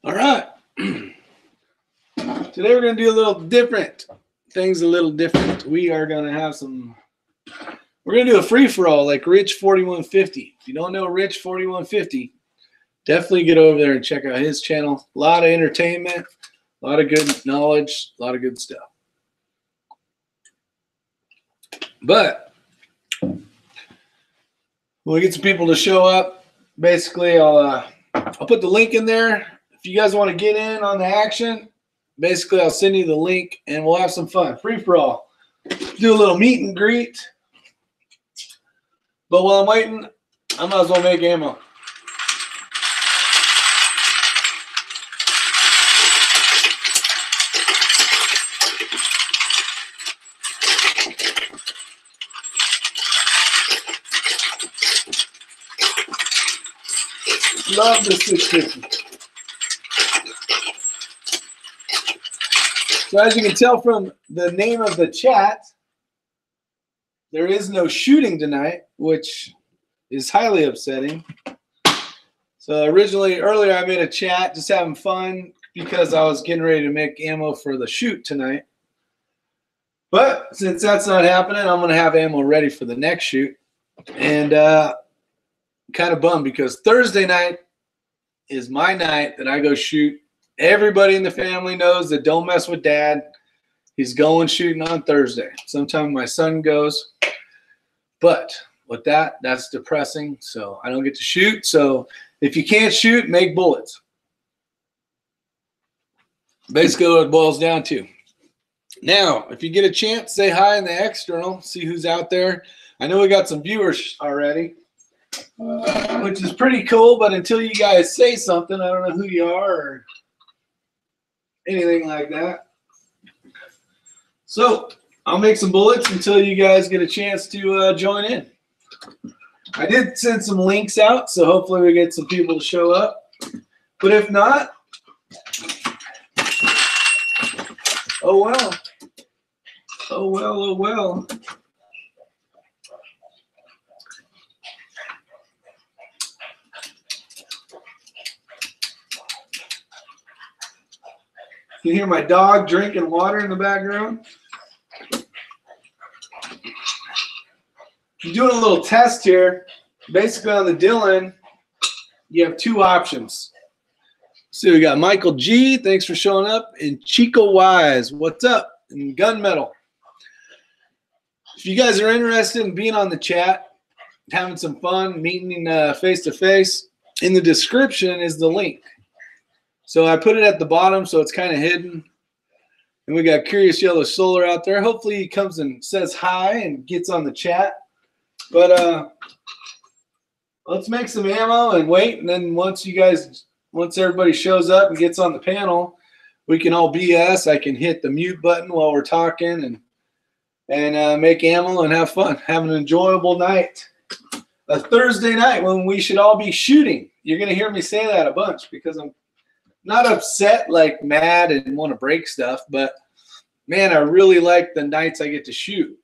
All right. Today we're going to do a little different. Things a little different. We are going to have we're going to do a free-for-all like Rich 4150. If you don't know Rich 4150, definitely get over there and check out his channel. A lot of entertainment, a lot of good knowledge, a lot of good stuff. But we'll get some people to show up. Basically, I'll put the link in there. If you guys want to get in on the action, basically I'll send you the link and we'll have some fun. Free for all. Do a little meet and greet. But while I'm waiting, I might as well make ammo. Love the 650. So as you can tell from the name of the chat, there is no shooting tonight, which is highly upsetting. So earlier I made a chat just having fun because I was getting ready to make ammo for the shoot tonight. But since that's not happening, I'm going to have ammo ready for the next shoot. And kind of bummed because Thursday night is my night that I go shoot. Everybody in the family knows that don't mess with Dad. He's going shooting on Thursday. Sometimes my son goes. But with that, that's depressing. So I don't get to shoot. So if you can't shoot, make bullets. Basically what it boils down to. Now, if you get a chance, say hi in the external. See who's out there. I know we got some viewers already, which is pretty cool. But until you guys say something, I don't know who you are or anything like that. So I'll make some bullets until you guys get a chance to join in. I did send some links out, so hopefully we get some people to show up. But if not, oh well. Oh well, oh well. You hear my dog drinking water in the background? I'm doing a little test here. Basically on the Dylan, you have two options. So we got Michael G, thanks for showing up, and Chico Wise, what's up? And Gunmetal. If you guys are interested in being on the chat, having some fun, meeting face to face, in the description is the link. So I put it at the bottom so it's kind of hidden. And we got Curious Yellow Solar out there. Hopefully he comes and says hi and gets on the chat. But let's make some ammo and wait. And then once everybody shows up and gets on the panel, we can all BS. I can hit the mute button while we're talking and make ammo and have fun. Have an enjoyable night. A Thursday night when we should all be shooting. You're going to hear me say that a bunch because I'm not upset, like mad and want to break stuff, but man, I really like the nights I get to shoot.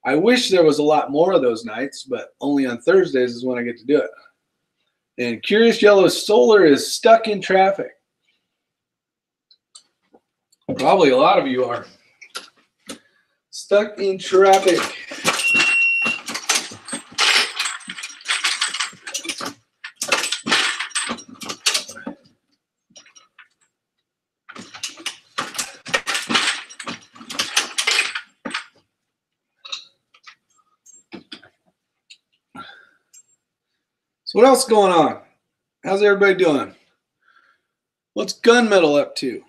I wish there was a lot more of those nights, but only on Thursdays is when I get to do it. And Curious Yellow Solar is stuck in traffic. Probably a lot of you are. Stuck in traffic. So what else is going on? How's everybody doing? What's Gunmetal up to?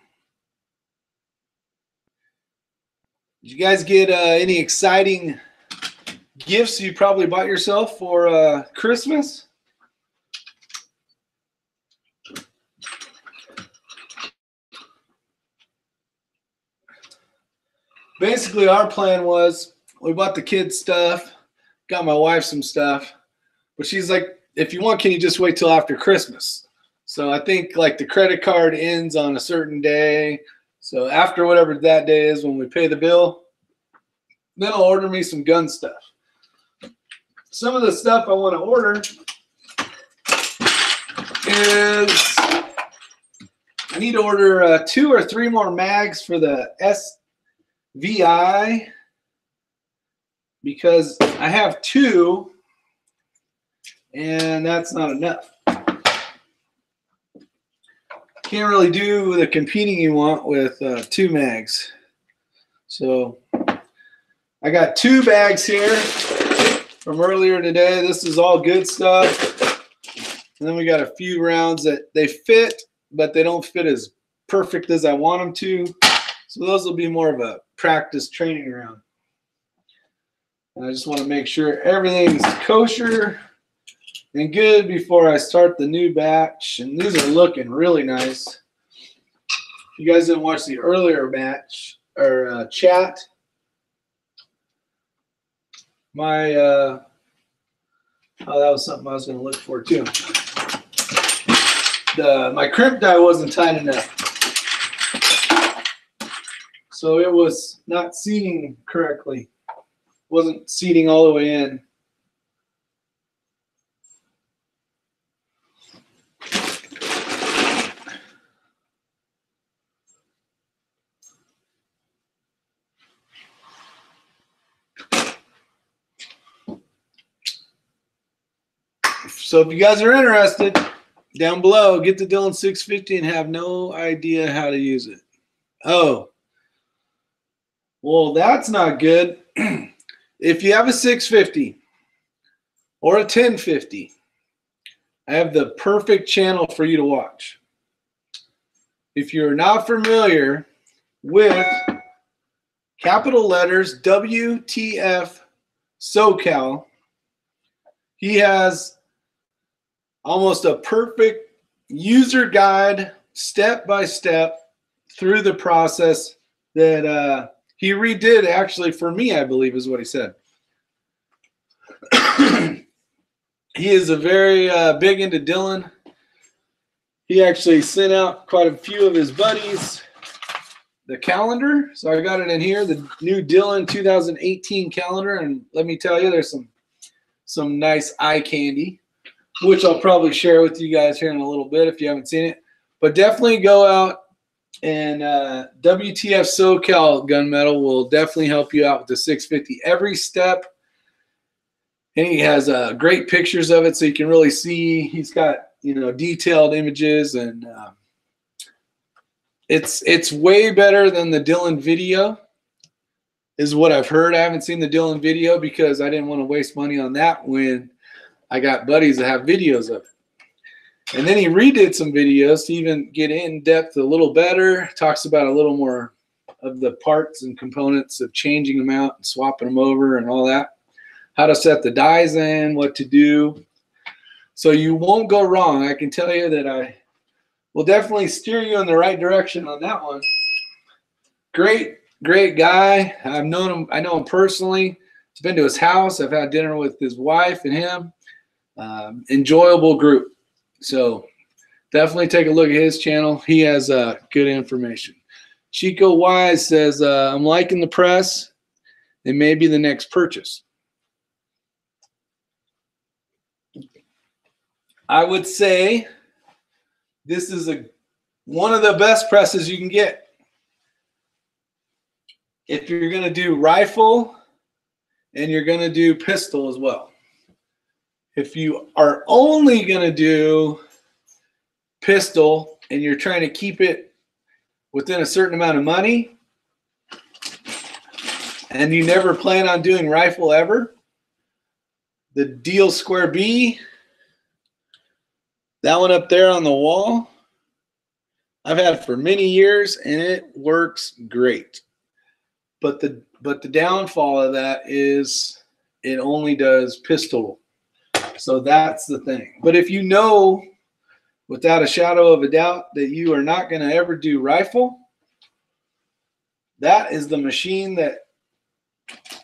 Did you guys get any exciting gifts you probably bought yourself for Christmas? Basically, our plan was we bought the kids stuff, got my wife some stuff, but she's like, if you want, can you just wait till after Christmas? So I think like the credit card ends on a certain day. So after whatever that day is when we pay the bill, then I'll order me some gun stuff. Some of the stuff I want to order is I need to order 2 or 3 more mags for the SVI because I have 2 and that's not enough. Can't really do the competing you want with 2 mags. So I got 2 bags here from earlier today. This is all good stuff. And then we got a few rounds that they fit, but they don't fit as perfect as I want them to. So those will be more of a practice training round. And I just want to make sure everything's kosher and good before I start the new batch. And these are looking really nice. If you guys didn't watch the earlier batch or chat, my oh, that was something I was going to look for too. My crimp die wasn't tight enough, so it was not seating correctly. Wasn't seating all the way in. So if you guys are interested, down below, get the Dillon 650 and have no idea how to use it. Oh, well, that's not good. If you have a 650 or a 1050, I have the perfect channel for you to watch. If you're not familiar with capital letters WTF SoCal, he has almost a perfect user guide, step by step, through the process that he redid actually for me, I believe is what he said. He is a very big into Dillon. He actually sent out quite a few of his buddies the calendar. So I got it in here, the new Dillon 2018 calendar. And let me tell you, there's some nice eye candy, which I'll probably share with you guys here in a little bit if you haven't seen it. But definitely go out and WTF SoCal Gunmetal will definitely help you out with the 650 every step. And he has great pictures of it so you can really see. He's got, you know, detailed images, and it's way better than the Dillon video is what I've heard. I haven't seen the Dillon video because I didn't want to waste money on that when I got buddies that have videos of it. And then he redid some videos to even get in depth a little better. Talks about a little more of the parts and components of changing them out and swapping them over and all that. How to set the dies in, what to do. So you won't go wrong. I can tell you that I will definitely steer you in the right direction on that one. Great guy. I've known him. I know him personally. I've been to his house. I've had dinner with his wife and him. Enjoyable group. So definitely take a look at his channel. He has good information. Chico Wise says, I'm liking the press. It may be the next purchase. I would say this is one of the best presses you can get. If you're going to do rifle and you're going to do pistol as well. If you are only going to do pistol and you're trying to keep it within a certain amount of money and you never plan on doing rifle ever, the Deal Square B, that one up there on the wall, I've had for many years and it works great. But the downfall of that is it only does pistol. So that's the thing. But if you know without a shadow of a doubt that you are not going to ever do rifle, that is the machine that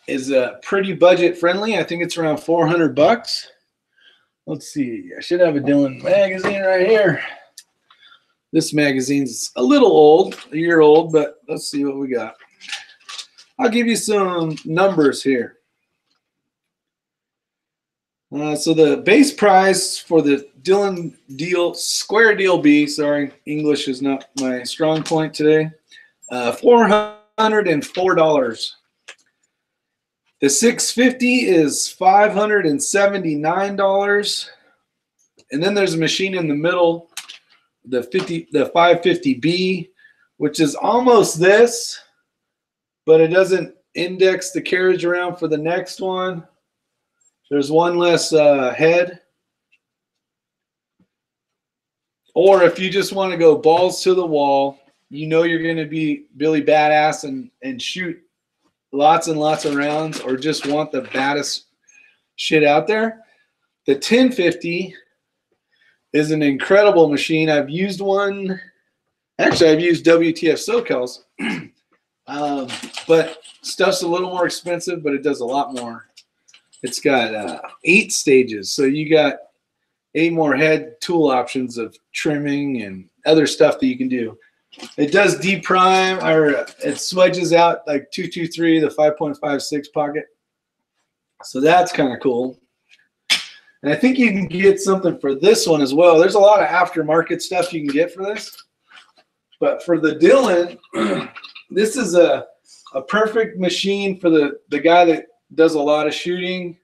is pretty budget friendly. I think it's around $400. Let's see. I should have a Dillon magazine right here. This magazine's a little old, a year old, but let's see what we got. I'll give you some numbers here. So the base price for the Dylan Square Deal B, sorry, English is not my strong point today, $404. The 650 is $579. And then there's a machine in the middle, the 550B, which is almost this, but it doesn't index the carriage around for the next one. There's one less head. Or if you just want to go balls to the wall, you know you're going to be Billy Badass and shoot lots and lots of rounds, or just want the baddest shit out there. The 1050 is an incredible machine. I've used one. Actually, I've used WTF SoCal's. But stuff's a little more expensive, but it does a lot more. It's got 8 stages, so you got 8 more head tool options of trimming and other stuff that you can do. It does deprime, or it swedges out like 223, the 5.56 pocket. So that's kind of cool. And I think you can get something for this one as well. There's a lot of aftermarket stuff you can get for this. But for the Dylan, this is a perfect machine for the guy that does a lot of shooting,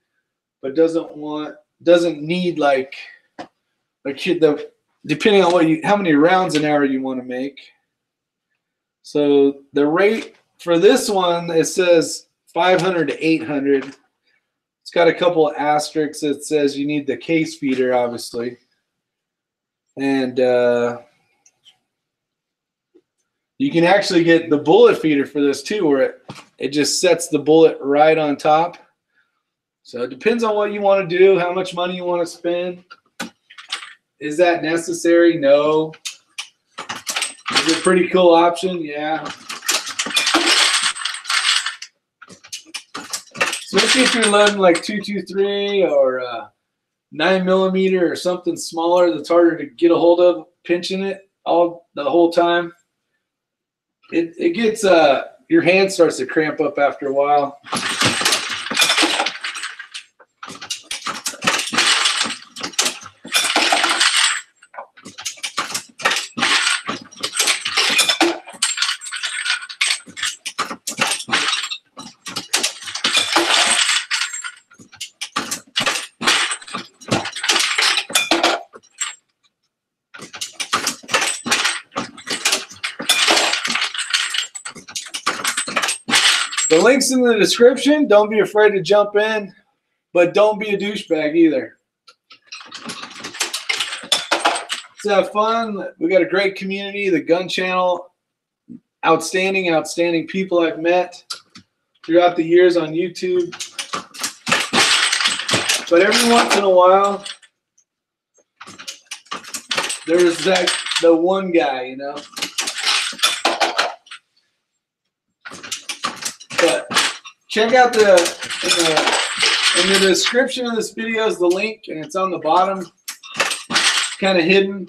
but doesn't need like depending on how many rounds an hour you want to make. So the rate for this one, it says 500 to 800. It's got a couple of asterisks that says you need the case feeder, obviously. And you can actually get the bullet feeder for this too, where it just sets the bullet right on top. So it depends on what you want to do, how much money you want to spend. Is that necessary? No. Is it a pretty cool option? Yeah. Especially if you're loading like 223 or 9mm or something smaller that's harder to get a hold of, pinching it the whole time. It gets your hand starts to cramp up after a while. The link's in the description. Don't be afraid to jump in, but don't be a douchebag either. Let's have fun. We got a great community. The gun channel, outstanding people I've met throughout the years on YouTube. But every once in a while, there's the one guy, you know. But check out in the description of this video is the link, and it's on the bottom, kind of hidden.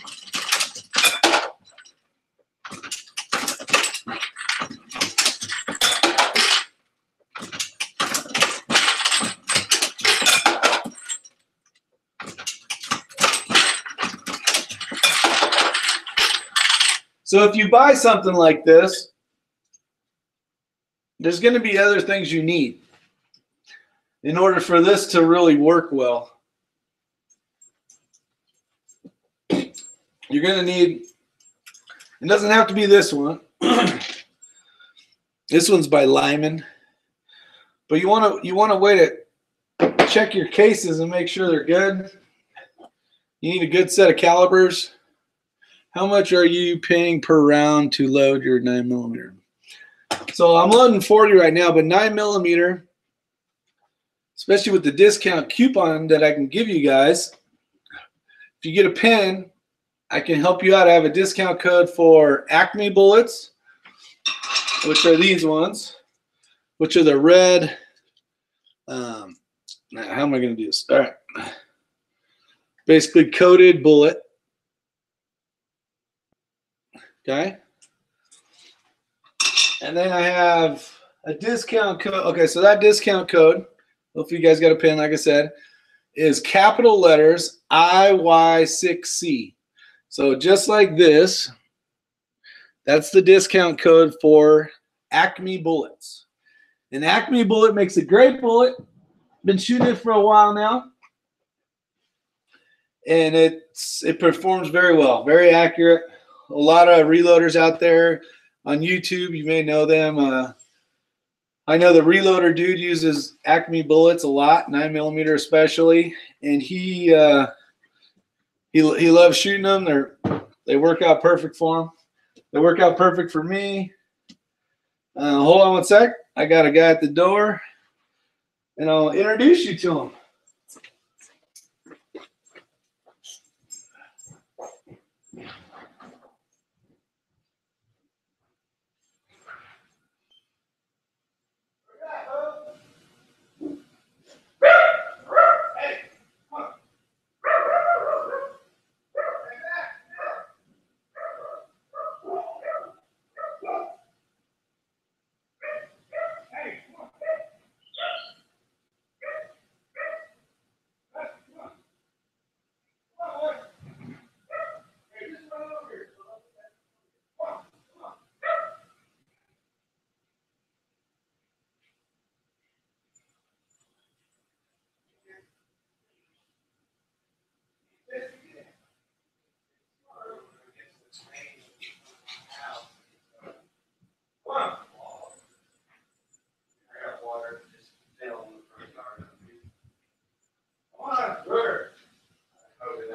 So if you buy something like this, there's going to be other things you need in order for this to really work well. You're going to need, it doesn't have to be this one. This one's by Lyman. But you want a way to check your cases and make sure they're good. You need a good set of calibers. How much are you paying per round to load your 9mm? So I'm loading 40 right now, but 9mm, especially with the discount coupon that I can give you guys, if you get a pen, I can help you out. I have a discount code for Acme bullets, which are these ones, which are the red. How am I going to do this? All right. Basically coated bullet. Okay. And then I have a discount code. Okay, so that discount code, hopefully you guys got a pen, like I said, is capital letters IY6C. So just like this, that's the discount code for Acme bullets. And Acme bullet makes a great bullet. Been shooting it for a while now. And it performs very well, very accurate. A lot of reloaders out there on YouTube, you may know them. I know the reloader dude uses Acme bullets a lot, 9mm especially, and he loves shooting them. They work out perfect for him. They work out perfect for me. Hold on one sec. I got a guy at the door, and I'll introduce you to him.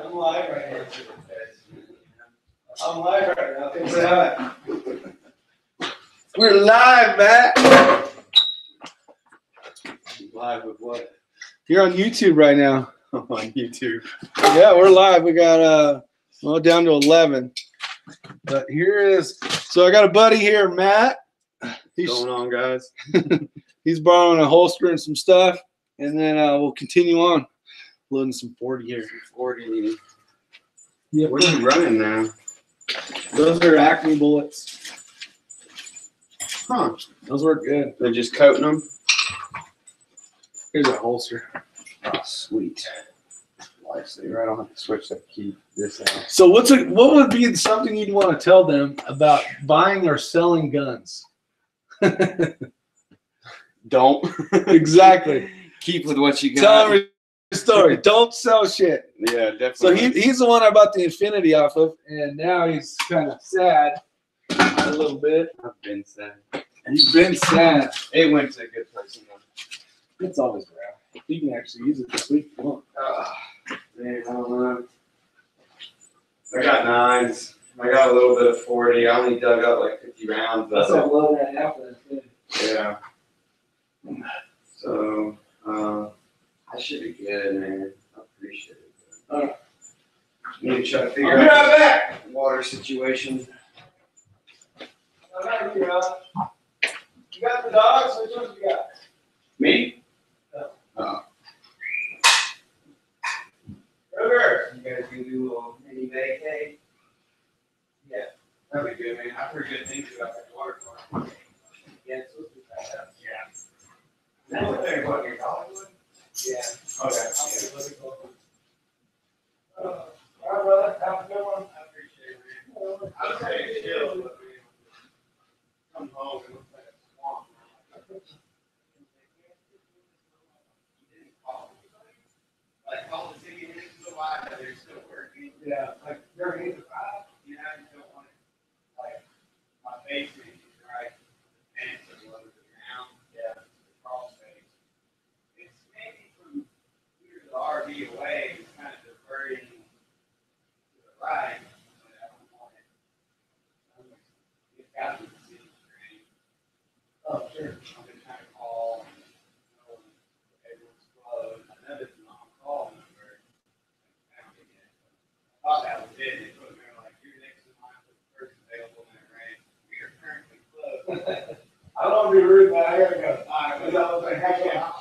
I'm live right now. I'm live right now. Thanks for having. We're live, Matt. Live with what? You're on YouTube right now. On YouTube. Yeah, we're live. We got well, down to 11. But here is. So I got a buddy here, Matt. What's going on, guys? He's borrowing a holster and some stuff, and then we'll continue on loading some 40 here. 40. Yep. What are you running now? Those are Acme bullets. Huh? Those work good. They're just coating them. Here's a holster. Oh, sweet. Lifesaver. I don't have to switch that key. This out. So what would be something you'd want to tell them about buying or selling guns? Don't. Exactly. Keep with what you got. Tell them your story. Don't sell shit. Yeah, definitely. So he's the one I bought the Infinity off of, and now he's kind of sad a little bit. I've been sad. You've been sad. It went to a good person though. It's always around. You can actually use it this week if you want. Man, I don't know. I got 9s. I got a little bit of 40. I only dug up like 50 rounds. That's a low that happened. Yeah. So, I should be good, man. I appreciate it. All right. Need to try to I'll figure be out right back. the water situation. All right, you got the dogs? Which ones you got? Me? No. Oh. Roger. You guys can do a little mini vacay? Yeah. That'd be good, man. I've heard good things about that water park. Yeah, it's supposed to be back up. Yeah. That's what they're what, near Hollywood? Yeah. Okay. I'll get a look at both. All right, brother. Have a good one. I appreciate it, man. I was saying chill, but man, come home and look like a swamp. Like all the ticket into the wire, they're still working. Yeah, like they're 8 to 5. You know, you don't want it like my basement is right. And it's low to the ground. Yeah. The crawl space. It's maybe from here to the RV away, it's kind of diverting to the right, but I don't want it. It's got to be the city drain. Oh, sure. I'm gonna kind of call and everyone's closed. I know there's an on-call number. I don't think it. I thought that was it. They put me like, you're next in line for the first available in that range. We are currently closed. I don't want to be rude, but I gotta go. All right, Because I was like, heck yeah. yeah.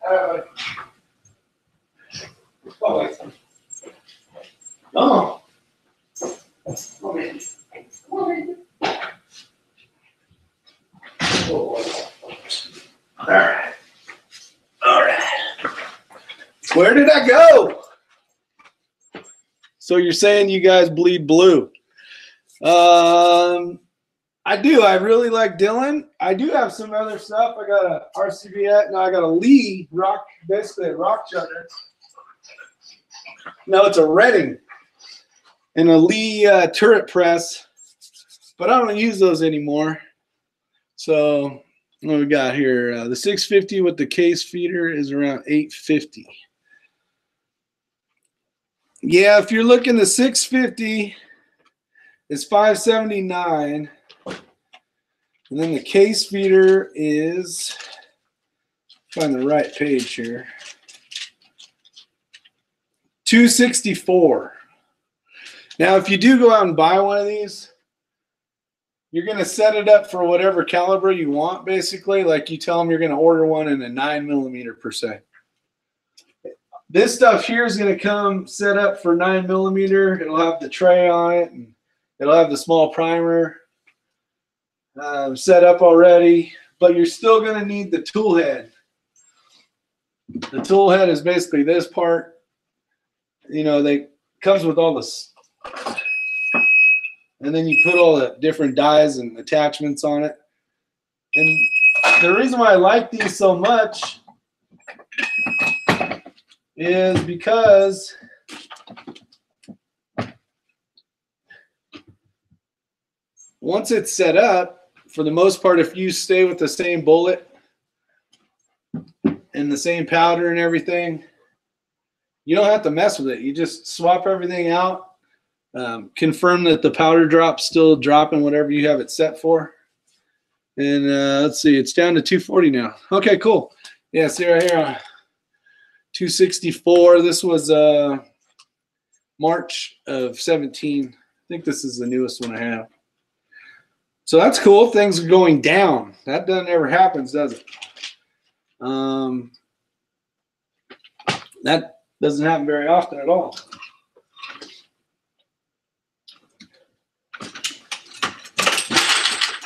All right, buddy. Oh, wait. Come on. Come on, man. Come on, man. Oh, all right. All right. Where did I go? So you're saying you guys bleed blue. I do. I really like Dylan. I do have some other stuff. I got a RCB. Now I got a Lee rock, basically a rock chucker. No, it's a Redding and a Lee turret press, but I don't use those anymore. So what we got here? The 650 with the case feeder is around 850. Yeah, if you're looking, the 650 is 579, and then the case feeder is, find the right page here, 264. Now, if you do go out and buy one of these, you're going to set it up for whatever caliber you want, basically. Like you tell them you're going to order one in a 9mm per se. This stuff here is going to come set up for 9mm. It'll have the tray on it, and it'll have the small primer set up already. But you're still going to need the tool head. The tool head is basically this part. You know, they comes with all this, and then you put all the different dies and attachments on it. And the reason why I like these so much is because once it's set up, for the most part, if you stay with the same bullet and the same powder and everything, you don't have to mess with it. You just swap everything out, confirm that the powder drop's still dropping whatever you have it set for. And let's see, it's down to 240 now. Okay, cool. Yeah, see right here, 264. This was March of 17. I think this is the newest one I have. So that's cool. Things are going down. That doesn't ever happens, does it? That doesn't happen very often at all.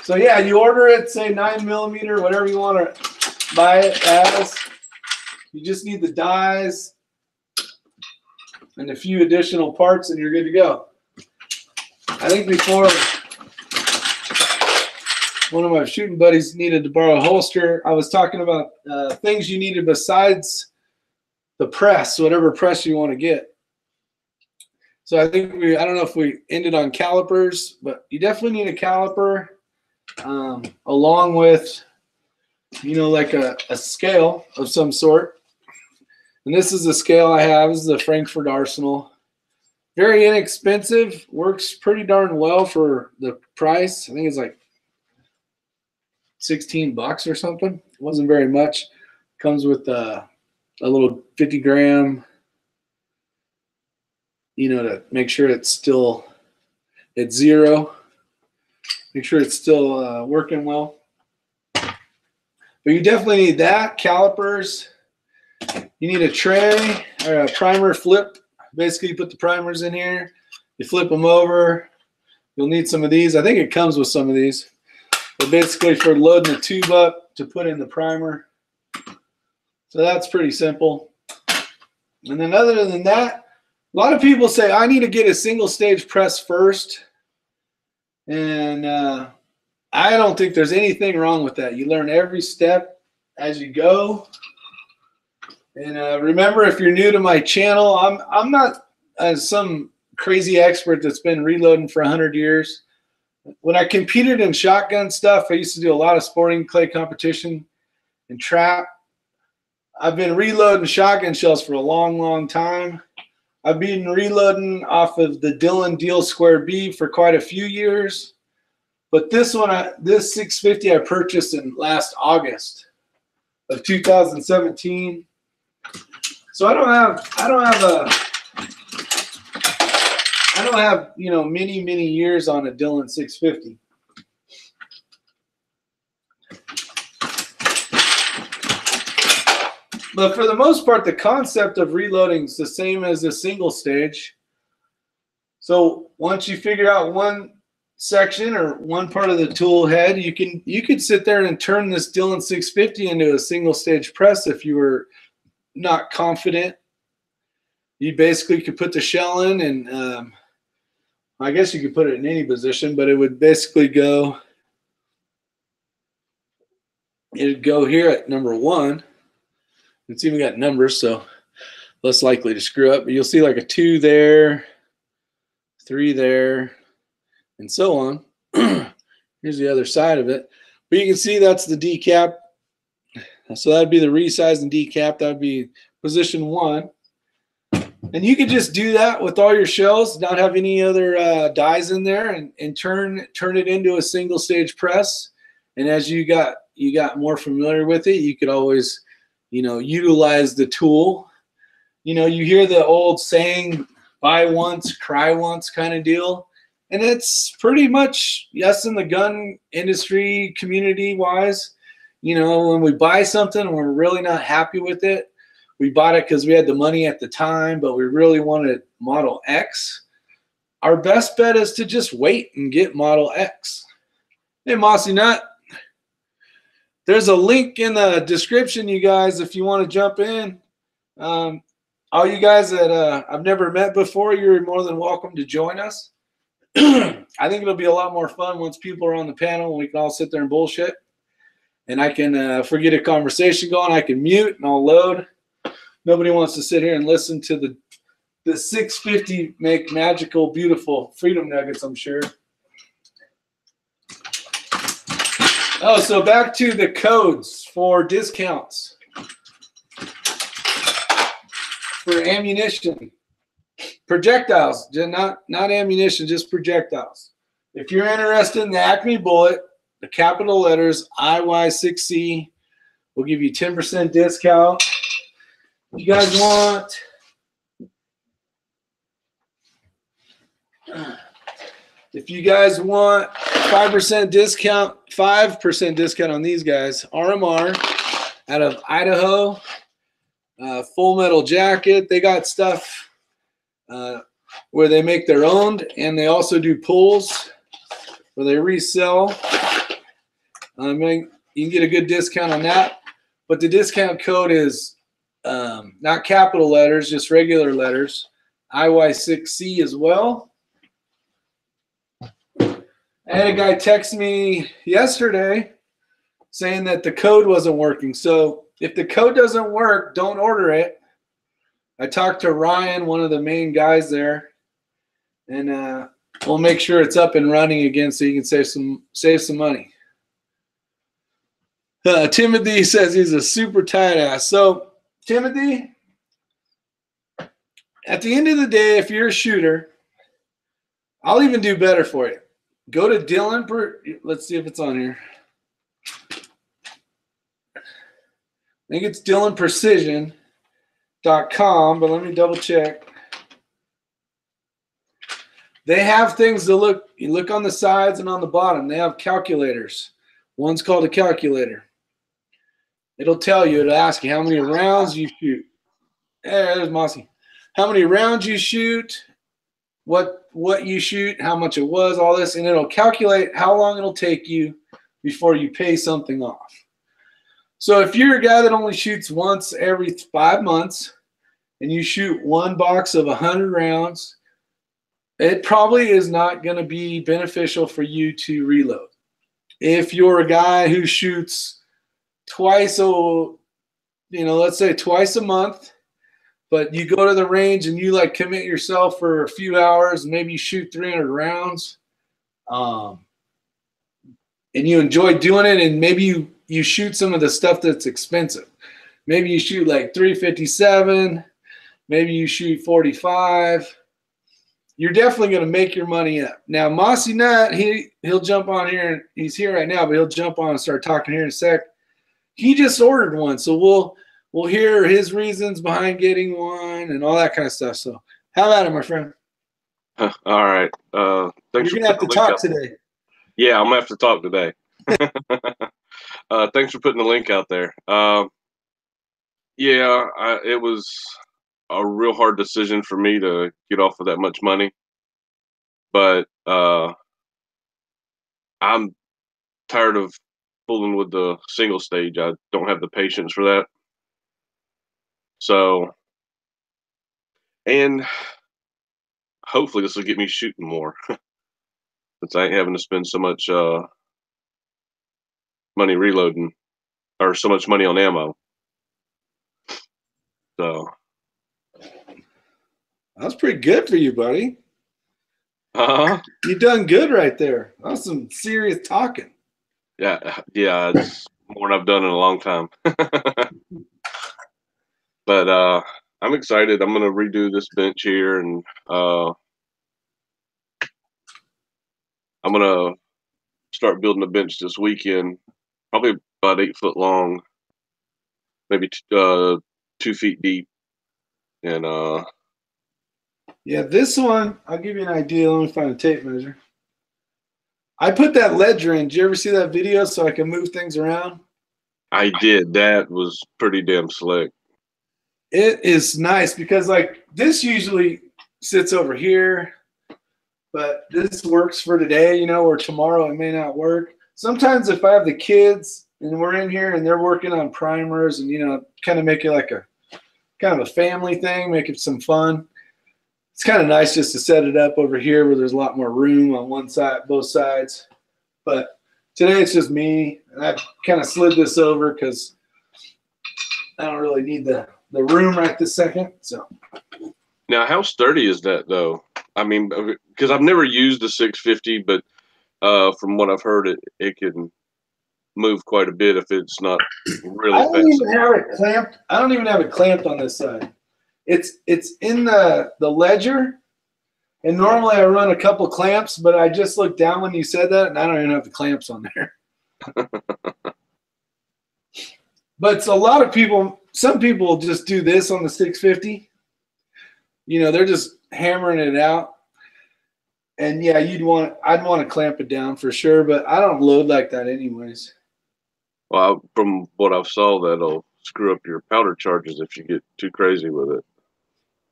So yeah, you order it, say 9mm, whatever you want to buy it as. You just need the dies and a few additional parts, and you're good to go. I think before, one of my shooting buddies needed to borrow a holster. I was talking about things you needed besides the press, whatever press you want to get. So I think I don't know if we ended on calipers, but you definitely need a caliper along with, you know, like a scale of some sort. And this is the scale I have. This is the Frankfurt Arsenal. Very inexpensive. Works pretty darn well for the price. I think it's like 16 bucks or something. It wasn't very much. Comes with a little 50 gram, you know, to make sure it's still at zero. Make sure it's still working well. But you definitely need that, calipers. You need a tray or a primer flip. Basically, you put the primers in here. You flip them over. You'll need some of these. I think it comes with some of these. But basically for loading the tube up to put in the primer. So that's pretty simple. And then other than that, a lot of people say, I need to get a single stage press first. And I don't think there's anything wrong with that. You learn every step as you go. And remember, if you're new to my channel, I'm not some crazy expert that's been reloading for 100 years. When I competed in shotgun stuff, I used to do a lot of sporting clay competition and trap. I've been reloading shotgun shells for a long, long time. I've been reloading off of the Dillon Deal Square B for quite a few years. But this one, this 650 I purchased in last August of 2017. So I don't have, you know, many years on a Dillon 650. But for the most part, the concept of reloading is the same as a single stage. So once you figure out one section or one part of the tool head, you could sit there and turn this Dillon 650 into a single stage press if you were not confident You basically could put the shell in, and I guess you could put it in any position, but it would basically go. It'd go here at number 1. It's even got numbers, so less likely to screw up. But you'll see like a 2 there, 3 there, and so on. Here's the other side of it. But you can see that's the decap. So that'd be the resize and decap. That would be position 1. And you could just do that with all your shells, not have any other dies in there, and turn it into a single stage press. And as you got more familiar with it, you could always, utilize the tool. You hear the old saying, buy once, cry once kind of deal. And it's pretty much, yes, in the gun industry, community-wise, when we buy something and we're really not happy with it, we bought it because we had the money at the time, but we really wanted Model X. Our best bet is to just wait and get Model X. Hey, Mossy Nut. There's a link in the description, you guys, if you want to jump in. All you guys that I've never met before, you're more than welcome to join us. I think it'll be a lot more fun once people are on the panel and we can all sit there and bullshit. And I can forget a conversation going. I can mute and I'll load. Nobody wants to sit here and listen to the 650 make magical, beautiful freedom nuggets, I'm sure. Oh, so back to the codes for discounts for ammunition. Projectiles, not ammunition, just projectiles. If you're interested in the Acme bullet, the capital letters IY6C will give you 10% discount. If you guys want, if you guys want 5% discount, 5% discount on these guys, RMR out of Idaho, Full Metal Jacket. They got stuff where they make their own, and they also do pulls where they resell. You can get a good discount on that, but the discount code is not capital letters, just regular letters, IY6C as well. I had a guy text me yesterday saying that the code wasn't working. So if the code doesn't work, don't order it. I talked to Ryan, one of the main guys there, and we'll make sure it's up and running again so you can save some money. Timothy says he's a super tight ass. So Timothy, at the end of the day, if you're a shooter, I'll even do better for you. Go to Dylan. Let's see if it's on here. I think it's DylanPrecision.com, but let me double check. They have things to look. You look on the sides and on the bottom. They have calculators. One's called a calculator. It'll tell you. It'll ask you how many rounds you shoot. There's Mossy. How many rounds you shoot, what you shoot, how much it was, all this, and it'll calculate how long it'll take you before you pay something off. So if you're a guy that only shoots once every 5 months and you shoot one box of 100 rounds, it probably is not going to be beneficial for you to reload. If you're a guy who shoots twice, let's say twice a month, but you go to the range and you like commit yourself for a few hours and maybe you shoot 300 rounds, and you enjoy doing it, and maybe you shoot some of the stuff that's expensive. Maybe you shoot like 357, maybe you shoot 45. You're definitely going to make your money up. Now, Mossy Nut, he'll jump on here. He's here right now, but he'll jump on and start talking here in a sec. He just ordered one, so we'll hear his reasons behind getting one and all that kind of stuff. So, how about it, my friend? All right. Thanks. You're gonna have to talk today. Yeah, I'm gonna have to talk today. Thanks for putting the link out there. It was a real hard decision for me to get off of that much money, but I'm tired of fooling with the single stage. I don't have the patience for that. So And hopefully this will get me shooting more, since I ain't having to spend so much money reloading, or so much money on ammo. So that's pretty good for you, buddy. You done good right there. That's some serious talking. Yeah, it's more than I've done in a long time. But I'm excited. I'm gonna redo this bench here, and I'm gonna start building a bench this weekend. Probably about 8 foot long, maybe 2 feet deep, and yeah, this one, I'll give you an idea. Let me find a tape measure. I put that ledger in. Did you ever see that video so I can move things around? I did. That was pretty damn slick. It is nice because like this usually sits over here, but this works for today, you know, or tomorrow it may not work. Sometimes if I have the kids and we're in here and they're working on primers and, you know, kind of make it like a kind of a family thing, make it some fun. It's kind of nice just to set it up over here where there's a lot more room on one side, both sides. But today it's just me, and I kind of slid this over because I don't really need the room right this second. So now, how sturdy is that though? I mean, because I've never used the 650, but from what I've heard, it can move quite a bit if it's not really fast. I don't even have it clamped. I don't even have it clamped on this side. It's in the ledger, and normally I run a couple clamps, but I just looked down when you said that, and I don't even have the clamps on there. But it's a lot of people. Some people just do this on the 650. You know, they're just hammering it out. And yeah, I'd want to clamp it down for sure, but I don't load like that anyways. Well, from what I've saw, that'll screw up your powder charges if you get too crazy with it.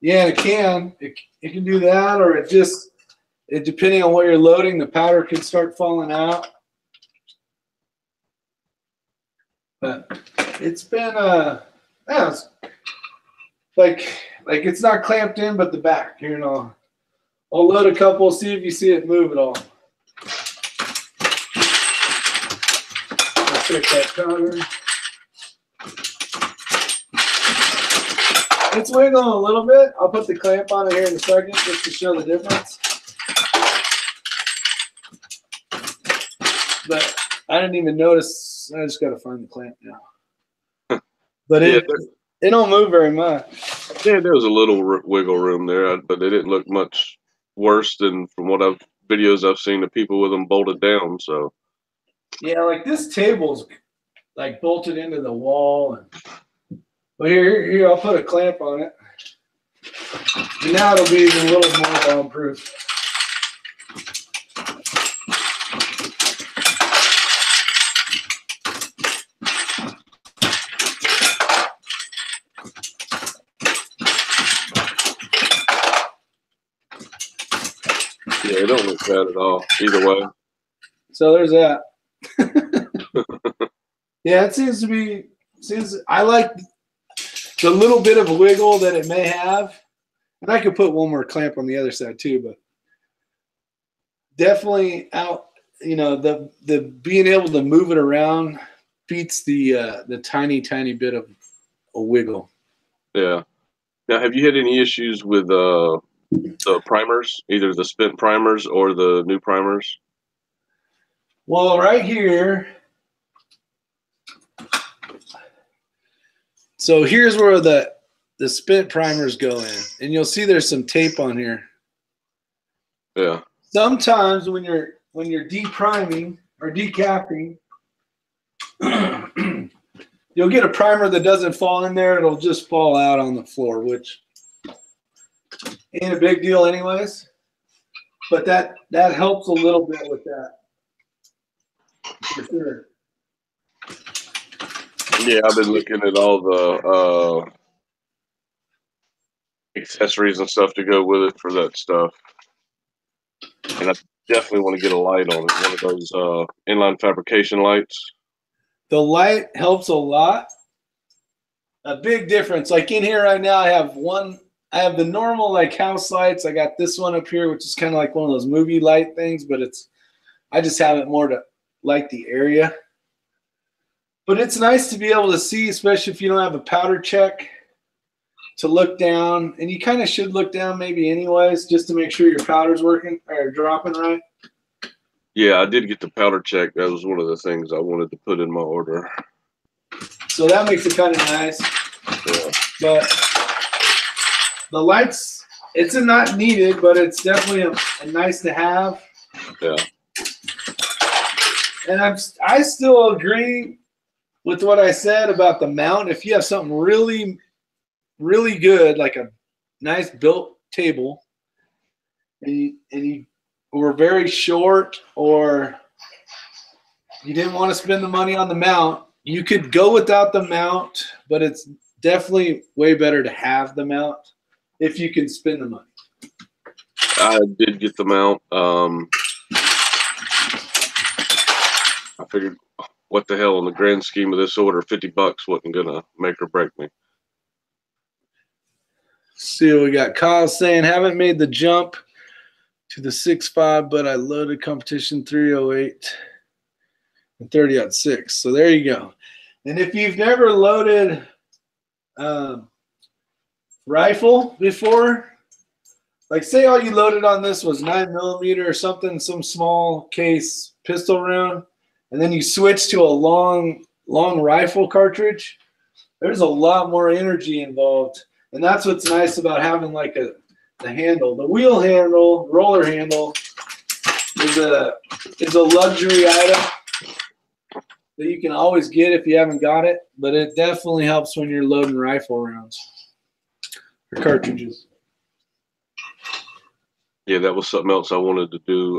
Yeah, it can. It can do that, or it depending on what you're loading, the powder could start falling out. But it's been yeah, it's like it's not clamped in, but the back here, and I'll load a couple, see if you see it move at all. I'll check that powder. It's wiggling a little bit. I'll put the clamp on it here in a second just to show the difference. But I didn't even notice. I just got to find the clamp now. But yeah, it don't move very much. Yeah, there was a little wiggle room there, but it didn't look much worse than from what videos I've seen of people with them bolted down. So yeah, like this table's like bolted into the wall, but here I'll put a clamp on it, and now it'll be even a little more bomb-proof. yeah, it don't look bad at all either way. So there's that. Yeah, it seems to be. I like the little bit of wiggle that it may have, and I could put one more clamp on the other side too. But definitely out. You know, the being able to move it around beats the tiny bit of a wiggle. Yeah. Now, have you had any issues with the primers, either the spent primers or the new primers? Well, right here. So here's where the spent primers go in, and you'll see there's some tape on here. Yeah. Sometimes when you're depriming or decapping, you'll get a primer that doesn't fall in there. It'll just fall out on the floor, which ain't a big deal anyways. But that helps a little bit with that, for sure. Yeah, I've been looking at all the accessories and stuff to go with it for that stuff. And I definitely want to get a light on it, one of those inline fabrication lights. The light helps a lot. A big difference. Like in here right now, I have one I have the normal like house lights. I got this one up here, which is kind of like one of those movie light things, but I just have it more to light the area. But it's nice to be able to see, especially if you don't have a powder check, to look down. And you kind of should look down maybe anyways, just to make sure your powder's working or dropping right. Yeah, I did get the powder check. That was one of the things I wanted to put in my order. So that makes it kind of nice. Yeah. But the lights, it's not needed, but it's definitely a nice to have. Yeah. And I still agree with what I said about the mount. If you have something really, really good, like a nice built table, and you were very short, or you didn't want to spend the money on the mount, you could go without the mount, but it's definitely way better to have the mount if you can spend the money. I did get the mount. I figured, what the hell, in the grand scheme of this order, $50 wasn't gonna make or break me. See what we got. Kyle saying, haven't made the jump to the 6.5, but I loaded competition 308 and 30.6. So there you go. And if you've never loaded rifle before, like say all you loaded on this was 9mm or something, some small case pistol round, and then you switch to a long rifle cartridge, there's a lot more energy involved. And that's what's nice about having like the handle. The wheel handle, roller handle, is a luxury item that you can always get if you haven't got it, but it definitely helps when you're loading rifle rounds or cartridges. Yeah, that was something else I wanted to do.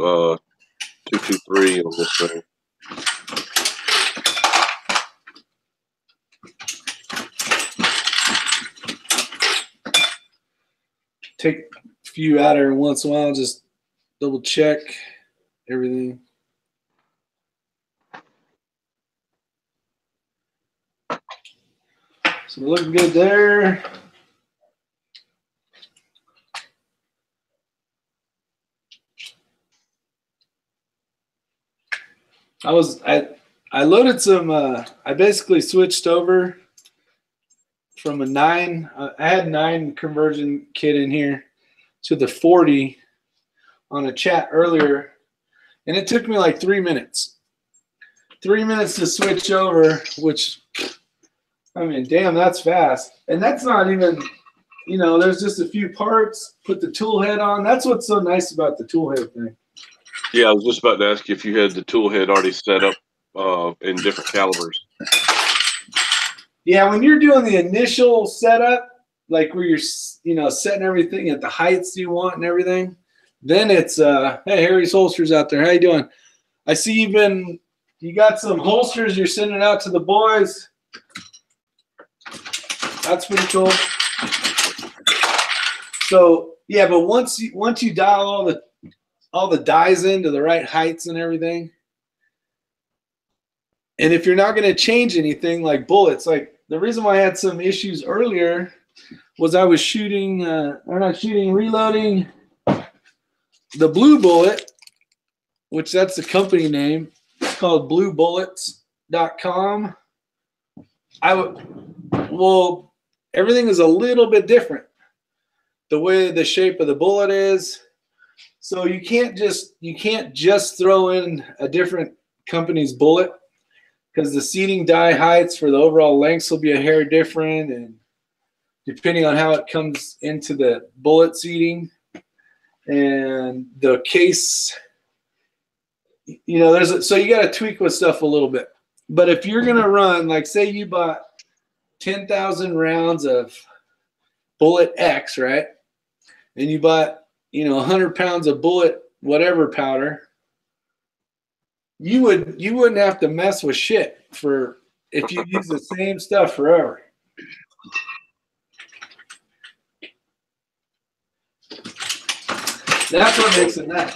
223 on this thing. Take a few out every once in a while, just double check everything. So we're looking good there. I loaded some, I basically switched over from a 9, I had 9 conversion kit in here to the 40 on a chat earlier, and it took me like 3 minutes. 3 minutes to switch over, which, I mean, damn, that's fast. And that's not even, you know, there's just a few parts, put the tool head on. That's what's so nice about the tool head thing. Yeah, I was just about to ask you if you had the tool head already set up in different calibers. Yeah, when you're doing the initial setup, like where you're, you know, setting everything at the heights you want and everything, then it's, hey, Harry's Holsters out there. How you doing? I see you got some holsters you're sending out to the boys. That's pretty cool. So yeah, but once you dial all the dies into the right heights and everything, and if you're not going to change anything like bullets, like the reason why I had some issues earlier was I was reloading the Blue Bullet, which that's the company name. It's called bluebullets.com. Well, everything is a little bit different. The way the shape of the bullet is. So you can't just throw in a different company's bullet, because the seating die heights for the overall lengths will be a hair different, and depending on how it comes into the bullet seating and the case, you know, so you got to tweak with stuff a little bit. But if you're going to run, like say you bought 10,000 rounds of bullet X, right? And you bought, you know, 100 pounds of bullet whatever powder, you wouldn't have to mess with shit for if you use the same stuff forever. That's what makes it nice.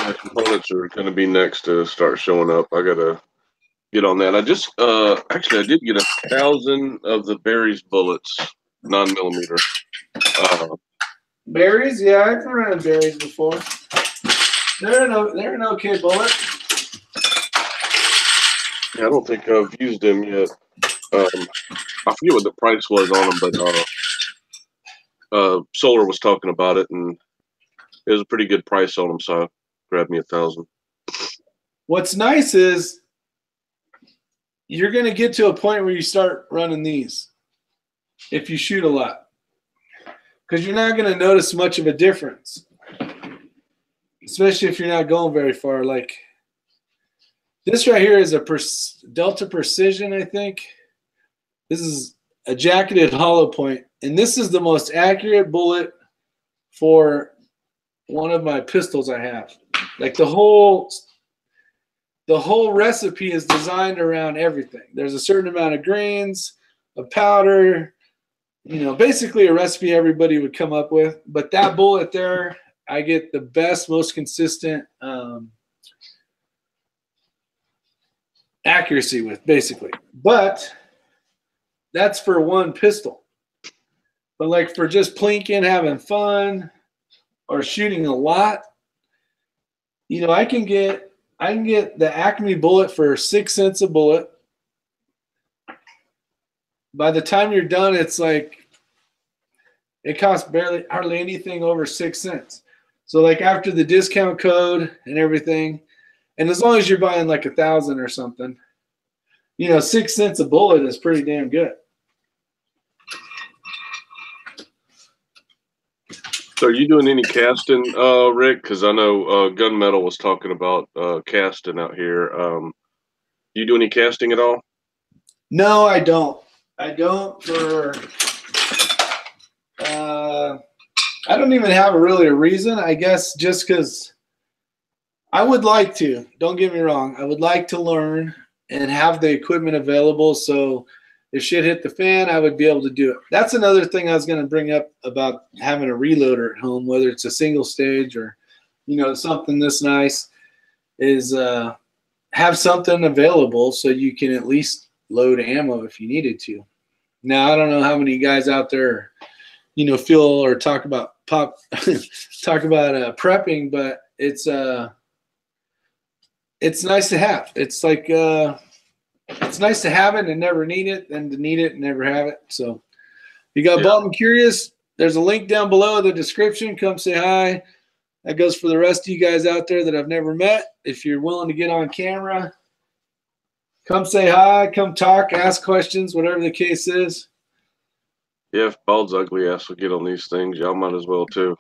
My components are going to be next to start showing up. I got to get on that. I just actually I did get 1,000 of the Berries bullets, 9mm. Berries, yeah, I've run berries before. They're an okay bullet. Yeah, I don't think I've used them yet. I forget what the price was on them, but Solar was talking about it, and it was a pretty good price on them, so I grabbed me 1,000. What's nice is you're going to get to a point where you start running these if you shoot a lot, because you're not going to notice much of a difference, especially if you're not going very far. Like this right here is a Delta Precision, I think. This is a jacketed hollow point, and this is the most accurate bullet for one of my pistols I have. Like the whole recipe is designed around everything. There's a certain amount of grains, a powder, basically a recipe everybody would come up with. But that bullet there, I get the best, most consistent accuracy with, basically. But that's for one pistol. But like for just plinking, having fun, or shooting a lot, I can get the Acme bullet for 6 cents a bullet. By the time you're done, it's like it costs hardly anything over 6 cents. So like after the discount code and everything, and as long as you're buying like 1,000 or something, 6 cents a bullet is pretty damn good. So are you doing any casting, Rick? Because I know Gunmetal was talking about casting out here. You do any casting at all? No, I don't. I don't I don't even have a reason. I guess just because I would like to. Don't get me wrong. I would like to learn and have the equipment available, so if shit hit the fan, I would be able to do it. That's another thing I was going to bring up about having a reloader at home, whether it's a single stage or, something this nice, is have something available so you can at least load ammo if you needed to. Now, I don't know how many guys out there, feel or talk about prepping, but it's nice to have. It's like it's nice to have it and never need it, than to need it and never have it. So you got Bald and Curious. There's a link down below in the description. Come say hi. That goes for the rest of you guys out there that I've never met. If you're willing to get on camera, come say hi, come talk, ask questions, whatever the case is. Yeah, if Bald's ugly ass will get on these things, y'all might as well too.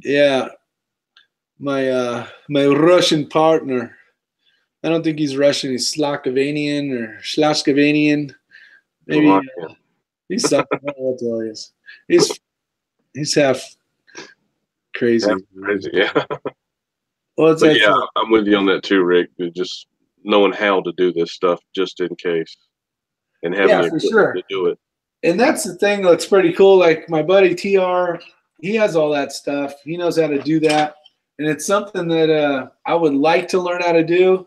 Yeah. My Russian partner. I don't think he's Russian. He's Slovenian or Slovenian. Maybe he's something. I don't know what the hell he is. He's half crazy. Half crazy, yeah. Well, yeah, I'm with you on that too, Rick. Just knowing how to do this stuff just in case, and having the equipment to do it. And that's the thing that's pretty cool. Like my buddy TR, he has all that stuff. He knows how to do that, and it's something that I would like to learn how to do.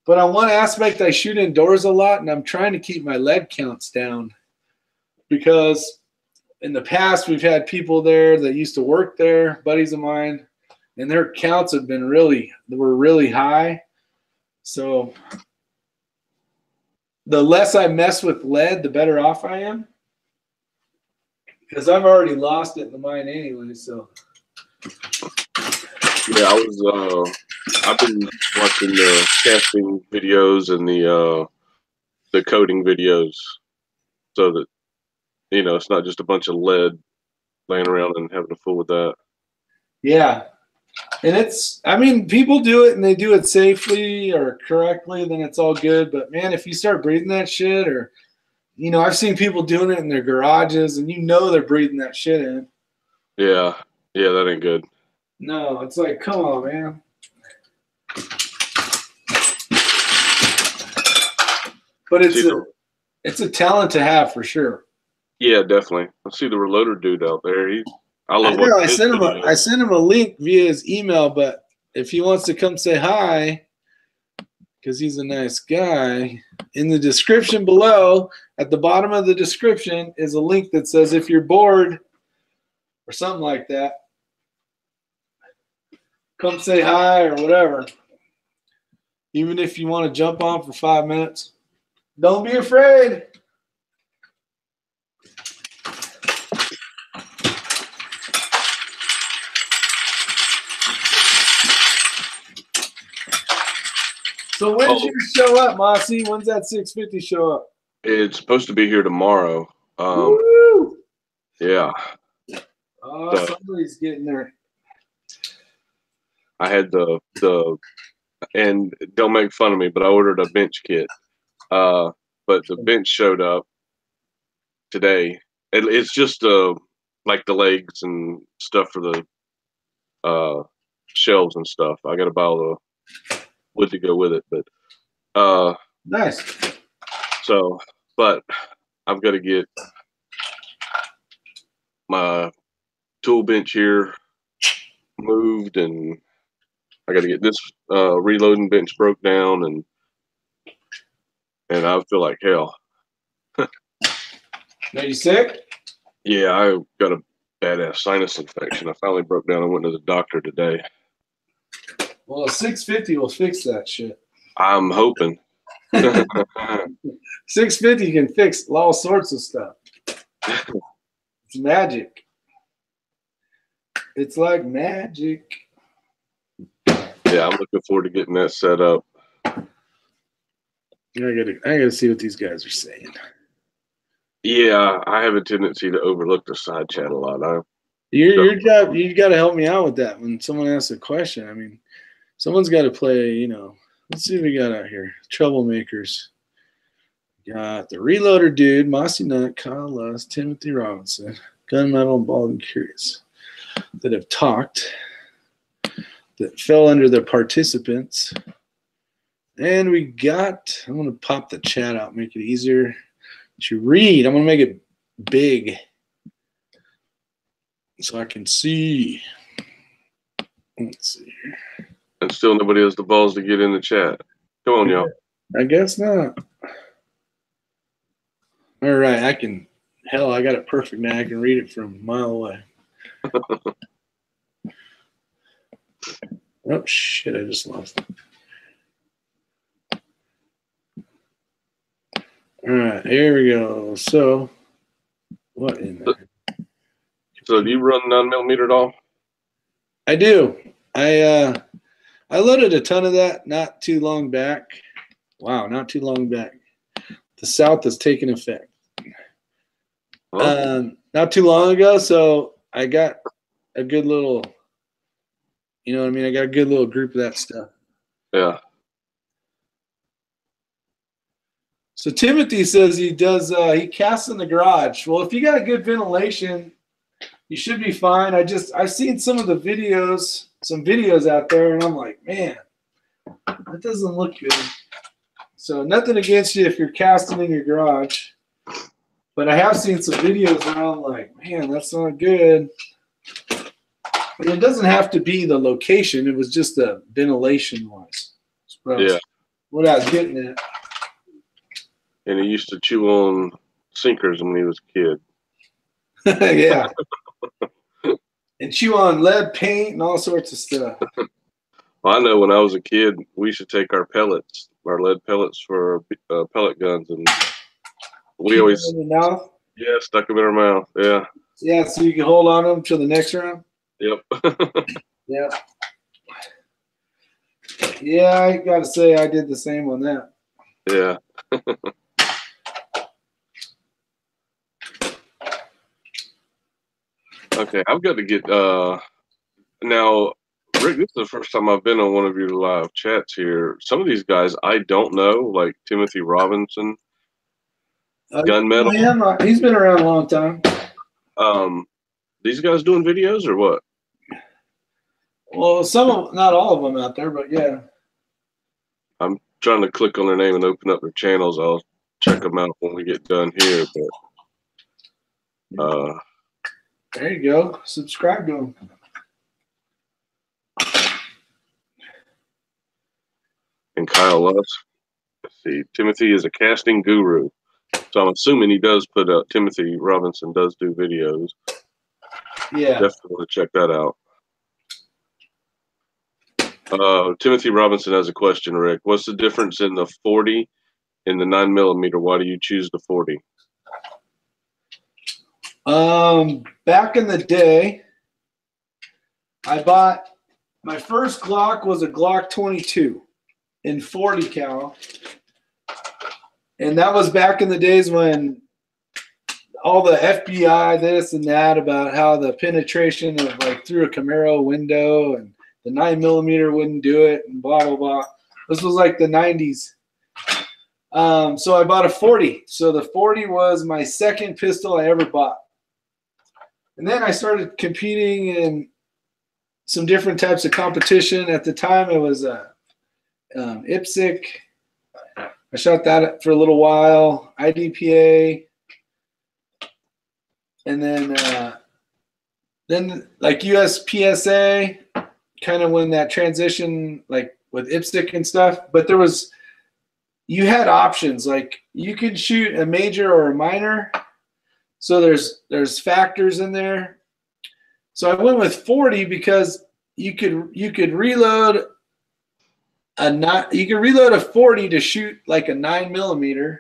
But on one aspect, I shoot indoors a lot, and I'm trying to keep my lead counts down, because in the past we've had people there that used to work there, buddies of mine, and their counts have been were really high. So the less I mess with lead, the better off I am, because I've already lost it in the mine anyway. So yeah, I've been watching the casting videos and the coding videos, so that it's not just a bunch of lead laying around and having to fool with that. Yeah. And people do it and they do it safely or correctly, then it's all good. But man, if you start breathing that shit, or, I've seen people doing it in their garages, and they're breathing that shit in. Yeah. Yeah, that ain't good. No, it's like, come on, man. But it's a talent to have for sure. Yeah, definitely. I see the reloader dude out there. I sent him a link via his email, but if he wants to come say hi, because he's a nice guy, in the description below, at the bottom of the description, is a link that says if you're bored or something like that. Come say hi or whatever. Even if you want to jump on for 5 minutes, don't be afraid. So when's your show up, Mossy? When's that 650 show up? It's supposed to be here tomorrow. Woo! Yeah. Oh, So, somebody's getting there. I had and don't make fun of me, but I ordered a bench kit. But the bench showed up today. It's just like the legs and stuff for the shelves and stuff. I got to buy all the wood to go with it, but Nice. so, but I've got to get my tool bench here moved, and I got to get this reloading bench broke down, and I feel like hell. Are you sick? Yeah, I got a badass sinus infection. I finally broke down and went to the doctor today. Well, a 650 will fix that shit. I'm hoping. 650 can fix all sorts of stuff. It's magic. It's like magic. Yeah, I'm looking forward to getting that set up. I gotta see what these guys are saying. Yeah, I have a tendency to overlook the side chat a lot. Your job, you got to help me out with that. When someone asks a question, I mean, someone's got to play. You know, let's see what we got out here. Troublemakers. Got the Reloader Dude, Mossy Nut, Kyle Lust, Timothy Robinson, Gunmetal, and Bald and Curious that have talked, that fell under the participants. And we got, I'm going to pop the chat out, make it easier to read. I'm going to make it big so I can see. Let's see here. And still nobody has the balls to get in the chat. Come on, y'all. I guess not. All right, I got it perfect now. I can read it from a mile away. Oh, shit, I just lost it. All right, here we go. So, what in there? So do you run 9mm at all? I do. I loaded a ton of that not too long back. Wow, not too long back. The South has taken effect. Not too long ago, so I got a good little, you know what I mean? I got a good little group of that stuff. Yeah. So Timothy says he does, he casts in the garage. Well, if you got good ventilation, you should be fine. I've seen some of the videos, some videos out there, and I'm like, man, that doesn't look good. So nothing against you if you're casting in your garage. But I have seen some videos where I'm like, man, that's not good. But it doesn't have to be the location. It was just the ventilation-wise. What I was getting at. And he used to chew on sinkers when he was a kid. Yeah. And chew on lead paint and all sorts of stuff. Well, I know when I was a kid, we used to take our lead pellets for pellet guns, and we Keep always, them in your mouth? yeah, stuck them in our mouth. Yeah. Yeah, so you can hold on to them till the next round? Yep. Yeah. Yeah, I got to say I did the same on that. Yeah. Okay, I've got to get now, Rick, this is the first time I've been on one of your live chats here. Some of these guys I don't know, like Timothy Robinson, Gunmetal. Yeah, he's been around a long time. These guys doing videos or what? Well, not all of them out there, but yeah. I'm trying to click on their name and open up their channels. I'll check them out when we get done here. But there you go. Subscribe to them. And Kyle Lust. Let's see. Timothy is a casting guru. So I'm assuming he does Timothy Robinson does do videos. Yeah. Definitely want to check that out. Timothy Robinson has a question, Rick. What's the difference in the 40 and the 9mm? Why do you choose the 40? Back in the day, I bought my first Glock was a Glock 22 in 40 cal. And that was back in the days when all the FBI, this and that, about how the penetration of like through a Camaro window and the 9mm wouldn't do it and blah, blah, blah. This was like the 90s. So I bought a 40. So the 40 was my second pistol I ever bought. And then I started competing in some different types of competition. At the time, it was IPSC. I shot that for a little while. IDPA. And then like USPSA, kind of when that transition, like with IPSC and stuff. But you had options. Like you could shoot a major or a minor. So there's factors in there. So I went with 40 because you could reload a 40 to shoot like a 9mm,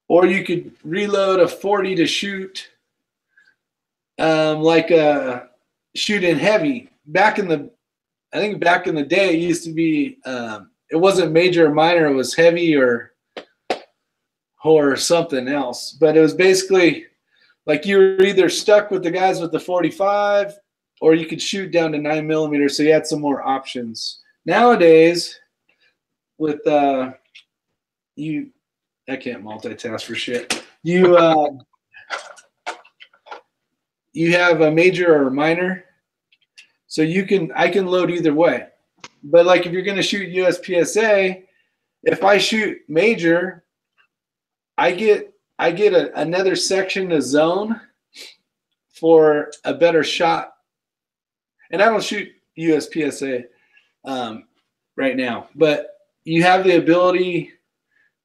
or you could reload a 40 to shoot like a shoot in heavy. I think back in the day, it used to be it wasn't major or minor, it was heavy or something else. But it was basically like you were either stuck with the guys with the 45, or you could shoot down to 9mm, so you had some more options. Nowadays, with I can't multitask for shit. You have a major or a minor, so I can load either way. But like if you're going to shoot USPSA, if I shoot major, I get another section to zone for a better shot. And I don't shoot USPSA right now, but you have the ability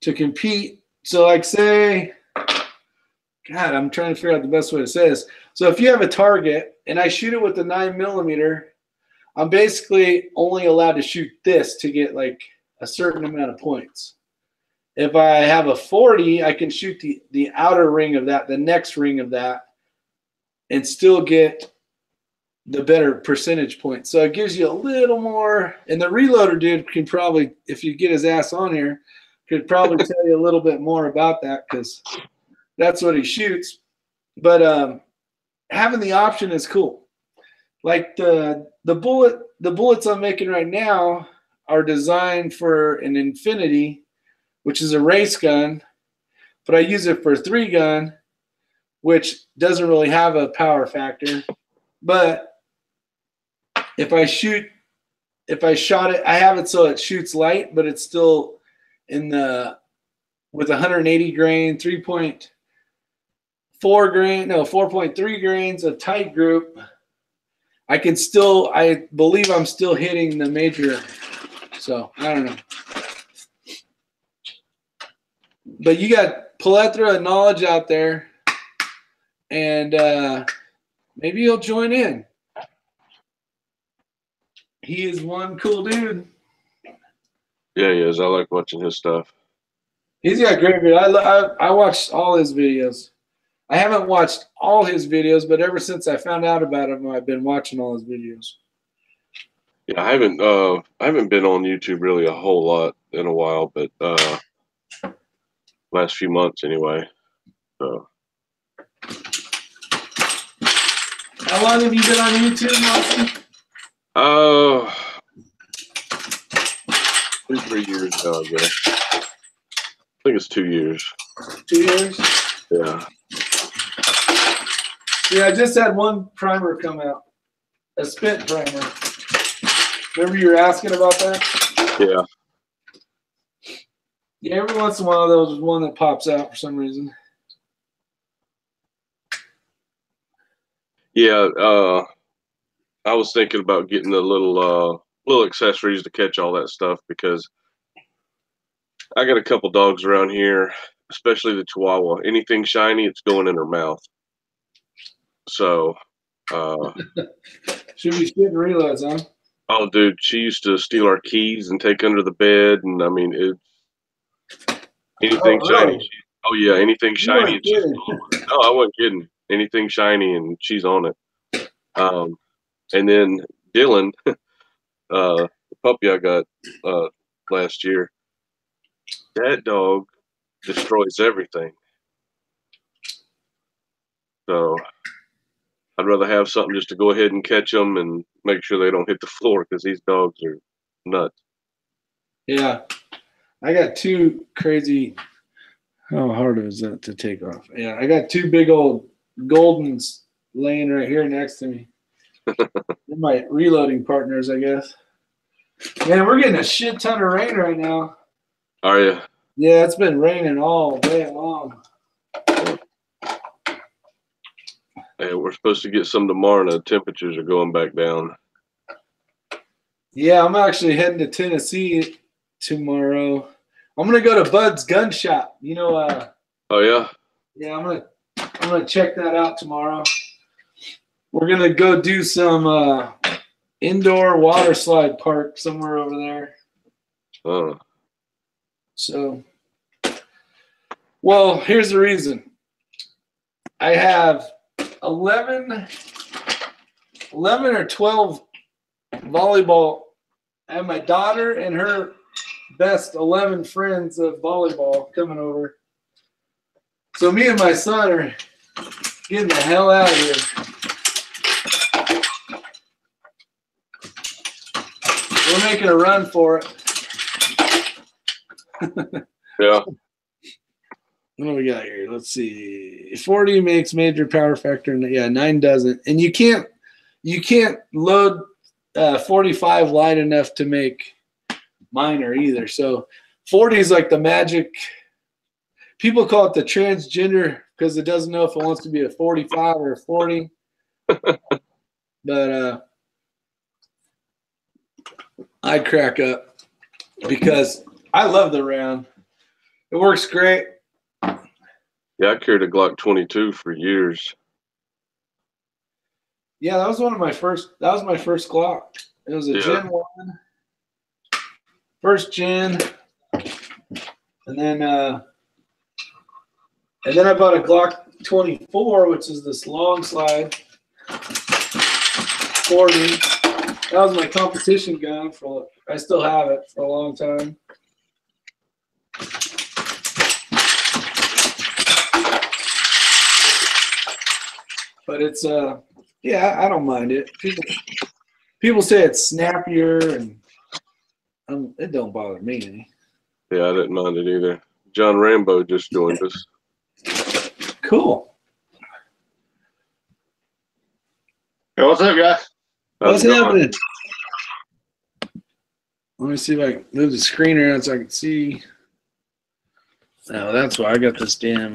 to compete. So like say, God, I'm trying to figure out the best way to say this. So if you have a target and I shoot it with the 9mm, I'm basically only allowed to shoot this to get like a certain amount of points. If I have a 40, I can shoot the outer ring of that, the next ring of that, and still get the better percentage points. So it gives you a little more. And the reloader dude can probably, if you get his ass on here, could probably tell you a little bit more about that because that's what he shoots. But having the option is cool. Like the bullets I'm making right now are designed for an Infinity, which is a race gun, but I use it for a 3-gun, which doesn't really have a power factor. But if I shot it, I have it so it shoots light, but it's still with 180 grain, 4.3 grains of tight group. I believe I'm still hitting the major. So I don't know. But you got plethora of knowledge out there, and maybe you'll join in. He is one cool dude. Yeah, he is. I like watching his stuff. He's got great videos. I watched all his videos. I haven't watched all his videos, but ever since I found out about him, I've been watching all his videos. Yeah, I haven't been on YouTube really a whole lot in a while, but last few months anyway. So. How long have you been on YouTube, Nelson? 2-3 years now, I guess. I think it's 2 years. 2 years? Yeah. Yeah, I just had one primer come out, a spent primer. Remember you were asking about that? Yeah. Yeah, every once in a while there's one that pops out for some reason. Yeah, I was thinking about getting the little accessories to catch all that stuff because I got a couple dogs around here, especially the Chihuahua. Anything shiny, it's going in her mouth. So, should be shooting reloads, huh? oh, dude, she used to steal our keys and take under the bed, and I mean, anything Oh, shiny. really? Oh yeah, anything You shiny. weren't kidding. No, I wasn't kidding. Anything shiny, and she's on it. And then Dylan, the puppy I got last year, that dog destroys everything. So I'd rather have something just to go ahead and catch them and make sure they don't hit the floor, because these dogs are nuts. Yeah, I got two crazy. How hard is that to take off? Yeah, I got two big old Goldens laying right here next to me. They're my reloading partners, I guess. Man, we're getting a shit ton of rain right now. Are you? Yeah, it's been raining all day long. Hey, we're supposed to get some tomorrow, and the temperatures are going back down. Yeah, I'm actually heading to Tennessee tomorrow. I'm gonna go to Bud's Gun Shop. You know, Oh yeah. yeah, I'm gonna check that out tomorrow. We're gonna go do some indoor water slide park somewhere over there. Oh. So, well, here's the reason. I have 11 or 12 volleyball. I have my daughter and her best 11 friends of volleyball coming over. So me and my son are getting the hell out of here. We're making a run for it. Yeah. What do we got here? Let's see. 40 makes major power factor, and yeah, 9 doesn't. And you can't load 45 light enough to make minor either. So 40 is like the magic. People call it the transgender because it doesn't know if it wants to be a 45 or a 40. But I crack up because I love the round. It works great. Yeah, I carried a Glock 22 for years. Yeah, that was my first Glock. It was a Gen 1. First gen. And then I bought a Glock 24, which is this long slide 40. That was my competition gun I still have it for a long time. But it's yeah, I don't mind it. People say it's snappier, and it don't bother me any. Yeah, I didn't mind it either. John Rambo just joined us. Cool. Hey, what's up, guys? What's happening? Let me see if I can move the screen around so I can see. Oh, that's why I got this damn.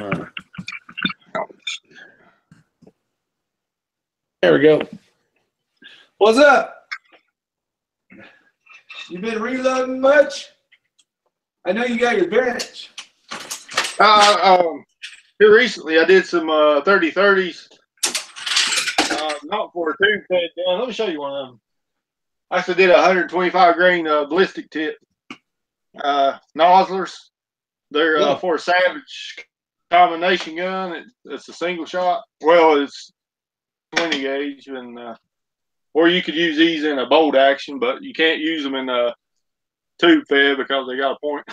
There we go. What's up? You been reloading much? I know you got your bench. Here recently, I did some 30-30s. Not for a tube fed gun. Let me show you one of them. I actually did a 125 grain ballistic tip. Nozzlers. They're for a Savage combination gun. It's a single shot. Well, it's 20 gauge, and or you could use these in a bolt action, but you can't use them in a tube fed because they got a point.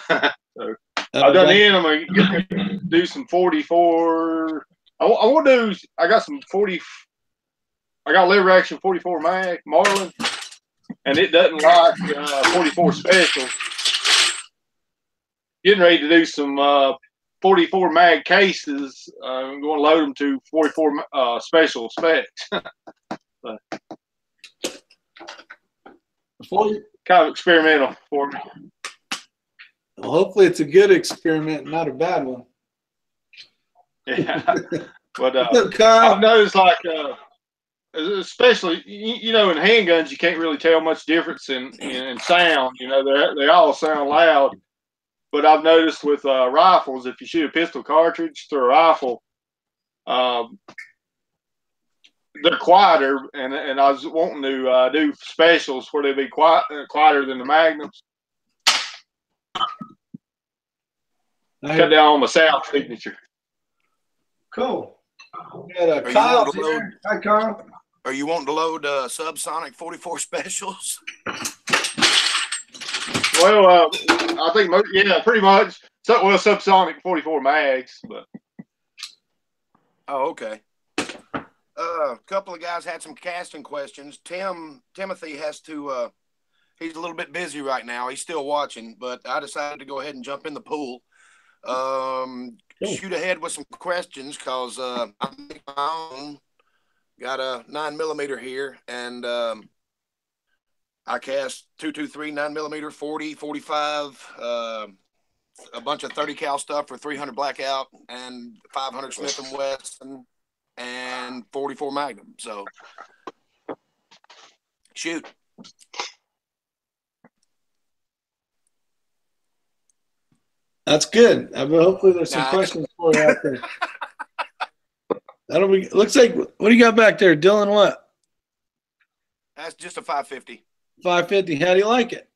So I've done in. I'm gonna do some 44. I want to do. I got some 40. I got lever action 44 mag Marlin, and it doesn't like 44 special. Getting ready to do some 44 mag cases. I'm going to load them to 44 special specs. So, kind of experimental for me. Well, hopefully it's a good experiment, not a bad one. Yeah, but I've noticed, like, especially you know, in handguns, you can't really tell much difference in sound. You know, they all sound loud. But I've noticed with rifles, if you shoot a pistol cartridge through a rifle, they're quieter, and I was wanting to do specials where they'd be quieter than the Magnums. Cut down on my sound signature. Cool. We got Kyle here. Hi, Kyle. Are you wanting to load subsonic 44 specials? Well, I think pretty much. So, well, subsonic 44 mags, but. Oh, okay. A couple of guys had some casting questions. Timothy has to. He's a little bit busy right now. He's still watching, but I decided to go ahead and jump in the pool. Shoot ahead with some questions because I'm making my own. Got a 9mm here, and I cast 223 9mm, 40, 45, a bunch of 30 cal stuff for 300 blackout and 500 Smith and Wesson and 44 Magnum. So shoot. That's good. I mean, hopefully there's some questions for you out there. That'll be. Looks like. What do you got back there, Dylan? What? That's just a 550. 550. How do you like it?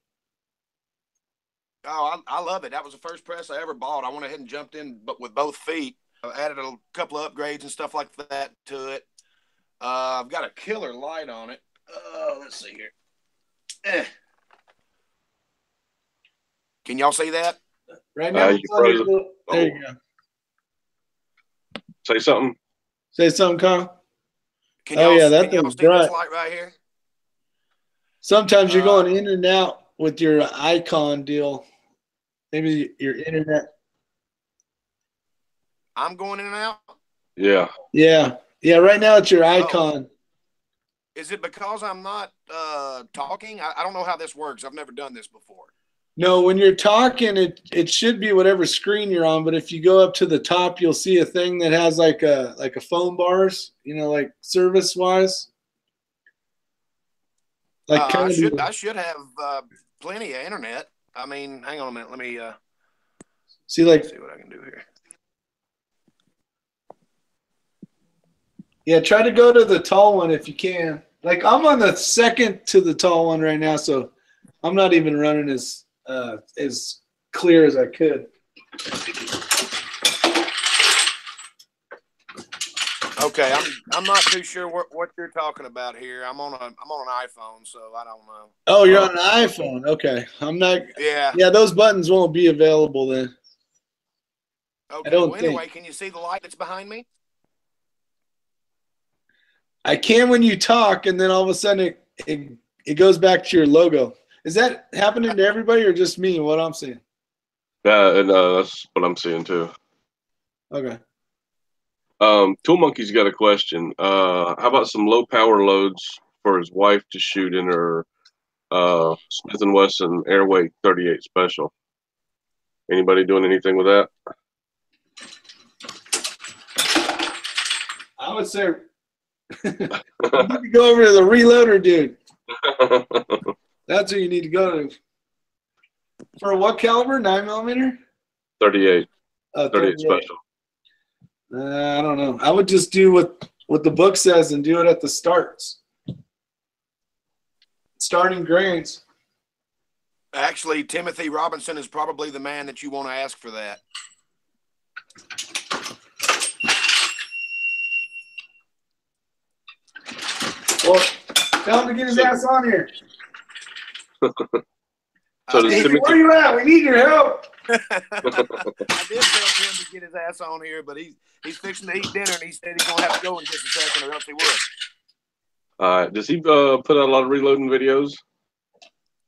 Oh, I love it. That was the first press I ever bought. I went ahead and jumped in, but with both feet. I added a couple of upgrades and stuff like that to it. I've got a killer light on it. Let's see here. Can y'all see that? Right now, there you go. Say something. Say something, Kyle. Can y'all see this light right here? Sometimes you're going in and out with your icon deal. Maybe your internet. I'm going in and out? Yeah. Yeah. Yeah, right now it's your icon. Is it because I'm not talking? I don't know how this works. I've never done this before. No, when you're talking, it should be whatever screen you're on. But if you go up to the top, you'll see a thing that has like a phone bars, like service wise. Like I should have plenty of internet. I mean, hang on a minute. Let me see what I can do here. Yeah, try to go to the tall one if you can. Like I'm on the second to the tall one right now, so I'm not even running as clear as I could. Okay, I'm not too sure what you're talking about here. I'm on an iPhone, so I don't know. Oh, you're on an iPhone. Okay, I'm not. Yeah. Yeah, those buttons won't be available then. Okay. Well, anyway, can you see the light that's behind me? I can when you talk, and then all of a sudden it goes back to your logo. Is that happening to everybody or just me? What I'm seeing? That's what I'm seeing too. Okay. Tool Monkey's got a question. How about some low power loads for his wife to shoot in her Smith & Wesson Airway 38 Special? Anybody doing anything with that? I would say you need to go over to the reloader, dude. That's who you need to go to. For what caliber? 9mm? 38. 38 Special. I don't know. I would just do what the book says and do it at the starts. Starting grades. Actually, Timothy Robinson is probably the man that you want to ask for that. Well, tell him to get his ass on here. So Timothy, where you at? We need your help. I did tell Tim to get his ass on here, but he's fixing to eat dinner, and he said he's gonna have to go in just a second, or else he would. All right. Does he put out a lot of reloading videos?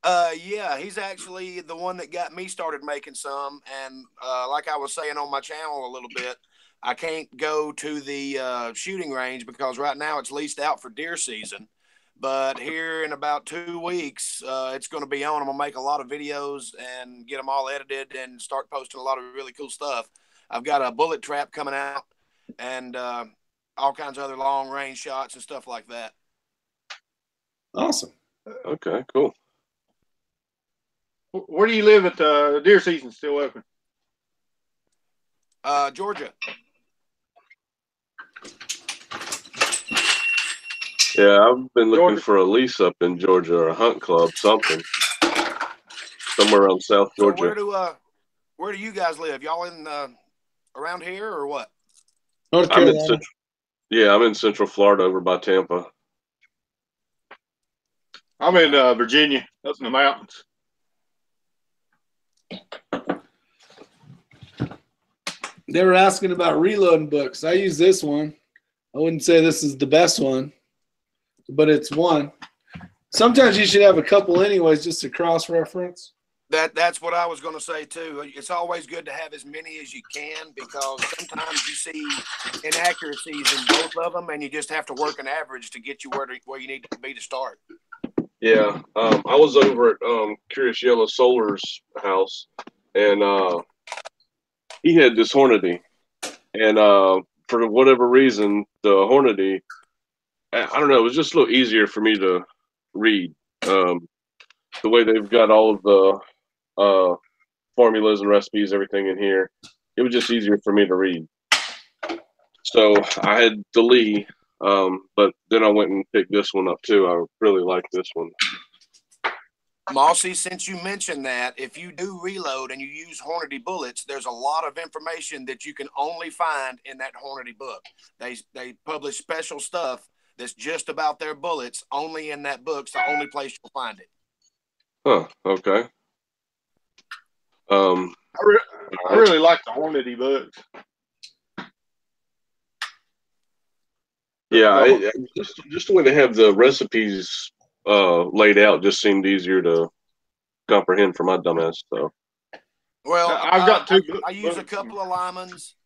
Yeah, he's actually the one that got me started making some, and like I was saying on my channel a little bit, I can't go to the shooting range because right now it's leased out for deer season. But here in about 2 weeks, it's going to be on. I'm going to make a lot of videos and get them all edited and start posting a lot of really cool stuff. I've got a bullet trap coming out and all kinds of other long range shots and stuff like that. Awesome. Okay, cool. Where do you live at the deer season still open? Georgia. Yeah, I've been looking Georgia. for a lease up in Georgia or a hunt club, something somewhere around South So Georgia. where do you guys live? Y'all in around here or what? North I'm in Carolina. Central. Yeah, I'm in Central Florida, over by Tampa. I'm in Virginia, up in the mountains. They were asking about reloading books. I use this one. I wouldn't say this is the best one, but it's one. Sometimes you should have a couple anyways, just to cross-reference. That's what I was going to say too. It's always good to have as many as you can because sometimes you see inaccuracies in both of them, and you just have to work an average to get you where you need to be to start. Yeah, I was over at Curious Yellow Solar's house, and he had this Hornady, and for whatever reason, the Hornady, I don't know, it was just a little easier for me to read. The way they've got all of the formulas and recipes, everything in here, it was just easier for me to read. So I had the Lee, but then I went and picked this one up too. I really like this one. Mossy, since you mentioned that, if you do reload and you use Hornady bullets, there's a lot of information that you can only find in that Hornady book. They publish special stuff that's just about their bullets, only in that book's the only place you'll find it. Huh, okay. I really like the Hornady books. Yeah, just the way they have the recipes laid out just seemed easier to comprehend for my dumbass. So, well, I've got two. I use a couple of Lyman's.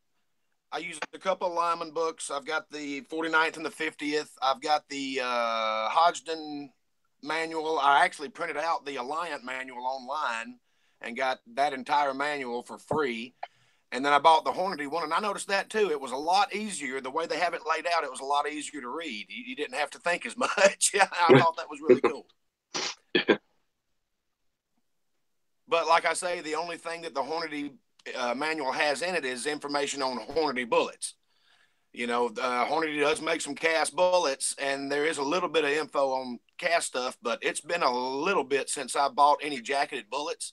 I use a couple of Lyman books. I've got the 49th and the 50th. I've got the Hodgdon manual. I actually printed out the Alliant manual online and got that entire manual for free. And then I bought the Hornady one, and I noticed that too. It was a lot easier. The way they have it laid out, it was a lot easier to read. You didn't have to think as much. I thought that was really cool. But like I say, the only thing that the Hornady manual has in it is information on Hornady bullets. You know, Hornady does make some cast bullets, and there is a little bit of info on cast stuff, but it's been a little bit since I bought any jacketed bullets,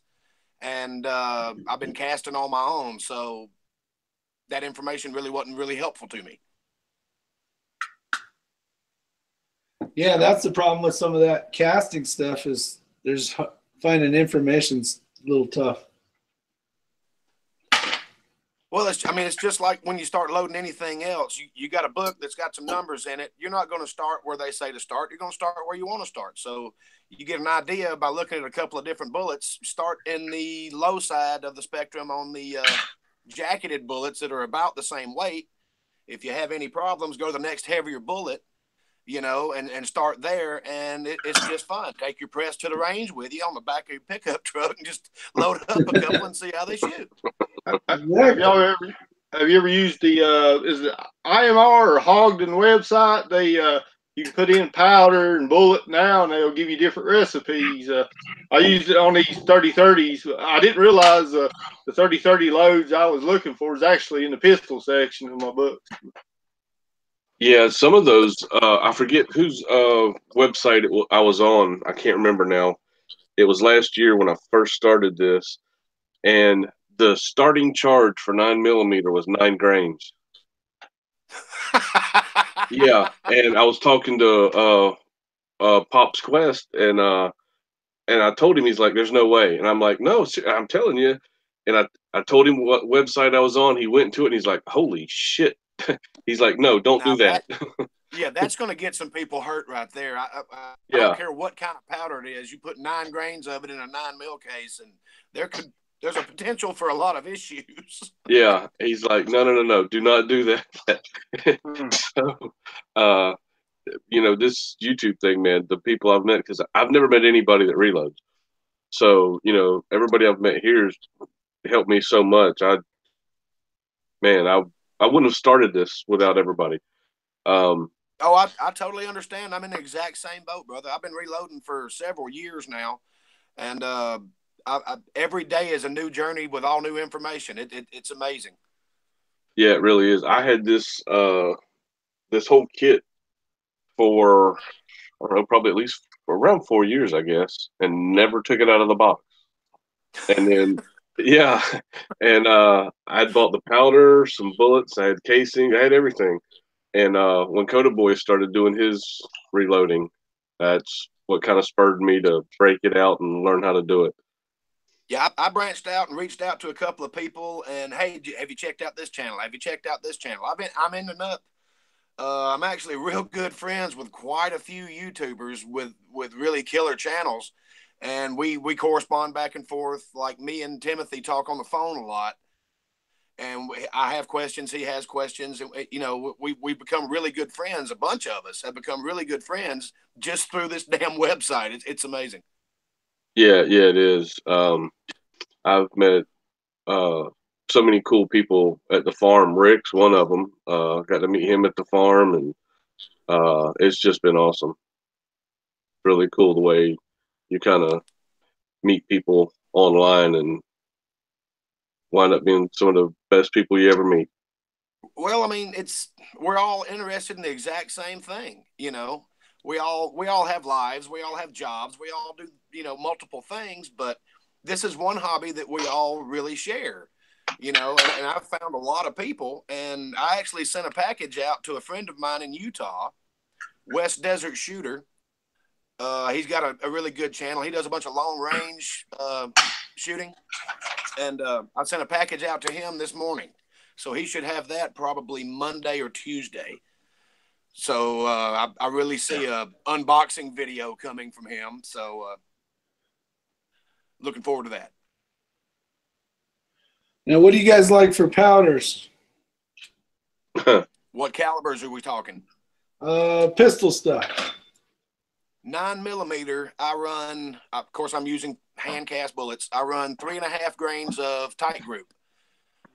and I've been casting on my own, so that information really wasn't really helpful to me. Yeah, that's the problem with some of that casting stuff is there's finding information's a little tough. Well, it's just like when you start loading anything else. You got a book that's got some numbers in it. You're not going to start where they say to start. You're going to start where you want to start. So you get an idea by looking at a couple of different bullets. Start in the low side of the spectrum on the jacketed bullets that are about the same weight. If you have any problems, go to the next heavier bullet, and start there. And it's just fun. Take your press to the range with you on the back of your pickup truck and just load up a couple and see how they shoot. Have you ever used the is it IMR or Hogden website? They you can put in powder and bullet now, and they'll give you different recipes. I used it on these 30-30s. I didn't realize the 30-30 loads I was looking for is actually in the pistol section of my book. yeah, some of those I forget whose website I was on. I can't remember now. It was last year when I first started this, and the starting charge for 9mm was 9 grains. Yeah, and I was talking to Pop's Quest, and I told him, he's like, "There's no way," and I'm like, "No, I'm telling you." And I told him what website I was on. He went to it, and he's like, "Holy shit!" He's like, "No, don't do that." Yeah, that's going to get some people hurt right there. I Yeah. don't care what kind of powder it is. You put 9 grains of it in a 9mm case, and there's a potential for a lot of issues. Yeah, he's like, no, do not do that. So, this YouTube thing, man, the people I've met, because I've never met anybody that reloads. So, everybody I've met here has helped me so much. I wouldn't have started this without everybody. I totally understand. I'm in the exact same boat, brother. I've been reloading for several years now, and every day is a new journey with all new information. It's amazing. Yeah, it really is. I had this this whole kit for, I don't know, probably at least for around 4 years, I guess, and never took it out of the box. And then, yeah, and I'd bought the powder, some bullets, I had casing, I had everything. And when Coda Boy started doing his reloading, that's what kind of spurred me to break it out and learn how to do it. Yeah, I branched out and reached out to a couple of people, and hey, have you checked out this channel? Have you checked out this channel? I'm ending up. I'm actually real good friends with quite a few YouTubers with really killer channels, and we correspond back and forth. Like me and Timothy talk on the phone a lot, and I have questions, he has questions, and you know we become really good friends. A bunch of us have become really good friends just through this damn website. It's amazing. Yeah, it is. I've met so many cool people at the farm. Rick's one of them. Got to meet him at the farm, and it's just been awesome. Really cool the way you kind of meet people online and wind up being some of the best people you ever meet. Well, I mean, we're all interested in the exact same thing, you know. We all have lives, we all have jobs, we all do, you know, multiple things, but this is one hobby that we all really share, you know. And I've found a lot of people, and I actually sent a package out to a friend of mine in Utah, West Desert Shooter. He's got a really good channel. He does a bunch of long range shooting, and I sent a package out to him this morning. So he should have that probably Monday or Tuesday. So I really see a unboxing video coming from him. So looking forward to that. Now, what do you guys like for powders? What calibers are we talking? Pistol stuff. 9mm. I run. Of course, I'm using hand cast bullets. I run 3.5 grains of tight group.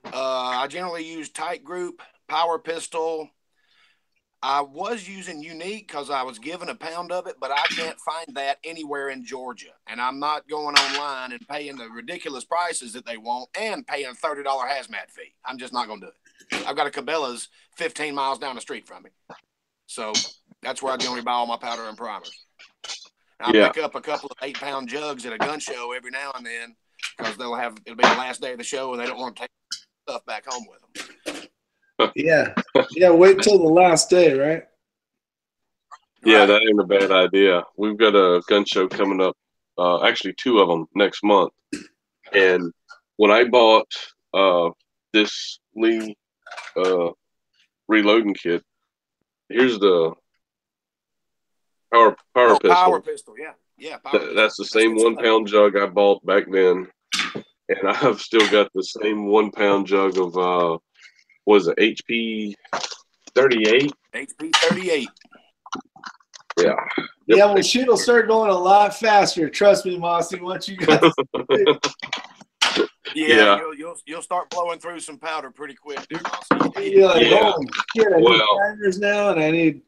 I generally use tight group, power pistol. I was using unique because I was given a pound of it, but I can't find that anywhere in Georgia. And I'm not going online and paying the ridiculous prices that they want and paying a $30 hazmat fee. I'm just not going to do it. I've got a Cabela's 15 miles down the street from me. So that's where I generally buy all my powder and primers. I pick up a couple of 8-pound jugs at a gun show every now and then because it'll be the last day of the show and they don't want to take stuff back home with them. Yeah. Wait till the last day, right? Yeah, Right. that ain't a bad idea. We've got a gun show coming up, actually 2 of them next month. And when I bought this Lee reloading kit, here's the power pistol. Power pistol, yeah. That's the same 1-pound jug I bought back then, and I've still got the same 1-pound jug of was it HP 38? HP 38. Yeah. Yeah, well, shit will start going a lot faster. Trust me, Mossy. Once you got, yeah, you'll start blowing through some powder pretty quick, there, Mossy. you're like, holy shit, I need timers now, and I need.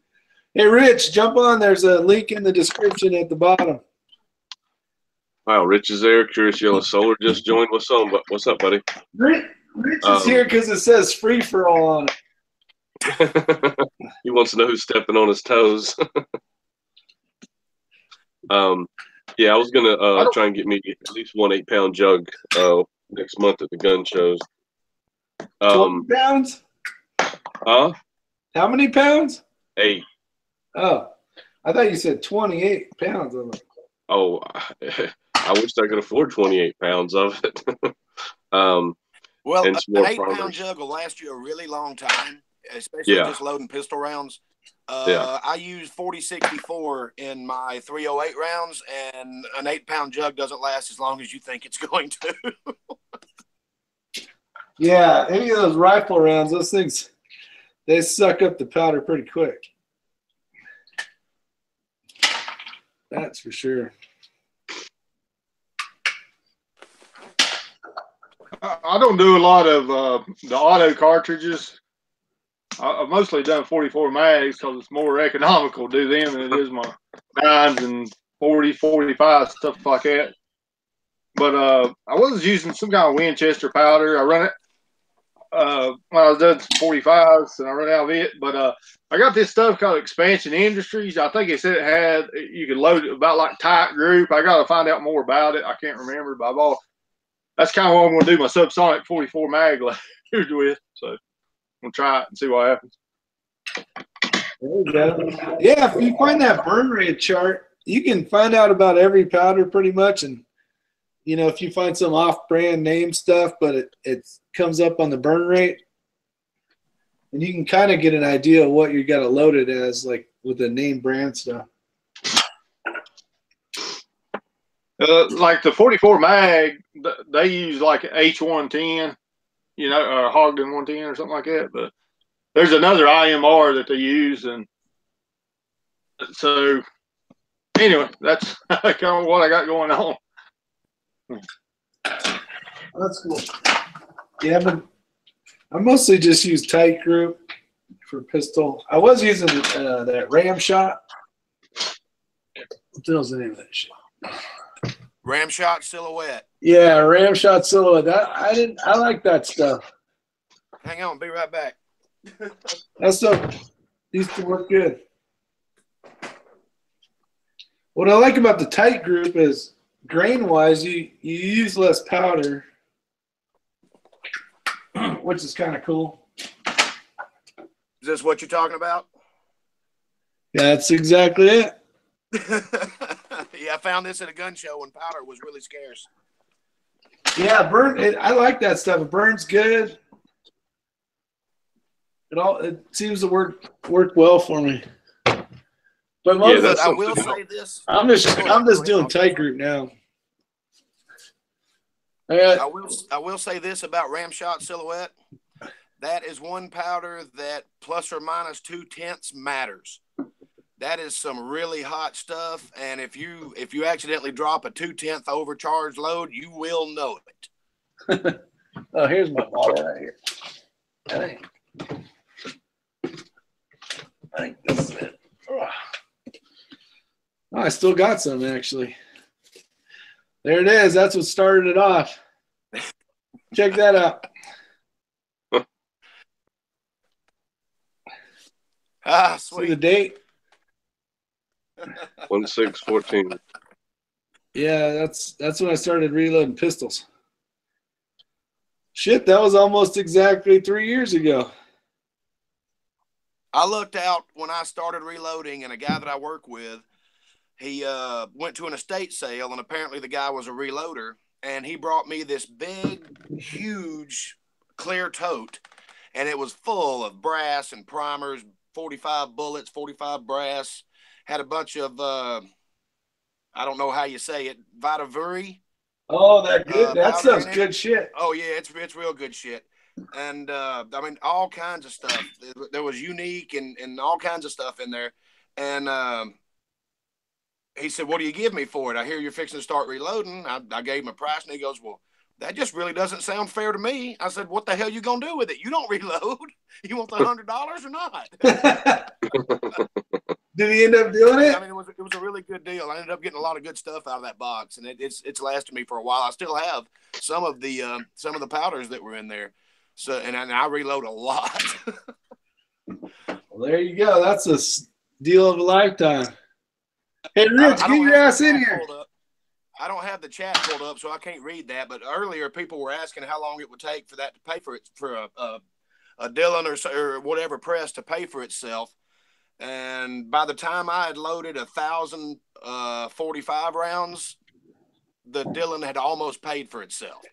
Hey, Rich, jump on. There's a link in the description at the bottom. Wow, Rich is there. Curious Yellow Solar just joined. What's up, buddy? Rich is here because it says free for all on it. He wants to know who's stepping on his toes. Yeah, I was gonna try and get me at least one 8-pound jug next month at the gun shows. 20 pounds? Huh? How many pounds? 8. Oh, I thought you said 28 pounds. Oh, I wish I could afford 28 pounds of it. Well, and an 8-pound jug will last you a really long time, especially just loading pistol rounds. I use 40-64 in my 308 rounds, and an 8-pound jug doesn't last as long as you think it's going to. Yeah, any of those rifle rounds, those things, they suck up the powder pretty quick. That's for sure. I don't do a lot of the auto cartridges. I've mostly done 44 mags because it's more economical to do them than it is my 9s and 40, 45, stuff like that. But I was using some kind of Winchester powder. I run it when I was done 45s and I ran out of it. But I got this stuff called Expansion Industries. I think it said you could load it about like Tight Group. I got to find out more about it. I can't remember, but that's kind of what I'm going to do my subsonic 44 mag load with. So I'm going to try it and see what happens. There you go. Yeah, if you find that burn rate chart, you can find out about every powder pretty much. And, you know, if you find some off-brand name stuff, but it comes up on the burn rate, and you can kind of get an idea of what you got to load it as, like with the name brand stuff. Like the 44 mag, they use like H110, you know, or Ogden 110 or something like that. But there's another IMR that they use, and so anyway, that's kind of what I got going on. That's cool. Yeah, but I mostly just use Tight Group for pistol. I was using that Ram Shot. What the hell's the name of that shit? Ram Shot Silhouette. Yeah, Ram Shot Silhouette. I like that stuff. Hang on, be right back. That stuff used to work good. What I like about the Tight Group is grain-wise, you use less powder, which is kind of cool. Is this what you're talking about? Yeah, that's exactly it. Yeah, I found this at a gun show when powder was really scarce. Yeah, I like that stuff. It burns good. It seems to work well for me. But I will say this. I'm just doing Tight Group now. I will say this about Ram Shot Silhouette. That is one powder that plus or minus 0.2 matters. That is some really hot stuff, and if you accidentally drop a 0.2 overcharged load, you will know it. Oh, here's my bottle right here. I think this is it. Oh, I still got some actually. There it is. That's what started it off. Check that out. Sweet. See the date? 1/6/14. Yeah, that's when I started reloading pistols. Shit, that was almost exactly 3 years ago. I looked out when I started reloading, and a guy that I work with, he went to an estate sale, and apparently the guy was a reloader, and he brought me this big, huge clear tote, and it was full of brass and primers, 45 bullets, 45 brass, had a bunch of, I don't know how you say it, Vitavuri. Oh, that stuff's good shit. Oh, yeah, it's real good shit. And, I mean, all kinds of stuff. There was unique and all kinds of stuff in there. And he said, what do you give me for it? I hear you're fixing to start reloading. I gave him a price, and he goes, well, that just really doesn't sound fair to me. I said, what the hell you going to do with it? You don't reload. You want the $100 or not? Did he end up doing it? I mean, it was a really good deal. I ended up getting a lot of good stuff out of that box, and it's lasted me for a while. I still have some of the powders that were in there. So, and I reload a lot. Well, there you go. That's a deal of a lifetime. Hey, Rich, get your ass in here. I don't have the chat pulled up, so I can't read that. But earlier, people were asking how long it would take for that to pay for it, for a Dillon or whatever press to pay for itself. And by the time I had loaded 1,045 rounds, the Dillon had almost paid for itself.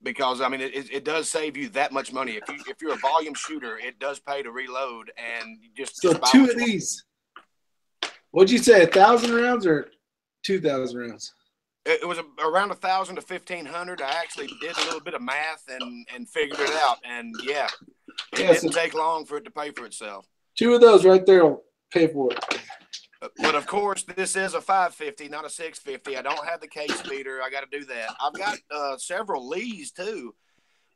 Because I mean, it does save you that much money. If you're a volume shooter, it does pay to reload, and just so just 2 of these. What'd you say? 1,000 rounds or 2,000 rounds? It was around 1,000 to 1,500. I actually did a little bit of math and figured it out, and yeah, it didn't take long for it to pay for itself. 2 of those right there will pay for it. But of course, this is a 550, not a 650. I don't have the case feeder. I got to do that. I've got several Lees too.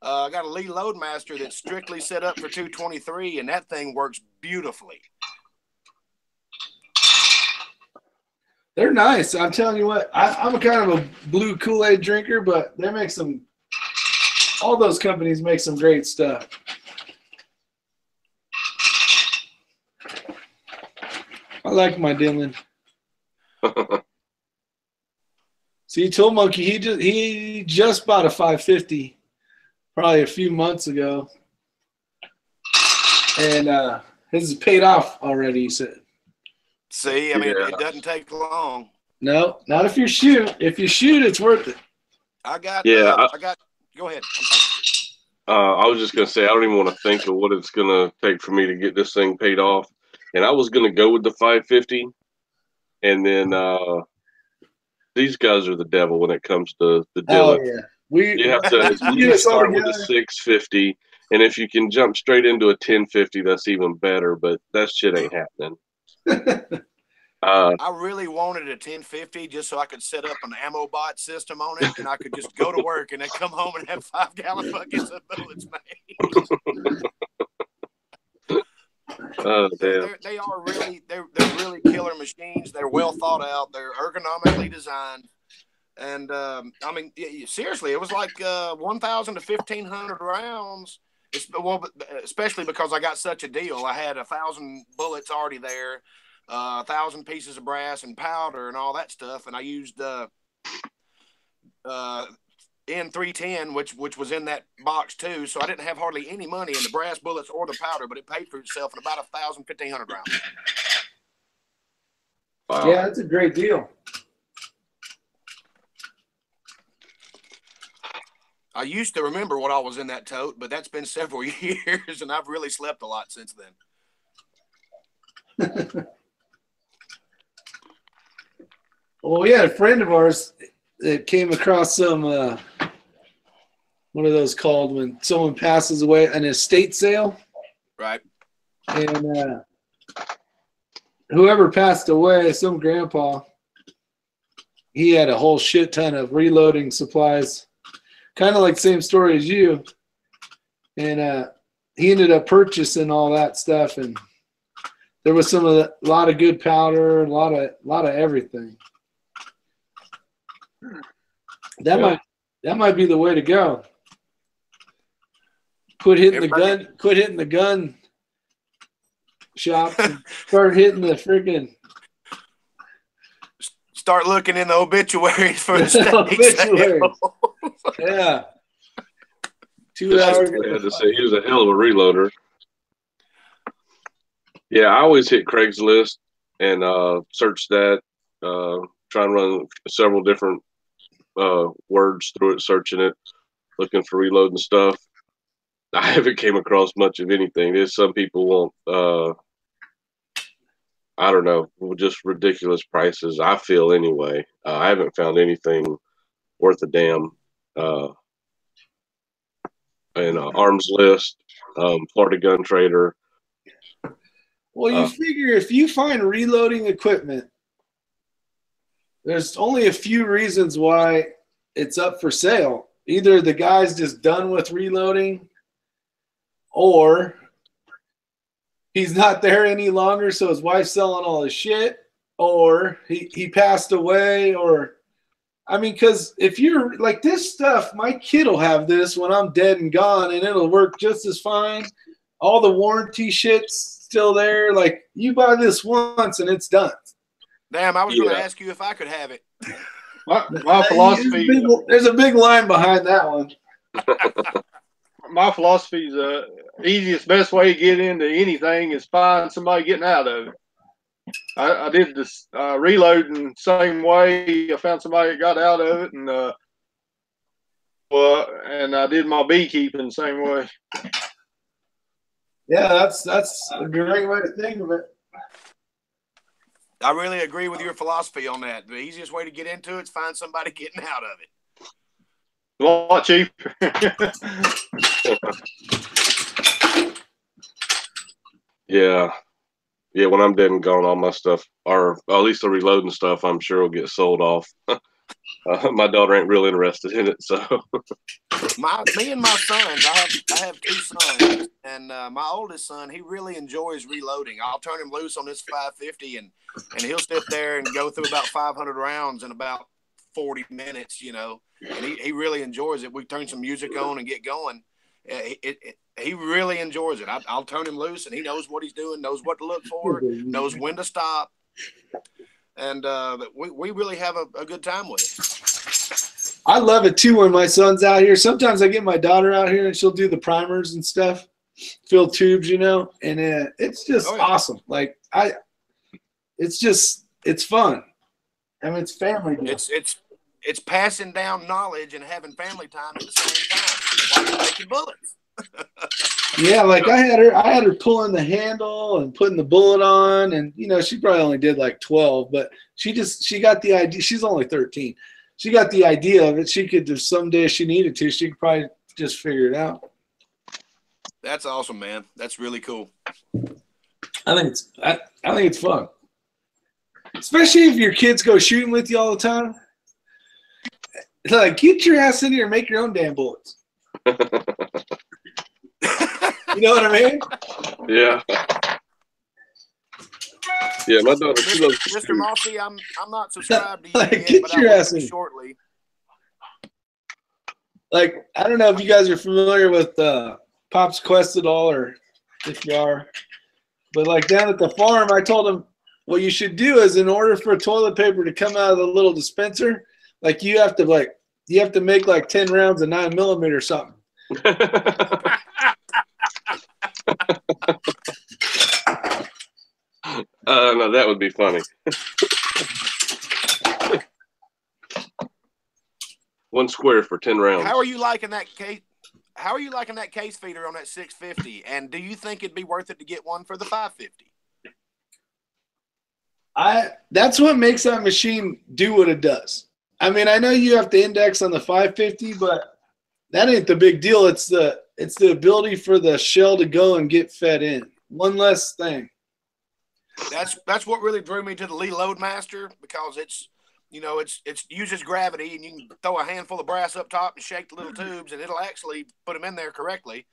I got a Lee Loadmaster that's strictly set up for 223, and that thing works beautifully. They're nice. I'm telling you what, I'm a kind of a blue Kool-Aid drinker, but they make some All those companies make some great stuff. I like my Dylan. See, Tool Monkey, he just bought a 550 probably a few months ago, and his is paid off already. He said. See, I mean, it doesn't take long. No, not if you shoot. If you shoot, it's worth it. I got. Go ahead. I was just gonna say I don't even want to think of what it's gonna take for me to get this thing paid off, and I was gonna go with the 550, and then these guys are the devil when it comes to the Dylan. Oh yeah, you have to at least start with a 650, and if you can jump straight into a 1050, that's even better. But that shit ain't happening. I really wanted a 1050 just so I could set up an ammo bot system on it, and I could just go to work and then come home and have 5-gallon buckets of bullets made. Oh damn! They're really killer machines. They're well thought out. They're ergonomically designed, and I mean, seriously, it was like 1,000 to 1,500 rounds. Especially because I got such a deal. I had 1,000 bullets already there. 1,000 pieces of brass and powder and all that stuff, and I used N310, which was in that box too. So I didn't have hardly any money in the brass bullets or the powder, but it paid for itself in about 1,000, 1,500 rounds. Wow. Yeah, that's a great deal. I used to remember what all was in that tote, but that's been several years, and I've really slept a lot since then. Well, we had a friend of ours that came across some, what are those called when someone passes away, an estate sale? Right. And whoever passed away, some grandpa, he had a whole shit ton of reloading supplies, kind of like same story as you. And he ended up purchasing all that stuff, and there was a lot of good powder, a lot of everything. That might be the way to go. Quit hitting the gun shop and start hitting the freaking. Start looking in the obituaries for the obituaries. Yeah. 2 hours. I had to say he was a hell of a reloader. Yeah, I always hit Craigslist and search that. Try and run several different words through it, searching it, looking for reloading stuff. I haven't came across much of anything. There's some people want, I don't know, just ridiculous prices. I feel anyway. I haven't found anything worth a damn. And Arms List, Florida Gun Trader. Well, you figure if you find reloading equipment, there's only a few reasons why it's up for sale. Either the guy's just done with reloading, or he's not there any longer, so his wife's selling all his shit, or he passed away, or I mean, because if you're like this stuff, my kid will have this when I'm dead and gone, and it'll work just as fine. All the warranty shit's still there. Like, you buy this once and it's done. Damn, I was going to ask you if I could have it. My philosophy. There's a big line behind that one. My philosophy is the easiest, best way to get into anything is find somebody getting out of it. I did this reloading same way. I found somebody that got out of it, and I did my beekeeping the same way. Yeah, that's a great way to think of it. I really agree with your philosophy on that. The easiest way to get into it is find somebody getting out of it. A lot cheaper. Yeah. Yeah, when I'm dead and gone, all my stuff, or at least the reloading stuff, I'm sure will get sold off. My daughter ain't real interested in it, so. Me and my sons, I have 2 sons, and my oldest son, he really enjoys reloading. I'll turn him loose on this 550, and he'll sit there and go through about 500 rounds in about 40 minutes, you know, and he really enjoys it. We turn some music on and get going. He really enjoys it. I'll turn him loose, and he knows what he's doing, knows what to look for, knows when to stop. And we really have a good time with it. I love it too when my son's out here. Sometimes I get my daughter out here and she'll do the primers and stuff, fill tubes, you know, and it's just awesome. Like it's fun. I mean, it's family. It's passing down knowledge and having family time at the same time while you're making bullets. Yeah, like I had her pulling the handle and putting the bullet on, and you know, she probably only did like 12, but she got the idea. She's only 13. She got the idea of it. She could just someday if she needed to, she could probably just figure it out. That's awesome, man. That's really cool. I think it's fun. Especially if your kids go shooting with you all the time. It's like, get your ass in here and make your own damn bullets. You know what I mean? Yeah. Yeah, my daughter. Mr. Mossy, I'm not subscribed to you like, yet, get but your I will ass be in shortly. Like, I don't know if you guys are familiar with Pop's Quest at all, or if you are, but like down at the farm, I told him what you should do is, in order for toilet paper to come out of the little dispenser, like you have to make like 10 rounds of 9mm or something. No, that would be funny. One square for 10 rounds. How are you liking that case? How are you liking that case feeder on that 650? And do you think it'd be worth it to get one for the 550? That's what makes that machine do what it does. I mean, I know you have to index on the 550, but that ain't the big deal. It's the ability for the shell to go and get fed in. One less thing. That's what really drew me to the Lee Loadmaster, because it's uses gravity, and you can throw a handful of brass up top and shake the little tubes, and it'll actually put them in there correctly.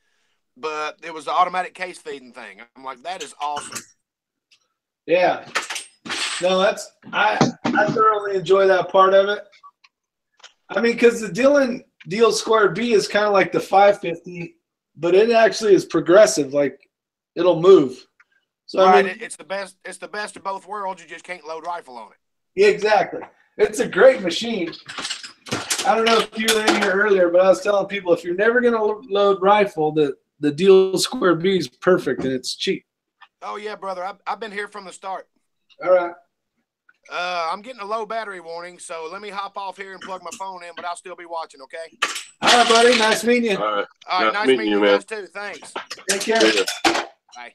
But it was the automatic case feeding thing. I'm like, that is awesome. Yeah. No, I thoroughly enjoy that part of it. I mean, because the Dillon Deal Square B is kind of like the 550, but it actually is progressive. Like, it'll move. So right, I mean, it's the best. It's the best of both worlds. You just can't load rifle on it. Yeah, exactly. It's a great machine. I don't know if you were in here earlier, but I was telling people, if you're never going to load rifle, the Deal Square B is perfect, and it's cheap. Oh yeah, brother. I've been here from the start. All right. I'm getting a low battery warning, so let me hop off here and plug my phone in, but I'll still be watching, okay? All right, buddy. Nice meeting you. All right. All right, nice meeting you guys too. Thanks. Take care. Yeah. Bye.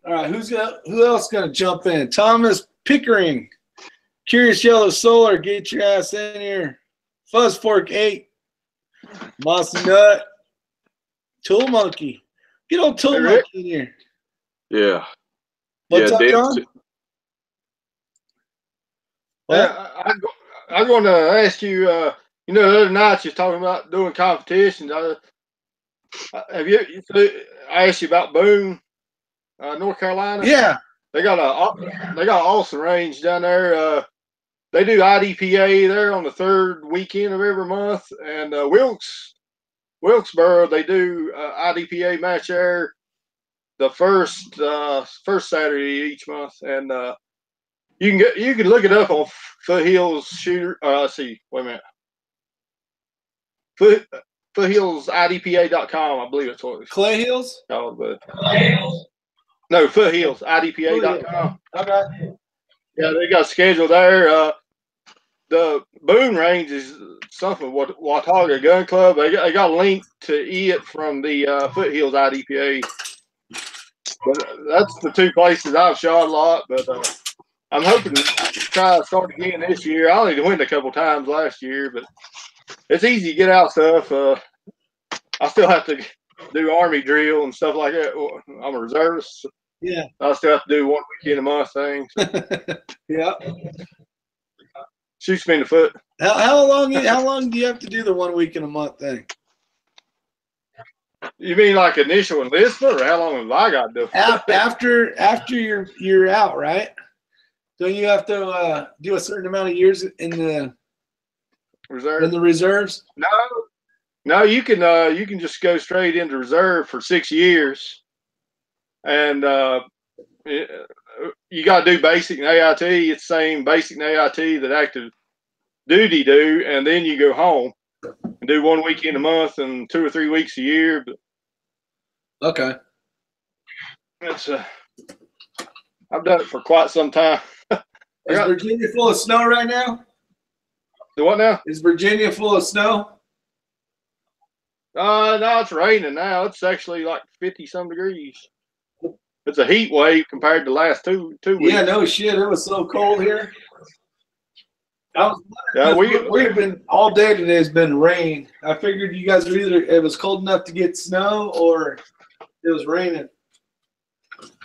All right, who else gonna jump in? Thomas Pickering, Curious Yellow Solar, get your ass in here. Fuzz Fork 8, Mossy Nut, Tool Monkey, get old Tool Monkey in here. Yeah. What's up, Dave, John? I'm going to ask you. You know, the other night you was talking about doing competitions. I asked you about Boone, North Carolina. Yeah, they got an awesome range down there. They do IDPA there on the third weekend of every month, and Wilkesboro they do IDPA match there the first Saturday each month, and you can look it up on Foothills Shooter. Let's see, wait a minute. Foothillsidpa.com, I believe it's what it's Clay Hills. called, but no, Foothillsidpa.com. Okay. Yeah, they got a schedule there. The Boone range is something with Watauga Gun Club. They got a link to it from the Foothills IDPA. But that's the two places I've shot a lot. But I'm hoping to try to start again this year. I only went a couple times last year, but it's easy to get out stuff. I still have to do Army drill and stuff like that. I'm a reservist. So Yeah. I still have to do 1 weekend a month thing. So. Yeah. Shoots me in the foot. How long do you have to do the 1 week in a month thing? You mean like initial enlistment, or how long have I got to do? After you're out, right? Don't you have to do a certain amount of years in the reserves? No, you can just go straight into reserve for 6 years, and you got to do basic and AIT. It's the same basic and AIT that active duty do, and then you go home and do 1 weekend a month and 2 or 3 weeks a year. But okay, it's I've done it for quite some time. Is Virginia full of snow right now? The what now? Is Virginia full of snow? No, it's raining now. It's actually like 50-some degrees. It's a heat wave compared to the last two weeks. Yeah, no shit. It was so cold here. We've been all day today has been rain. I figured you guys were either it was cold enough to get snow or it was raining.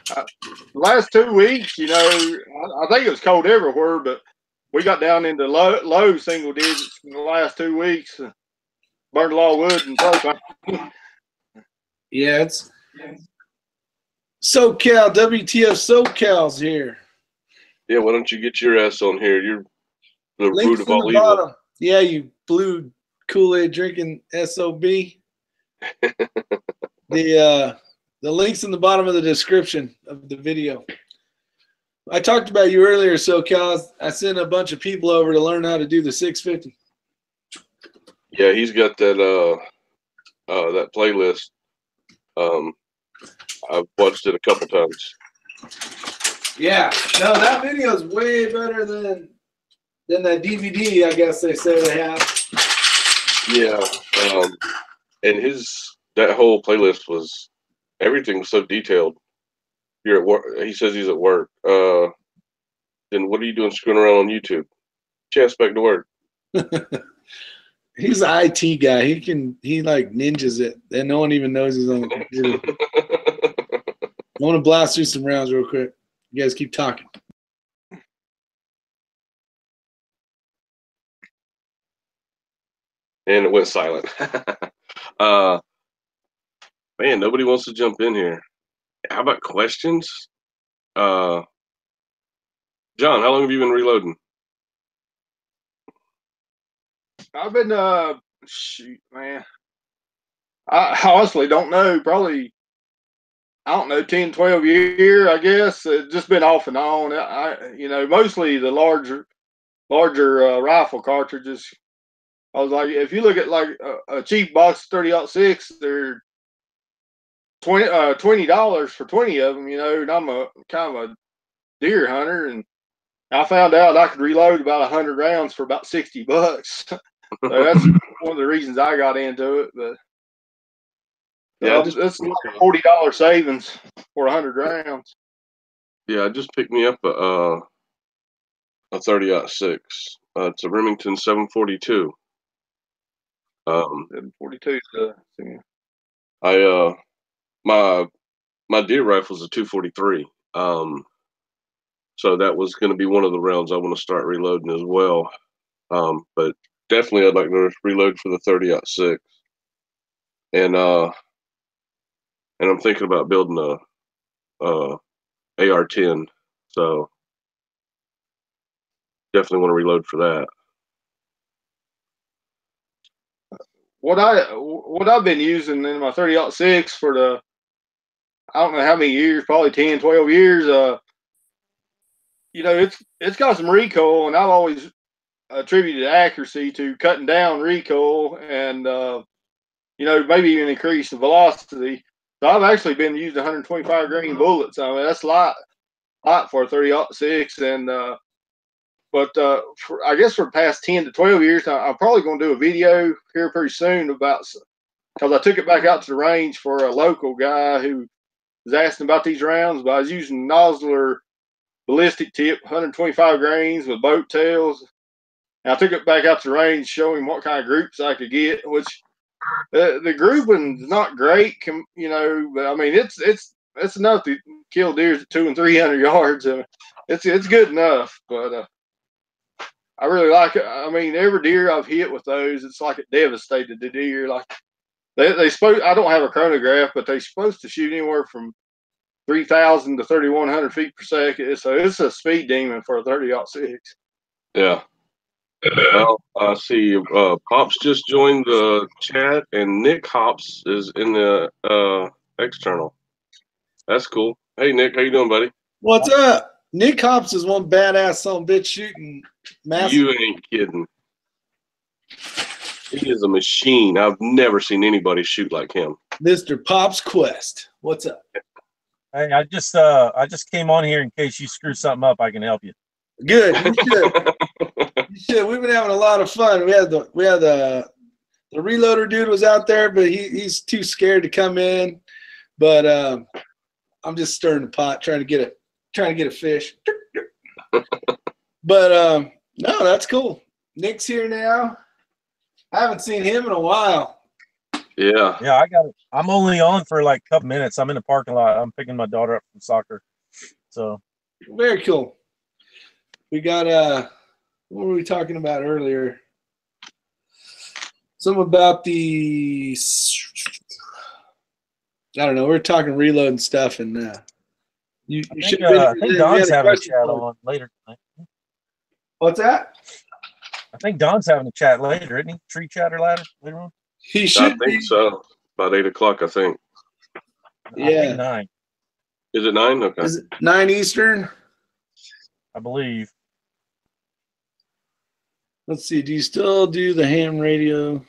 The last 2 weeks, you know, I think it was cold everywhere, but we got down into low single digits in the last 2 weeks. Burned a lot of wood and propane. Yeah, it's SoCal, WTF SoCal's here. Yeah, why don't you get your ass on here? You're the Links root of in all the evil. bottom. Yeah, you blue Kool-Aid drinking SOB. The link's in the bottom of the description of the video. I talked about you earlier, SoCal. I sent a bunch of people over to learn how to do the 650. Yeah, he's got that that playlist. I've watched it a couple times. Yeah, no, that video is way better than that DVD. I guess they say they have. Yeah, and that whole playlist was everything was so detailed. You're at work. He says he's at work. Then what are you doing screwing around on YouTube? Chance back to work. He's an IT guy. He like ninjas it, and no one even knows he's on the computer. I want to blast through some rounds real quick. You guys keep talking. And it went silent. Man, nobody wants to jump in here. How about questions? John, how long have you been reloading? I've been shoot, man. I honestly don't know. Probably, I don't know, 10, 12 years, I guess. It's just been off and on. You know, mostly the larger rifle cartridges. I was like, if you look at like a cheap box 30-06, they're $20 for 20 of them. You know, and I'm a kind of a deer hunter, and I found out I could reload about 100 rounds for about $60. So that's one of the reasons I got into it. But yeah, it's like a $40 savings for 100 rounds. Yeah, I just picked me up a 30-06. It's a Remington 742. 742. Yeah. My deer rifle's a 243. So that was going to be one of the rounds I want to start reloading as well. But definitely I'd like to reload for the 30-06. And I'm thinking about building a AR-10. So definitely want to reload for that. What I've been using in my 30-06 for the, I don't know how many years, probably 10, 12 years. You know, it's got some recoil, and I've always attributed accuracy to cutting down recoil and you know, maybe even increase the velocity. So I've actually been using 125 grain bullets. I mean, that's a lot for a 30-06, and but I guess for the past 10 to 12 years, I'm probably going to do a video here pretty soon about, because I took it back out to the range for a local guy who was asking about these rounds, but I was using Nosler ballistic tip, 125 grains with boat tails. And I took it back out to the range, show him what kind of groups I could get, which the grouping's not great, you know, but I mean, it's enough to kill deer at 200 and 300 yards. I mean, it's good enough, but I really like it. I mean, every deer I've hit with those, it's like it devastated the deer. Like they supposed, I don't have a chronograph, but they're supposed to shoot anywhere from 3,000 to 3,100 feet per second. So it's a speed demon for a 30-06. Yeah. Well, I see Pops just joined the chat, and Nick Hops is in the external. That's cool. Hey, Nick, how you doing, buddy? What's up? Nick Hops is one badass son of a bitch shooting massive. You ain't kidding. He is a machine. I've never seen anybody shoot like him. Mr. Pops Quest. What's up? Hey, I just came on here in case you screw something up. I can help you. Good. You should. You should. We've been having a lot of fun. We had the reloader dude was out there, but he's too scared to come in. But I'm just stirring the pot, trying to get a fish. But no, that's cool. Nick's here now. I haven't seen him in a while. Yeah. Yeah, I got it. I'm only on for like a couple minutes. I'm in the parking lot. I'm picking my daughter up from soccer. So Very cool. We got what were we talking about earlier? Something about the I don't know. We're talking reload and stuff, and you should. I think Don's having a chat on later tonight. What's that? I think Don's having a chat later, isn't he? Tree chatter later on. He should. I think so. About 8 o'clock, I think. Yeah. I think 9. Is it 9? Okay. Is it 9 Eastern? I believe. Let's see. Do you still do the ham radio?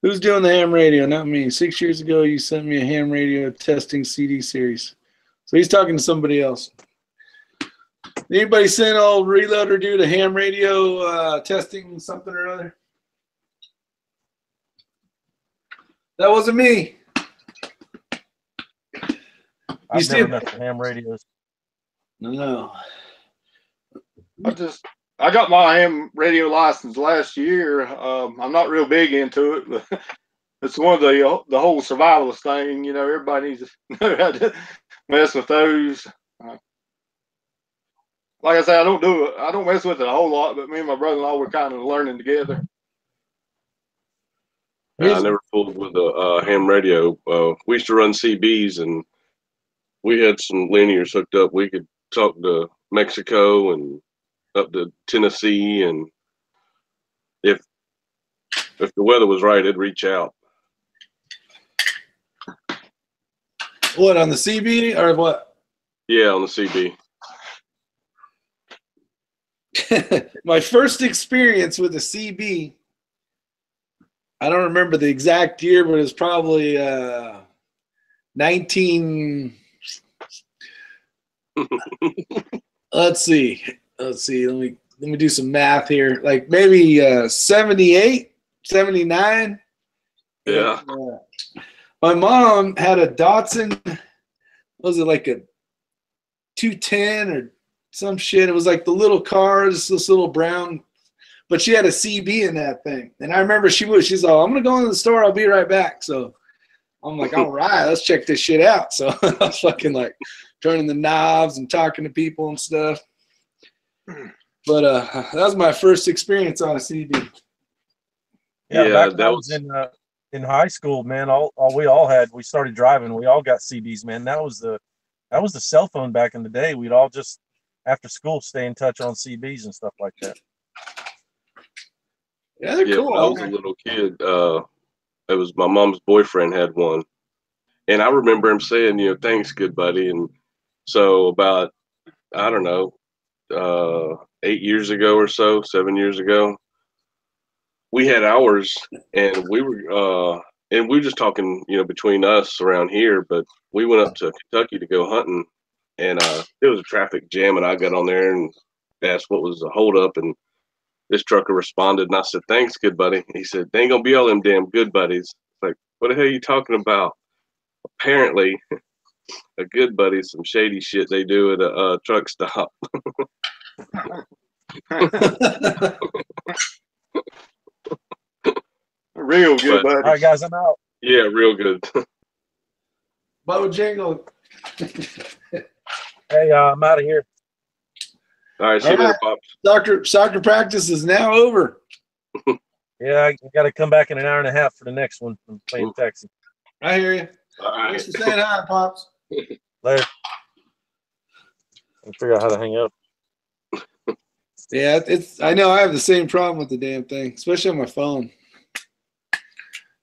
Who's doing the ham radio? Not me. 6 years ago, you sent me a ham radio testing CD series. So he's talking to somebody else. Anybody send old Reloader dude a ham radio testing something or other? That wasn't me. I've never met the ham radios. No. I got my ham radio license last year. I'm not real big into it, but it's one of the whole survivalist thing. You know, everybody needs to know how to mess with those. Like I say, I don't mess with it a whole lot, but me and my brother-in-law were kind of learning together. Yeah, I never fooled with a ham radio. We used to run CBs, and we had some linears hooked up. We could talk to Mexico and up to Tennessee, and if the weather was right, it'd reach out. What, on the CB or what? Yeah, on the CB. My first experience with a CB, I don't remember the exact year, but it was probably 19. Let's see. Let me do some math here. Like maybe 78, 79. Yeah. And, my mom had a Datsun. Was it like a 210 or some shit? It was like the little cars, this little brown, but she had a CB in that thing. And I remember she's like, I'm gonna go into the store, I'll be right back. So I'm like, all right, let's check this shit out. So I was fucking like turning the knobs and talking to people and stuff. But that was my first experience on a CB. Yeah, back when I was in high school, man, we started driving, we all got CBs, man. That was the cell phone back in the day. We'd all just after school stay in touch on CBs and stuff like that. Yeah, they're cool. When I was a little kid, it was my mom's boyfriend had one, and I remember him saying, you know, thanks, good buddy. And so about, I don't know, 8 years ago or so, 7 years ago, we had ours, and we were just talking, you know, between us around here, but we went up to Kentucky to go hunting, and there was a traffic jam, and I got on there and asked what was the holdup, and this trucker responded, and I said, thanks, good buddy. He said, they ain't gonna be all them damn good buddies. Like, what the hell are you talking about? Apparently, a good buddy is some shady shit they do at a truck stop. Real good, buddy. All right, guys, I'm out. Yeah, real good. Bo Jingle. Hey, I'm out of here. All right, see you later, Pops. Soccer practice is now over. Yeah, I got to come back in an hour and a half for the next one. I'm playing Texas. I hear you. All right. Thanks for saying hi, Pops. Later. I'll figure out how to hang up. Yeah, I know I have the same problem with the damn thing, especially on my phone.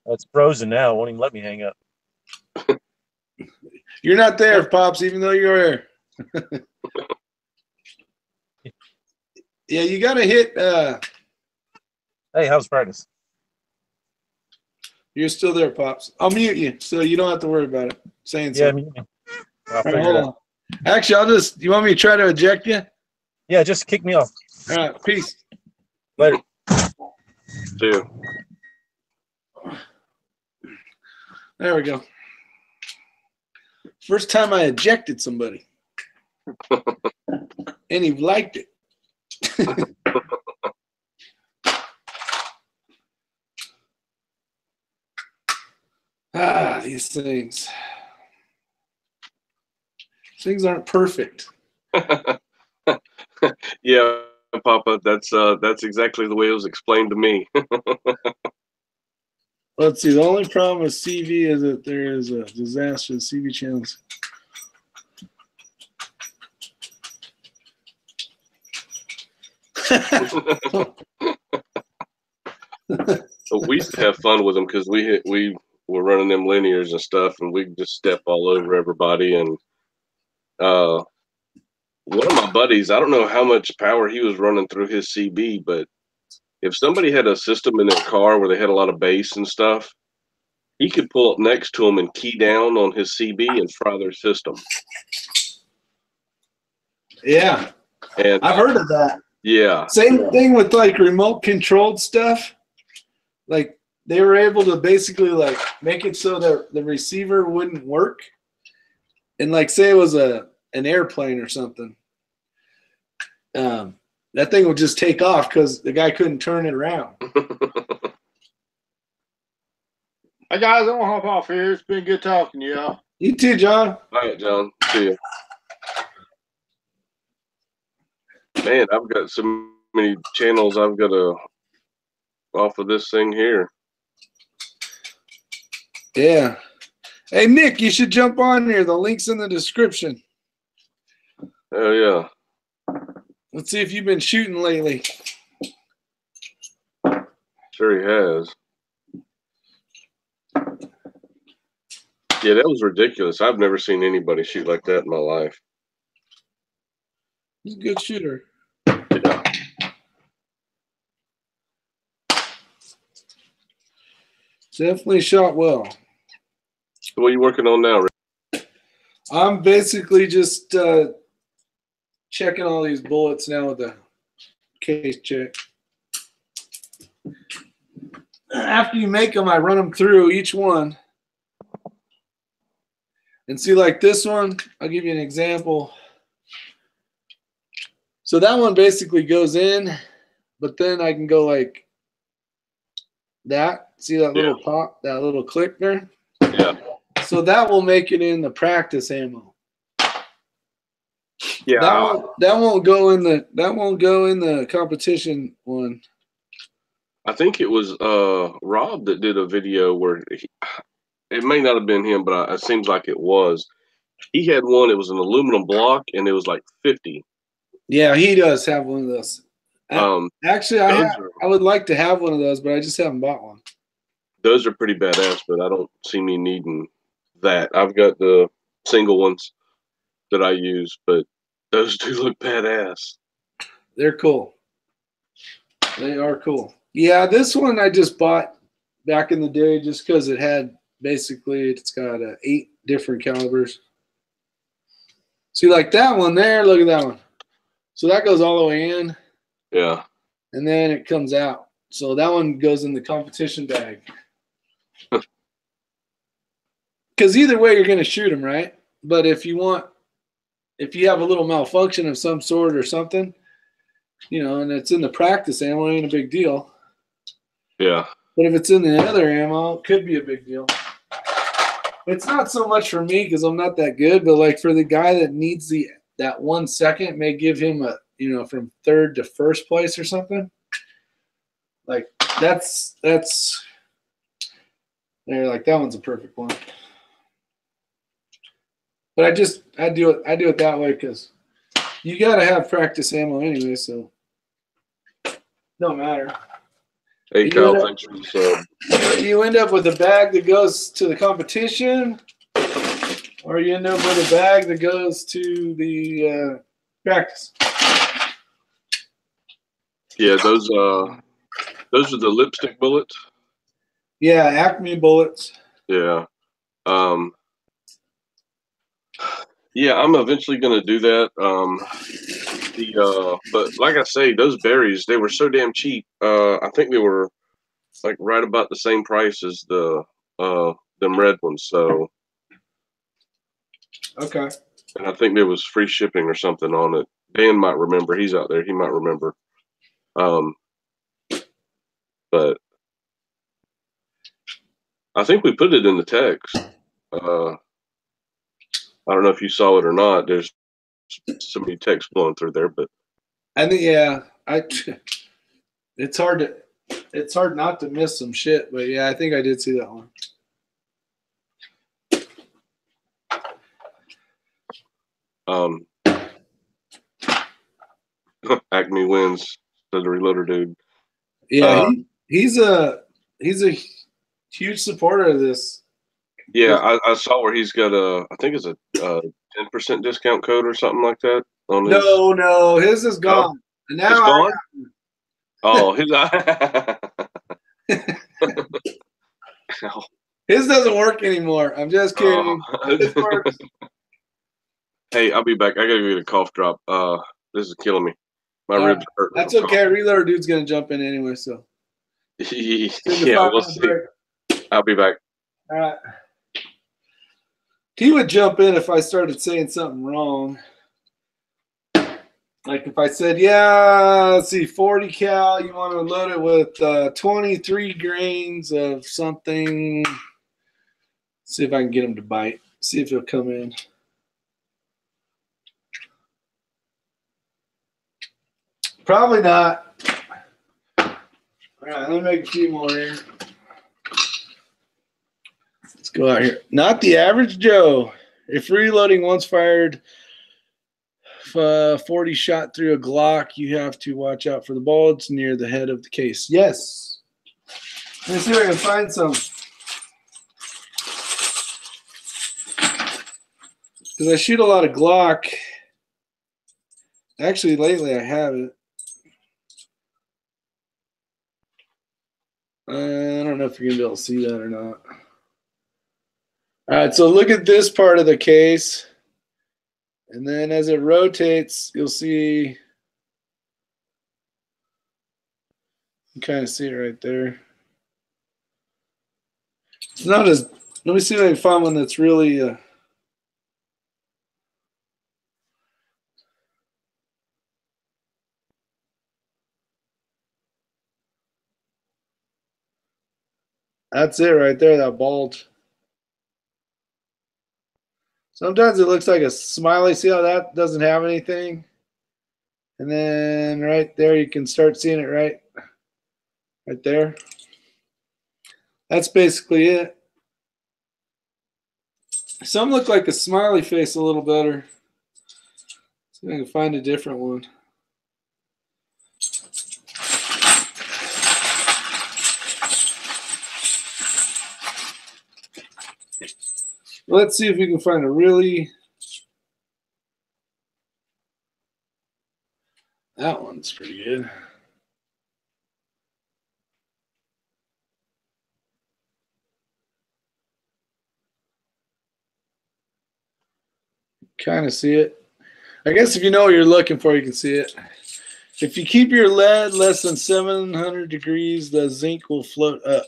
It's frozen now. It won't even let me hang up. You're not there, Pops, even though you're there. Yeah, you got to hit. Hey, how's practice? You're still there, Pops. I'll mute you, so you don't have to worry about it. Saying Yeah, something. I'll figure it out. Actually, I'll just. You want me to try to eject you? Yeah, just kick me off. All right, peace. Later. See you. There we go. First time I ejected somebody, and he liked it. These things. Things aren't perfect. Yeah, Papa, that's exactly the way it was explained to me. Let's see. The only problem with CV is that there is a disaster with CV channels. We used to have fun with them because we were running them linears and stuff, and we just step all over everybody. And one of my buddies, I don't know how much power he was running through his CB, but if somebody had a system in their car where they had a lot of bass and stuff, he could pull up next to him and key down on his CB and fry their system. Yeah, and I've heard of that. Yeah. Same thing with like remote controlled stuff. Like they were able to basically like make it so that the receiver wouldn't work. And like say it was an airplane or something. That thing would just take off because the guy couldn't turn it around. Hey guys, I'm gonna hop off here. It's been good talking to y'all. You too, John. All right, John. See you. Man, I've got so many channels I've got to off of this thing here. Yeah. Hey, Nick, you should jump on here. The link's in the description. Oh, yeah. Let's see if you've been shooting lately. Sure he has. Yeah, that was ridiculous. I've never seen anybody shoot like that in my life. He's a good shooter. Yeah. Definitely shot well. So what are you working on now, Rick? I'm basically just checking all these bullets now with the case check. After you make them, I run them through each one. And see, like this one, I'll give you an example. So that one basically goes in, but then I can go like that. See that little pop, that little click there? Yeah. So that will make it in the practice ammo. Yeah. That won't go in the competition one. I think it was Rob that did a video where it may not have been him, but it seems like it was. He had one. It was an aluminum block, and it was like 50. Yeah, he does have one of those. Actually, I would like to have one of those, but I just haven't bought one. Those are pretty badass, but I don't see me needing that. I've got the single ones that I use, but those do look badass. They're cool. They are cool. Yeah, this one I just bought back in the day just because it had basically, it's got 8 different calibers. See, like that one there, look at that one. So that goes all the way in. Yeah. And then it comes out. So that one goes in the competition bag. Because either way, you're going to shoot them, right? But if you have a little malfunction of some sort or something, you know, and it's in the practice ammo, it ain't a big deal. Yeah. But if it's in the other ammo, it could be a big deal. It's not so much for me because I'm not that good, but like for the guy that needs that 1 second, it may give him a, you know, from 3rd to 1st place or something. Like that's they're like, that one's a perfect one. But I do it that way because you got to have practice ammo anyway, so don't matter. Hey, Kyle, thanks for the sub. You end up with a bag that goes to the competition, or you end up with a bag that goes to the practice. Yeah, those are the lipstick bullets. Yeah, Acme bullets. Yeah. Yeah, I'm eventually gonna do that. But like I say, those berries, they were so damn cheap. I think they were like right about the same price as the them red ones. So okay. And I think there was free shipping or something on it. Dan might remember. He's out there. He might remember. But I think we put it in the text. I don't know if you saw it or not. There's so many texts flowing through there, but I think it's hard not to miss some shit, but yeah, I think I did see that one. Acme wins, said the Reloader dude. Yeah, he's a huge supporter of this. Yeah, I saw where he's got I think it's a 10% discount code or something like that on his. No, his is gone. No? Now it's gone? Oh, his his doesn't work anymore. I'm just kidding. His works. Hey, I'll be back. I gotta get a cough drop. This is killing me. My ribs hurt. That's okay. Reloader dude's gonna jump in anyway, so. Yeah, we'll see. I'll be back. All right. He would jump in if I started saying something wrong. Like if I said, yeah, let's see, 40 cal, you want to load it with 23 grains of something. See if I can get him to bite. See if he'll come in. Probably not. All right, let me make a few more here. Let's go out here. Not the average Joe. If reloading once fired 40 shot through a Glock, you have to watch out for the bullets near the head of the case. Yes. Let me see if I can find some. Because I shoot a lot of Glock. Actually, lately I haven't. I don't know if you're going to be able to see that or not. All right, so look at this part of the case. And then as it rotates, you'll see, you kind of see it right there. It's not as, let me see if I can find one that's really, that's it right there, that bulge. Sometimes it looks like a smiley. See how that doesn't have anything? And then right there, you can start seeing it right there. That's basically it. Some look like a smiley face a little better. See if I can find a different one. Let's see if we can find a really. That one's pretty good. Kind of see it. I guess if you know what you're looking for, you can see it. If you keep your lead less than 700 degrees, the zinc will float up.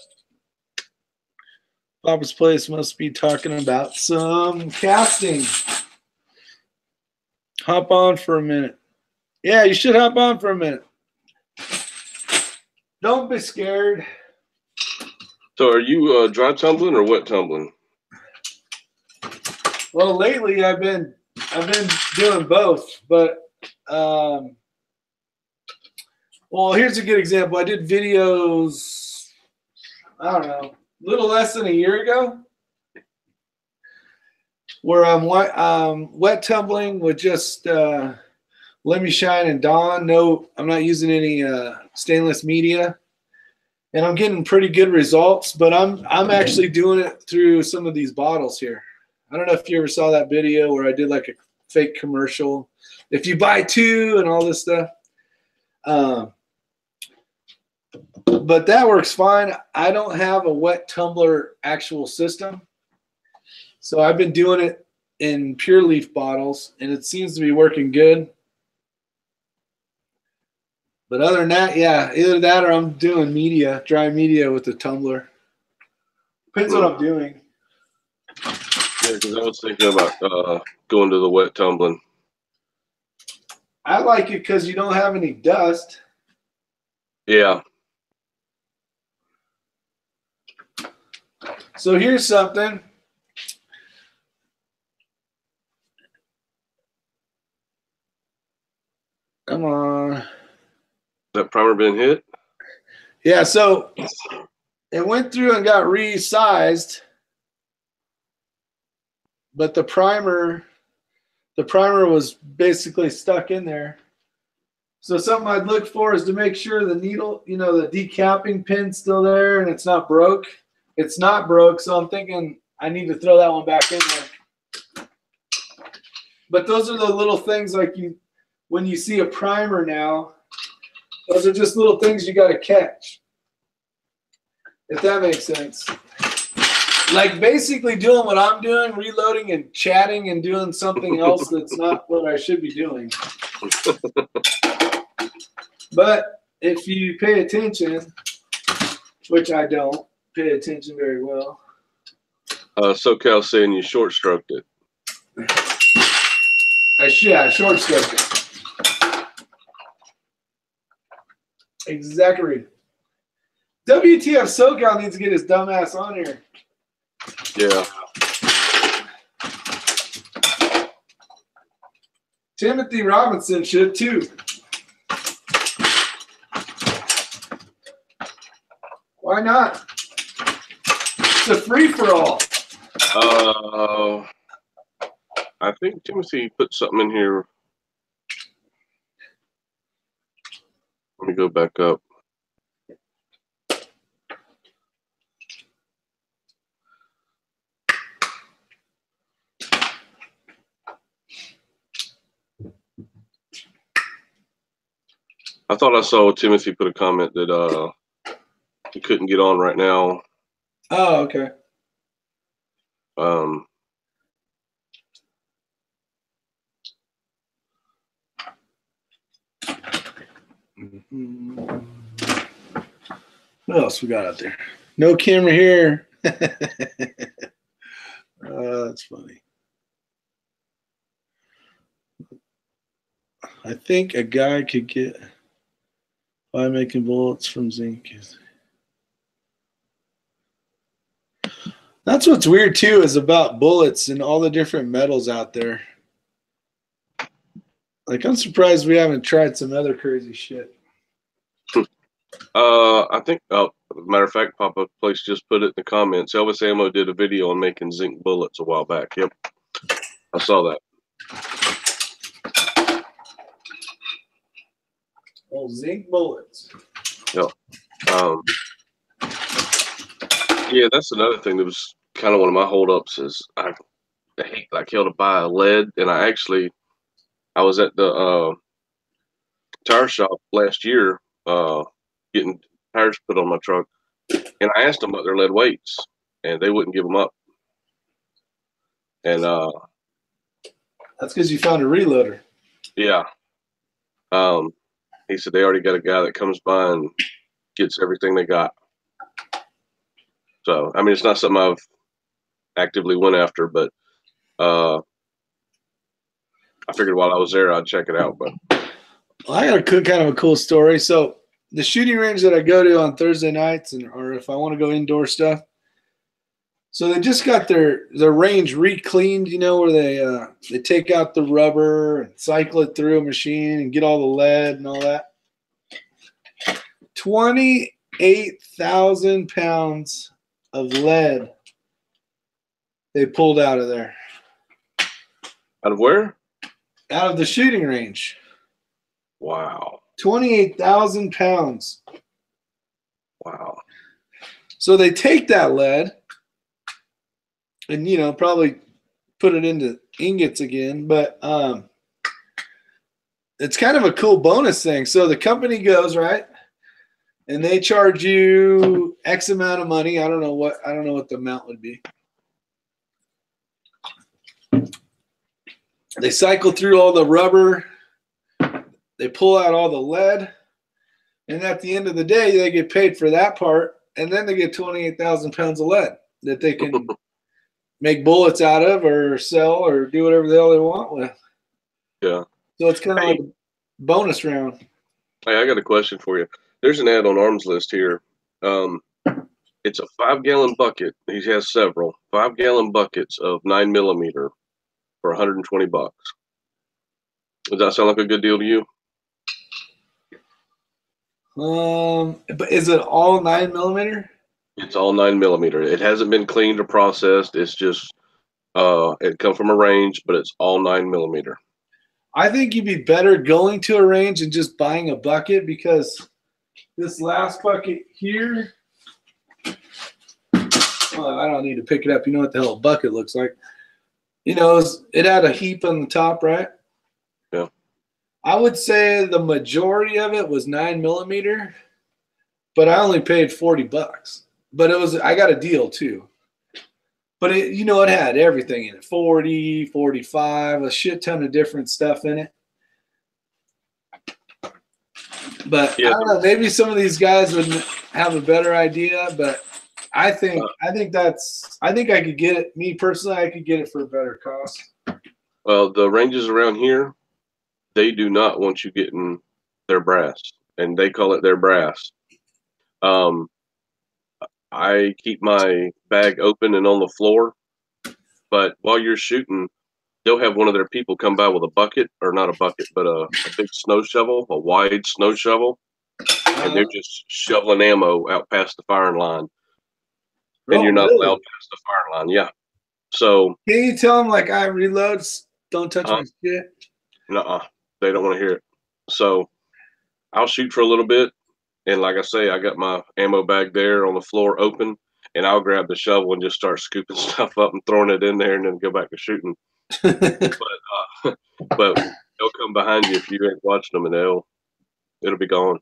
Papa's Place must be talking about some casting. Hop on for a minute. Yeah, you should hop on for a minute. Don't be scared. So are you dry tumbling or wet tumbling? Well, lately I've been doing both, but well, here's a good example. I did videos, I don't know, a little less than a year ago. where I'm wet tumbling with just Let Me Shine and Dawn. No, I'm not using any stainless media, and I'm getting pretty good results. But I'm actually doing it through some of these bottles here. I don't know if you ever saw that video where I did like a fake commercial. If you buy 2 and all this stuff. But that works fine. I don't have a wet tumbler actual system. So I've been doing it in pure leaf bottles, and it seems to be working good. But other than that, yeah, either that or I'm doing media, dry media with the tumbler. Depends what I'm doing. Yeah, because I was thinking about going to the wet tumbling. I like it because you don't have any dust. Yeah. So here's something. Come on. That primer been hit? Yeah, so it went through and got resized, but the primer was basically stuck in there. So something I'd look for is to make sure the needle, you know, the decapping pin's still there and it's not broke. It's not broke, so I'm thinking I need to throw that one back in there. But those are the little things like when you see a primer now, those are just little things you got to catch. If that makes sense. Like basically doing what I'm doing, reloading and chatting and doing something else that's not what I should be doing. But if you pay attention, which I don't pay attention very well. SoCal saying you short stroked it. I short stroked it. Exactly. WTF SoCal needs to get his dumb ass on here. Yeah. Timothy Robinson should too. Why not? It's a free-for-all. I think Timothy put something in here. Let me go back up. I thought I saw Timothy put a comment that he couldn't get on right now. Oh, okay. What else we got out there? No camera here. That's funny. I think a guy could get by making bullets from zinc. That's what's weird too, is about bullets and all the different metals out there. Like, I'm surprised we haven't tried some other crazy shit. I think, matter of fact, Pop-Up Place just put it in the comments. Elvis Ammo did a video on making zinc bullets a while back. Yep, I saw that. Oh, zinc bullets. Yep. Yeah, that's another thing that was kind of one of my holdups is I hate like hell to buy a lead, and I was at the tire shop last year getting tires put on my truck, and I asked them about their lead weights, and they wouldn't give them up. And that's because you found a reloader. Yeah. He said they already got a guy that comes by and gets everything they got. So, I mean, it's not something I've actively went after, but I figured while I was there, I'd check it out. But well, I got a kind of a cool story. So the shooting range that I go to on Thursday nights, or if I want to go indoor stuff, so they just got their range re-cleaned, you know, where they take out the rubber and cycle it through a machine and get all the lead and all that. 28,000 pounds of lead they pulled out of there. Out of where? Out of the shooting range. Wow. 28,000 pounds. Wow. So they take that lead and, you know, probably put it into ingots again, but it's kind of a cool bonus thing. So the company goes, right, and they charge you X amount of money. I don't know what the amount would be. They cycle through all the rubber. They pull out all the lead. And at the end of the day, they get paid for that part. And then they get 28,000 pounds of lead that they can make bullets out of or sell or do whatever the hell they want with. Yeah. So it's kind of like a bonus round. Hey, I got a question for you. There's an ad on Arms List here. It's a 5-gallon bucket. He has several 5-gallon buckets of 9mm for $120. Does that sound like a good deal to you? But is it all 9mm? It's all 9mm. It hasn't been cleaned or processed. It's just it comes from a range, but it's all 9mm. I think you'd be better going to a range and just buying a bucket, because this last bucket here, well, I don't need to pick it up. You know what the hell a bucket looks like. You know, it had a heap on the top, right? Yeah. I would say the majority of it was 9mm, but I only paid $40. But I got a deal too. But it, you know, it had everything in it. 40, 45, a shit ton of different stuff in it. But yeah, I don't know, maybe some of these guys would have a better idea, but I think I could get it. Me personally, I could get it for a better cost. Well, the ranges around here, they do not want you getting their brass, and they call it their brass. I keep my bag open and on the floor, but while you're shooting, they'll have one of their people come by with a bucket, or not a bucket, but a big snow shovel, a wide snow shovel, and they're just shoveling ammo out past the firing line. And you're not allowed past the firing line. Yeah. So can you tell them, like, I reloads, don't touch my shit? Nuh-uh. They don't want to hear it. So I'll shoot for a little bit, and like I say, I got my ammo bag there on the floor open, and I'll grab the shovel and just start scooping stuff up and throwing it in there, and then go back to shooting. But they'll come behind you if you ain't watching them, and it'll be gone.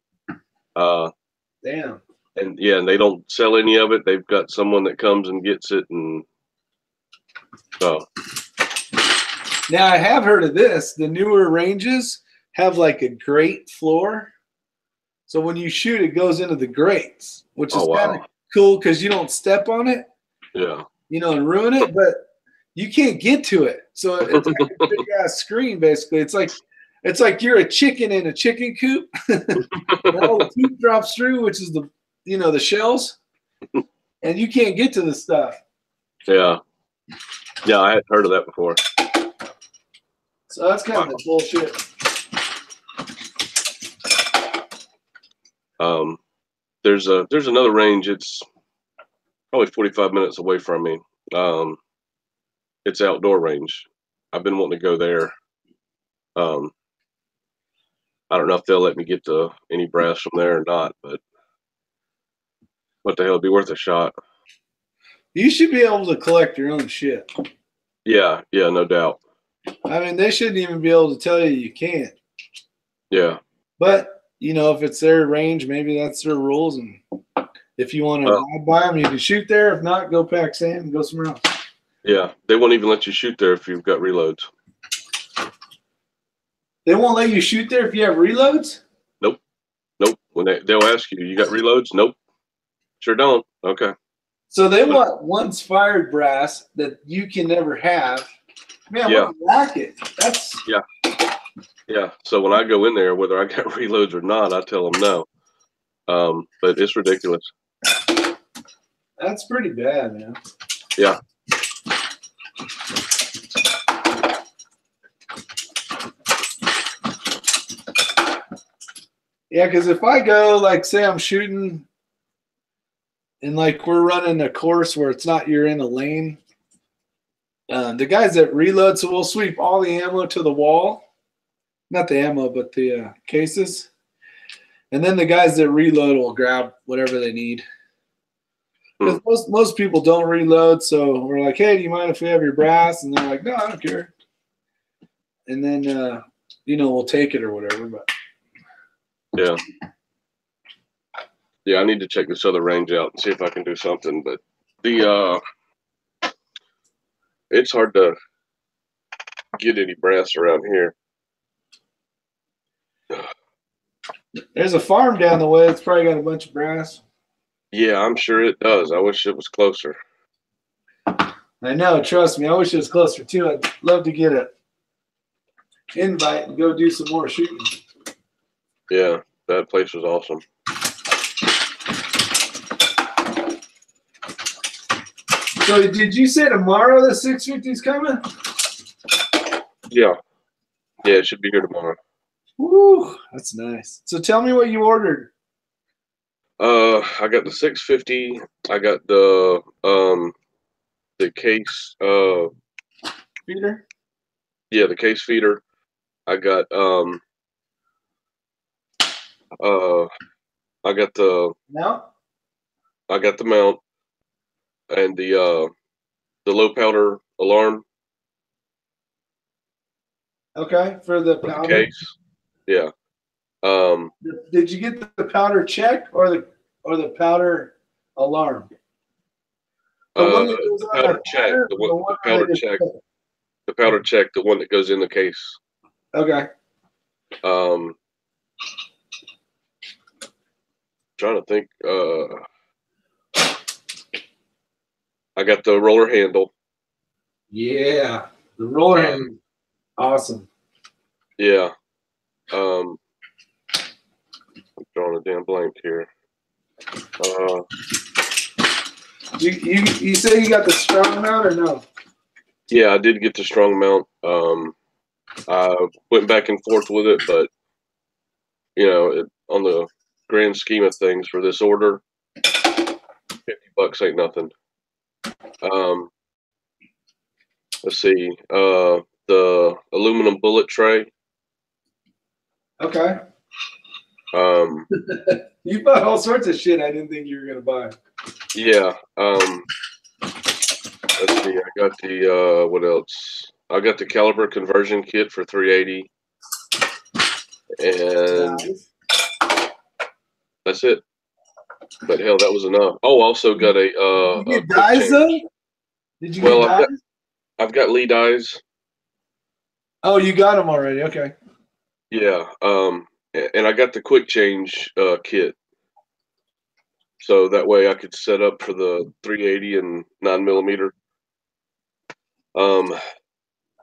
Damn. And yeah, and they don't sell any of it. They've got someone that comes and gets it, and so. Now I have heard of this. The newer ranges have like a grate floor, so when you shoot, it goes into the grates, which is kind of cool because you don't step on it. Yeah. You know, and ruin it, but you can't get to it. So it's like a big ass screen, basically. It's like you're a chicken in a chicken coop. And all the poop drops through, which is the shells, and you can't get to the stuff. Yeah. Yeah, I hadn't heard of that before. So that's kind of the bullshit. There's another range. It's probably 45 minutes away from me. It's outdoor range. I've been wanting to go there. I don't know if they'll let me get any brass from there or not, but what the hell, it'd be worth a shot. You should be able to collect your own shit. Yeah, no doubt. I mean, they shouldn't even be able to tell you can't. Yeah. But, you know, if it's their range, maybe that's their rules. And if you want to abide by them, you can shoot there. If not, go pack sand and go somewhere else. Yeah, they won't even let you shoot there if you've got reloads. They won't let you shoot there if you have reloads? Nope. When they'll ask you, you got reloads? Nope. Sure don't. Okay. So they want once fired brass that you can never have. Man, yeah. What a racket. That's yeah. So when I go in there, whether I got reloads or not, I tell them no. But it's ridiculous. That's pretty bad, man. Yeah. Yeah, because if I go, like, say I'm shooting and, like, we're running a course where it's not you're in a lane, The guys that reload, so we'll sweep all the ammo to the wall. Not the ammo, but the cases. And then the guys that reload will grab whatever they need. Because most people don't reload, so we're like, hey, do you mind if we have your brass? And they're like, no, I don't care. And then, you know, we'll take it or whatever. But yeah. Yeah, I need to check this other range out and see if I can do something. But it's hard to get any brass around here. There's a farm down the way. It's probably got a bunch of brass. Yeah, I'm sure it does. I wish it was closer. I know. Trust me. I wish it was closer, too. I'd love to get an invite and go do some more shooting. Yeah, that place was awesome. So did you say tomorrow the 650 is coming? Yeah. Yeah, it should be here tomorrow. Woo, that's nice. So tell me what you ordered. I got the 650. I got the case Feeder? Yeah, the case feeder. I got I got the Mount? I got the mount and the low powder alarm. Okay, for the For the powder. case. Yeah. Did you get the powder check or the powder alarm? The powder check. The powder check. The powder check. The one that goes in the case. Okay. Trying to think. I got the roller handle. Yeah, the roller handle. Awesome. Yeah. I'm drawing a damn blank here. You say you got the strong mount or no? Yeah, I did get the strong mount. I went back and forth with it, but you know, on the grand scheme of things for this order, $50 ain't nothing. Let's see. The aluminum bullet tray. Okay. You bought all sorts of shit I didn't think you were gonna buy. Yeah. Let's see. I got the what else? I got the caliber conversion kit for 380, and Nice. that's it. But hell, that was enough. Oh, also got a Did you get dies though? Did you get dies? I've got lead eyes. Oh, you got them already. Okay. Yeah. And I got the quick change kit, so that way I could set up for the 380 and 9mm.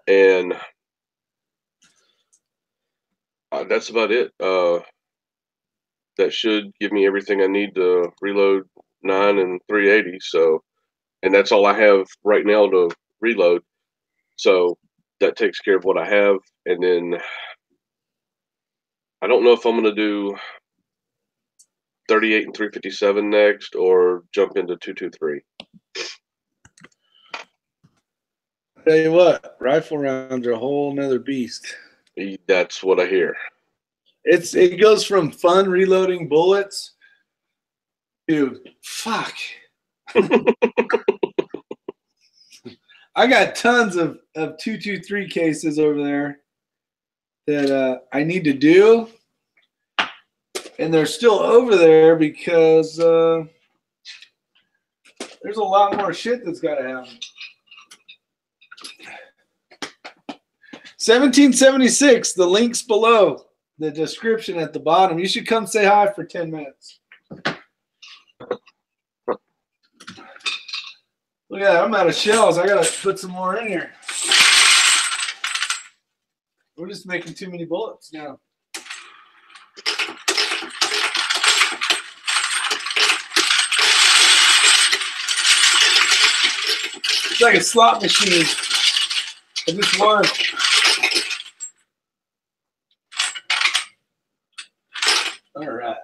And that's about it. That should give me everything I need to reload 9 and 380. So, and that's all I have right now to reload. So that takes care of what I have. And then I don't know if I'm going to do 38 and 357 next or jump into 223. Tell you what, rifle rounds are a whole nother beast. That's what I hear. It goes from fun reloading bullets to fuck. I got tons of 223 cases over there that I need to do, and they're still over there because there's a lot more shit that's got to happen. 1776, the link's below, the description at the bottom. You should come say hi for 10 minutes. Look at that, I'm out of shells. I gotta put some more in here. We're just making too many bullets now. It's like a slot machine. I just won. All right.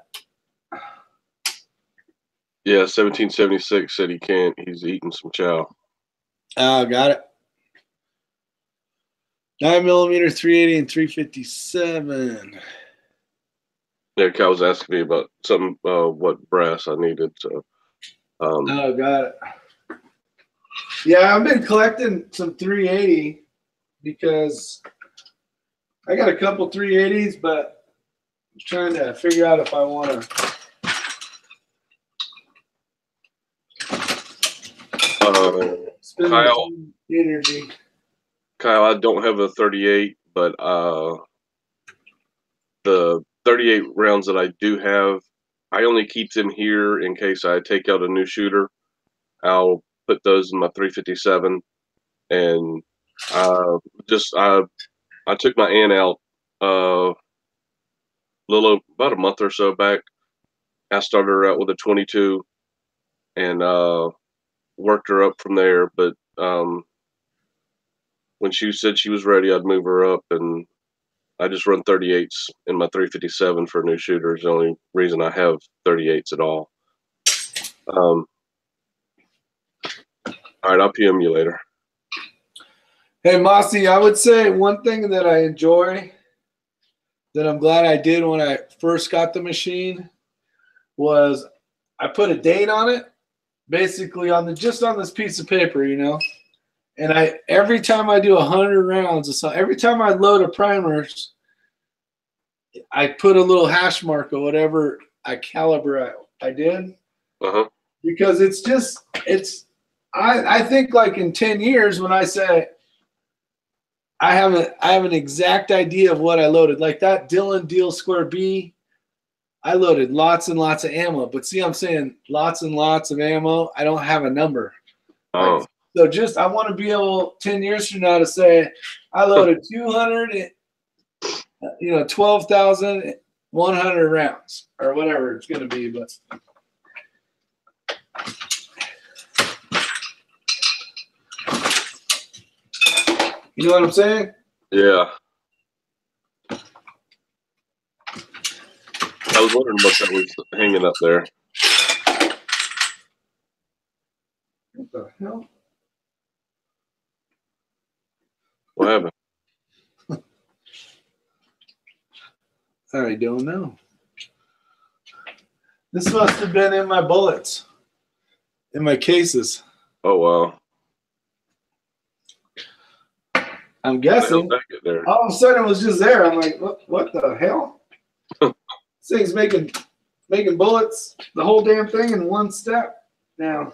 Yeah, 1776 said he can't. He's eating some chow. Oh, got it. 9mm 380 and 357. Yeah, Cal was asking me about some what brass I needed. So. Oh, got it. Yeah, I've been collecting some 380 because I got a couple 380s, but I'm trying to figure out if I want to. Spend Kyle, energy. Kyle, I don't have a 38, but the 38 rounds that I do have, I only keep them here in case I take out a new shooter. I'll put those in my 357, and I took my aunt out about a month or so back. I started her out with a 22, and worked her up from there. But when she said she was ready, I'd move her up, and I just run 38s in my 357 for new shooters. The only reason I have 38s at all. All right, I'll PM you later. Hey, Mossy, I would say one thing that I enjoy that I'm glad I did when I first got the machine was I put a date on it, basically just on this piece of paper, you know. And every time I do 100 rounds or so, every time I load a primers, I put a little hash mark or whatever caliber I did. Uh-huh. Because I think like in 10 years when I say I have an exact idea of what I loaded. Like that Dylan Deal Square B, I loaded lots and lots of ammo. But see, I'm saying lots and lots of ammo. I don't have a number. Oh. Like, so I want to be able 10 years from now to say I loaded 200, 12,100 rounds or whatever it's going to be. But you know what I'm saying? Yeah. I was wondering what that was hanging up there. What the hell? What happened? I don't know. This must have been in my bullets, in my cases. Oh, wow. I'm guessing. All of a sudden it was just there. I'm like, what the hell? This thing's making bullets, the whole damn thing in one step. Now,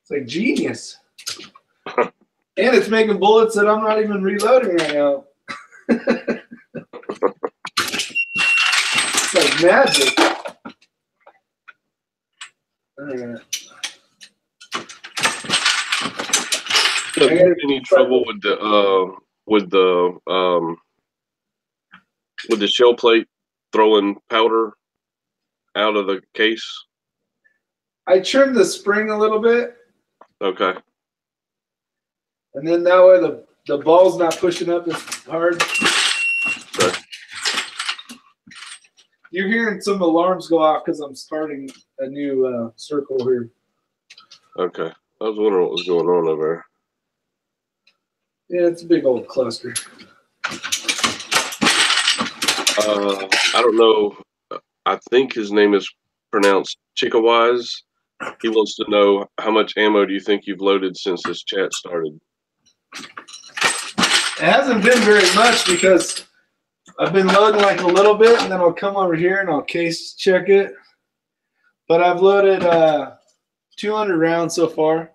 it's like genius. And it's making bullets that I'm not even reloading right now. It's like magic. All right. So have you had any trouble with the shell plate throwing powder out of the case? I trimmed the spring a little bit. Okay. And then that way the ball's not pushing up as hard. Okay. You're hearing some alarms go off because I'm starting a new circle here. Okay. I was wondering what was going on over there. Yeah, it's a big old cluster. I don't know. I think his name is pronounced Chickawise. He wants to know how much ammo do you think you've loaded since this chat started? It hasn't been very much because I've been loading like a little bit and then I'll come over here and I'll case check it. But I've loaded 200 rounds so far.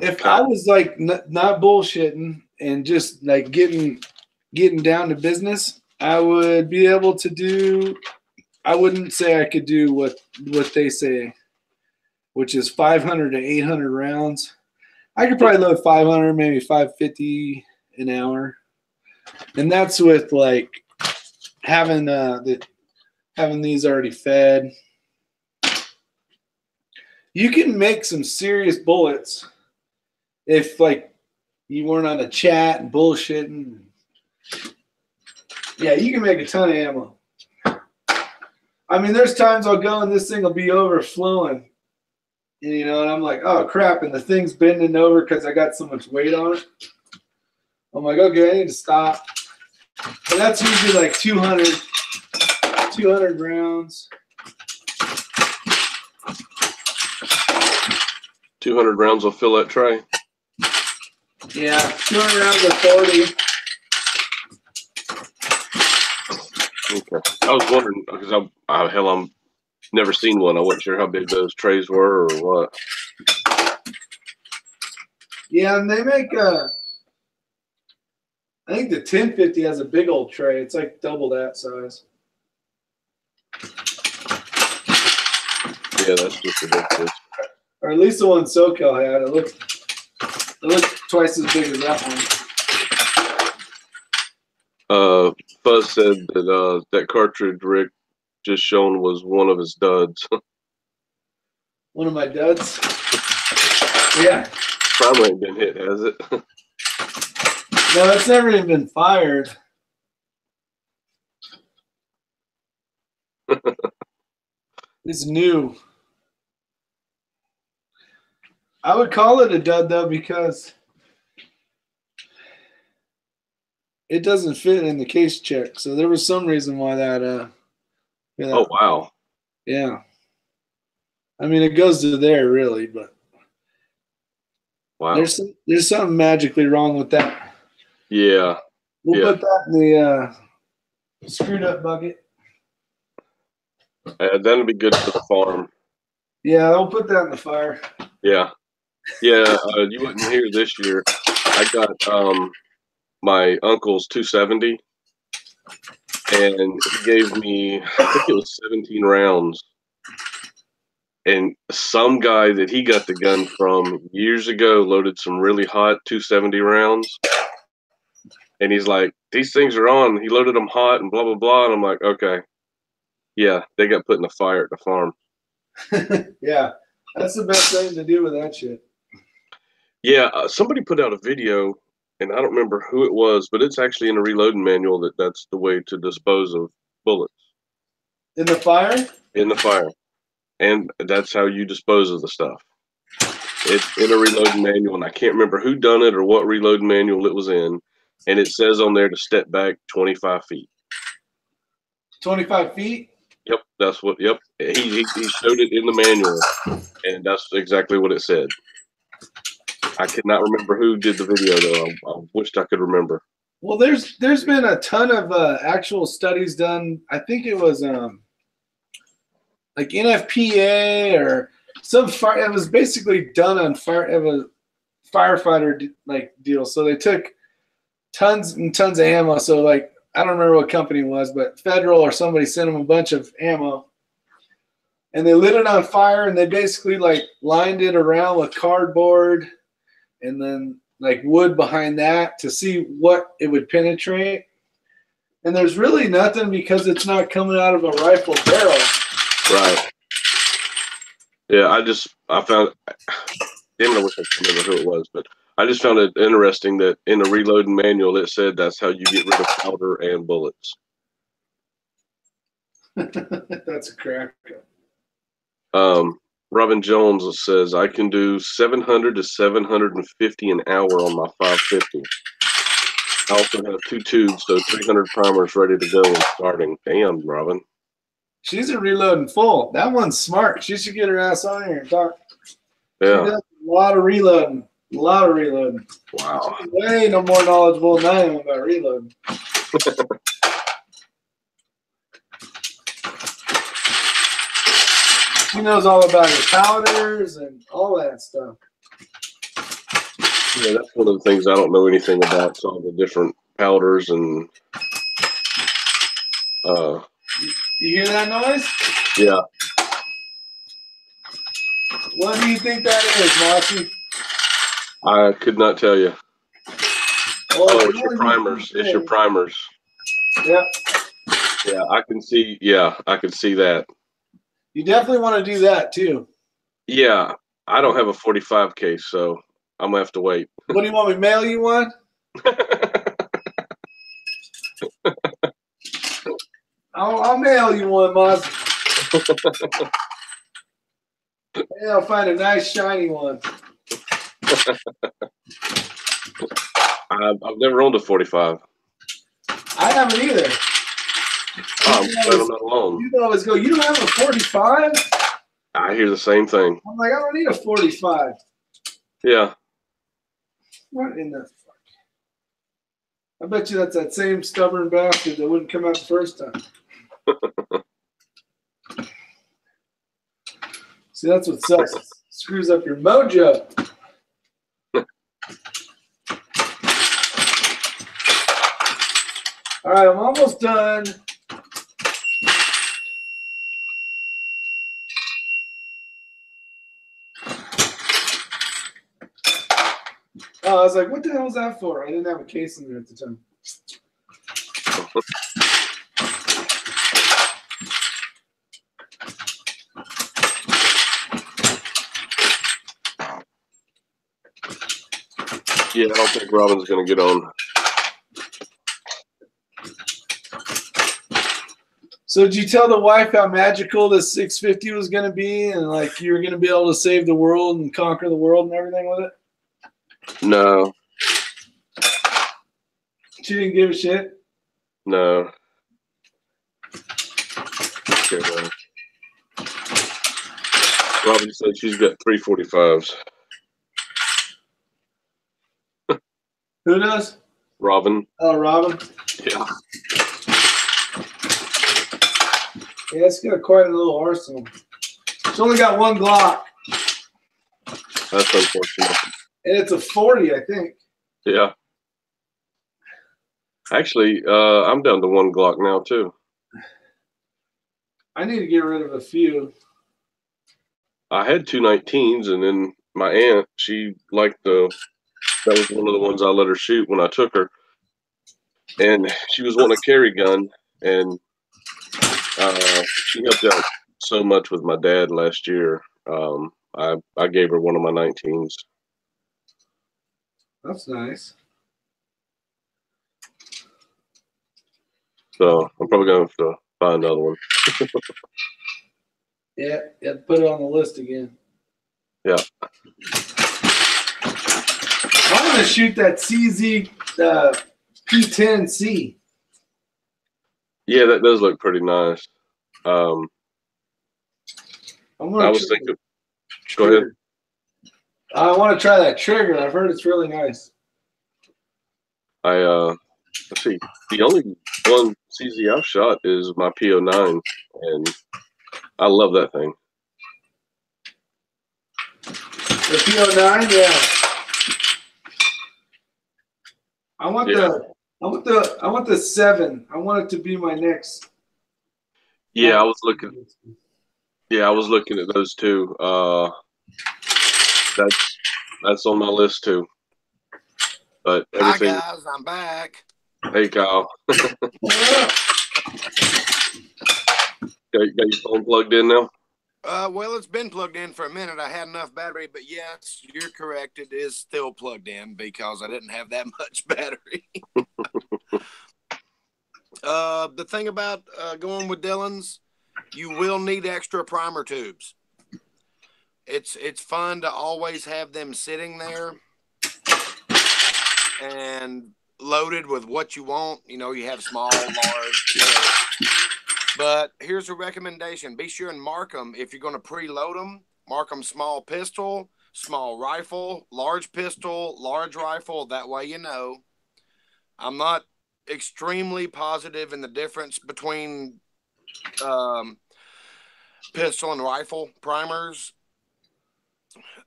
If I was like not bullshitting and just like getting down to business, I would be able to do. I wouldn't say I could do what they say, which is 500 to 800 rounds. I could probably load 500, maybe 550 an hour, and that's with like having these already fed. You can make some serious bullets if like you weren't on a chat and bullshitting. Yeah, you can make a ton of ammo. I mean, there's times I'll go and this thing will be overflowing. And, you know, and I'm like, oh crap, and the thing's bending over because I got so much weight on it. I'm like, okay, I need to stop. But that's usually like 200 rounds. 200 rounds will fill that tray. Yeah, 200 rounds of 40. Okay. I was wondering because I'm never seen one. I wasn't sure how big those trays were or what. Yeah, and they make I think the 1050 has a big old tray. It's like double that size. Yeah, that's just ridiculous. Or at least the one SoCal had. It looked twice as big as that one. Fuzz said that that cartridge Rick just shown was one of his duds. One of my duds. Yeah. Probably ain't been hit, has it? No, it's never even been fired. It's new. I would call it a dud though because it doesn't fit in the case check. So there was some reason why that. Yeah. Oh wow. Yeah. I mean, it goes to there really, but wow. There's something magically wrong with that. Yeah. We'll put that in the screwed up bucket. That'll be good for the farm. Yeah, I'll put that in the fire. Yeah. Yeah, you wouldn't hear this year. I got my uncle's 270, and he gave me, I think it was 17 rounds. And some guy that he got the gun from years ago loaded some really hot 270 rounds. And he's like, these things are on. He loaded them hot and blah, blah, blah. And I'm like, okay. Yeah, they got put in the fire at the farm. Yeah, that's the best thing to do with that shit. Yeah, somebody put out a video, and I don't remember who it was, but it's actually in a reloading manual that's the way to dispose of bullets. In the fire? In the fire. And that's how you dispose of the stuff. It's in a reloading manual, and I can't remember who done it or what reloading manual it was in. And it says on there to step back 25 feet. 25 feet? Yep, that's what, yep. He showed it in the manual, and that's exactly what it said. I could not remember who did the video, though. I wished I could remember. Well, there's been a ton of actual studies done. I think it was like NFPA or some fire. It was basically done on fire. It was firefighter like deal. So they took tons and tons of ammo. So like I don't remember what company it was, but Federal or somebody sent them a bunch of ammo, and they lit it on fire, and they basically like lined it around with cardboard, and then like wood behind that to see what it would penetrate. And there's really nothing because it's not coming out of a rifle barrel. Right. Yeah, I found, damn it, I wish I could remember who it was, but I just found it interesting that in a reloading manual it said that's how you get rid of powder and bullets. That's a crack. Robin Jones says, I can do 700 to 750 an hour on my 550. I also have 2 tubes, so 300 primers ready to go and starting. Damn, Robin. She's a reloading full. That one's smart. She should get her ass on here and talk. Yeah. She does a lot of reloading. A lot of reloading. Wow. She's way no more knowledgeable than I am about reloading. She knows all about your powders and all that stuff. Yeah, that's one of the things I don't know anything about. It's all the different powders and You hear that noise? yeah. What do you think that is, Mossy? I could not tell you. Well, it's your primers. It's your primers. Yep. Yeah, I can see. Yeah, I can see that. You definitely want to do that too. Yeah, I don't have a 45 case, so I'm gonna have to wait. What do you want me to mail you one? I'll mail you one, Moz. Yeah, I'll find a nice shiny one. I've never owned a 45. I haven't either. I'm glad I'm not alone. You always go, you don't have a 45? I hear the same thing. I'm like, I don't need a 45. Yeah. What in the fuck? I bet you that's that same stubborn bastard that wouldn't come out the first time. See, that's what sucks. It screws up your mojo. All right, I'm almost done. Oh, I was like, what the hell is that for? I didn't have a case in there at the time. Yeah, I don't think Robin's going to get on. So did you tell the wife how magical this 650 was going to be, and like you were going to be able to save the world and conquer the world and everything with it? No. She didn't give a shit? No. Okay, Robin said she's got 345s. Who does? Robin. Oh, Robin? Yeah. Yeah, it's got quite a little arsenal. It's only got one Glock. That's unfortunate. And it's a 40, I think. Yeah. Actually, I'm down to one Glock now, too. I need to get rid of a few. I had 219s, and then my aunt, she liked that was one of the ones I let her shoot when I took her. And she was wanting a carry gun, and she helped out so much with my dad last year. I gave her one of my 19s. That's nice. So I'm probably going to have to find another one. Yeah, put it on the list again. Yeah. I'm going to shoot that CZ P10C. Yeah, that does look pretty nice. I was thinking. Go ahead. I want to try that trigger. I've heard it's really nice. Let's see. The only one CZ I've shot is my PO9, and I love that thing. The PO9, yeah. I want the 7. I want it to be my next. Yeah, I was looking. Yeah, I was looking at those too. That's on my list too. But everything. Hi guys, I'm back. Hey, Kyle. Got your phone plugged in now? Well, it's been plugged in for a minute. I had enough battery, but yes, you're correct. It is still plugged in because I didn't have that much battery. The thing about going with Dillon's, you will need extra primer tubes. It's fun to always have them sitting there and loaded with what you want. You know, you have small, large, whatever. But here's a recommendation. Be sure and mark them. If you're going to preload them, mark them small pistol, small rifle, large pistol, large rifle. That way you know. I'm not extremely positive in the difference between pistol and rifle primers.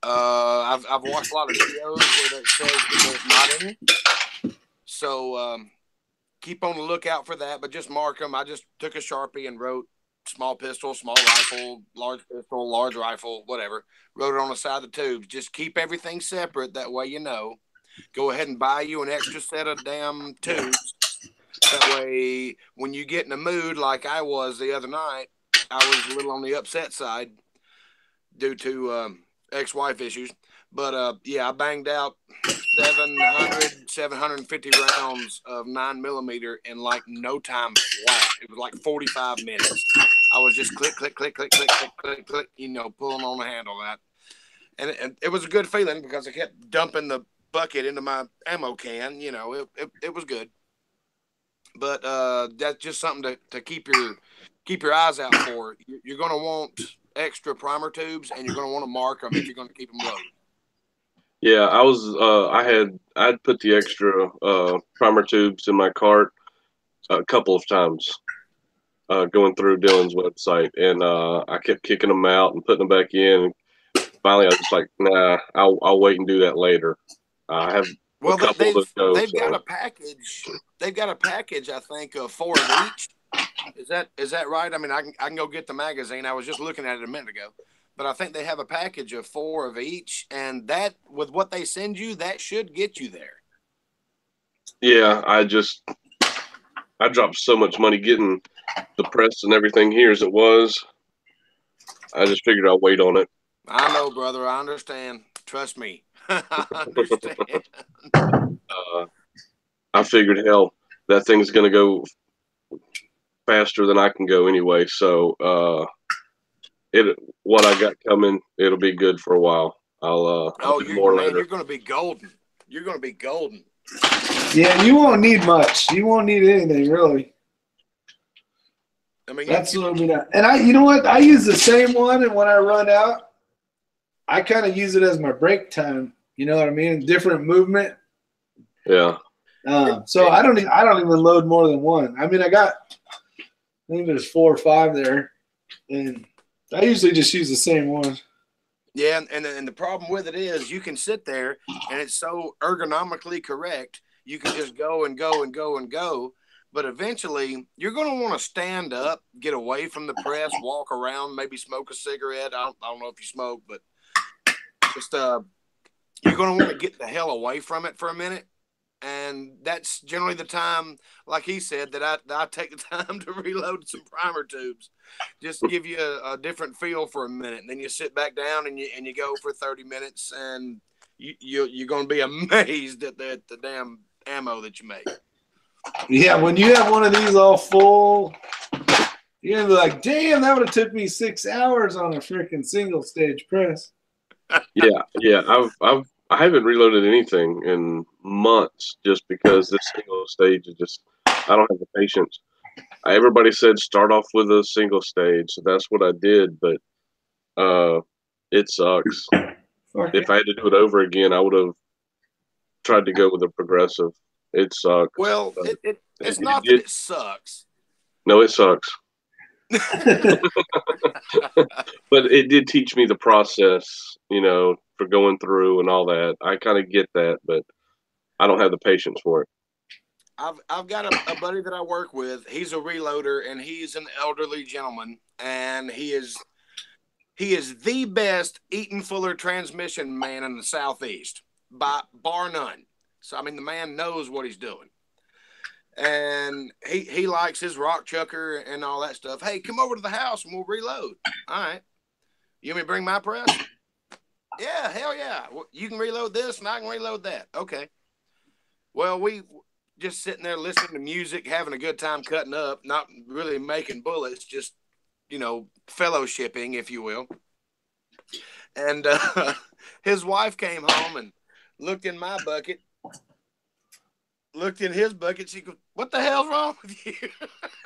I've watched a lot of videos where it says that there's not any. So keep on the lookout for that, but just mark them. I just took a Sharpie and wrote small pistol, small rifle, large pistol, large rifle, whatever. Wrote it on the side of the tubes. Just keep everything separate. That way you know. Go ahead and buy you an extra set of damn tubes. That way when you get in a mood like I was the other night, I was a little on the upset side due to ex-wife issues. But yeah, I banged out 750 rounds of 9mm in like no time flat. It was like 45 minutes. I was just click, click, click, click, click, click, click, click, you know, pulling on the handle of that. and it was a good feeling because I kept dumping the bucket into my ammo can. You know, it was good. But that's just something to keep your eyes out for. You're going to want extra primer tubes, and you're going to want to mark them if you're going to keep them loaded. Yeah, I'd put the extra primer tubes in my cart a couple of times going through Dylan's website, and I kept kicking them out and putting them back in. And finally, I was just like, nah, I'll wait and do that later. I have a couple to go. They've got a package. They've got a package, I think, of 4 of each. Is that right? I mean, I can go get the magazine. I was just looking at it a minute ago. But I think they have a package of 4 of each, and that, with what they send you, that should get you there. Yeah, I dropped so much money getting the press and everything here as it was. I just figured I'll wait on it. I know, brother. I understand. Trust me. I understand. I figured, hell, that thing's going to go faster than I can go anyway. So what I got coming, it'll be good for a while. I'll do more later. You're going to be golden. You're going to be golden. Yeah, you won't need much. You won't need anything, really. I mean, that's what we got. And you know what? I use the same one, and when I run out, I kind of use it as my break time. You know what I mean? Different movement. Yeah. So I don't even load more than one. I mean, I think there's 4 or 5 there, and I usually just use the same one. Yeah, and the problem with it is you can sit there, and it's so ergonomically correct. You can just go and go and go and go. But eventually, you're going to want to stand up, get away from the press, walk around, maybe smoke a cigarette. I don't know if you smoke, but just you're going to want to get the hell away from it for a minute. And that's generally the time, like he said, that I take the time to reload some primer tubes, just to give you a different feel for a minute. And then you sit back down and you go for 30 minutes, and you're going to be amazed at the damn ammo that you make. Yeah, when you have one of these all full, you're going to be like, damn, that would have took me 6 hours on a freaking single stage press. Yeah. I haven't reloaded anything in months just because this single stage is just, I don't have the patience. Everybody said start off with a single stage, so that's what I did, but it sucks. If I had to do it over again, I would have tried to go with a progressive. It sucks. Well, it's not that it sucks. No, it sucks. But it did teach me the process, for going through and all that. I kind of get that, but I don't have the patience for it. I've got a buddy that I work with. He's a reloader, and he's an elderly gentleman, and he is the best Eaton Fuller transmission man in the Southeast, bar none. So I mean, the man knows what he's doing. And he likes his rock chucker and all that stuff. Hey, come over to the house and we'll reload. All right. You want me to bring my press? Yeah, hell yeah. Well, you can reload this and I can reload that. Okay. Well, we just sitting there listening to music, having a good time cutting up, not really making bullets, just, fellowshipping, if you will. And his wife came home and looked in my bucket. Looked in his bucket. She goes, "What the hell's wrong with you?"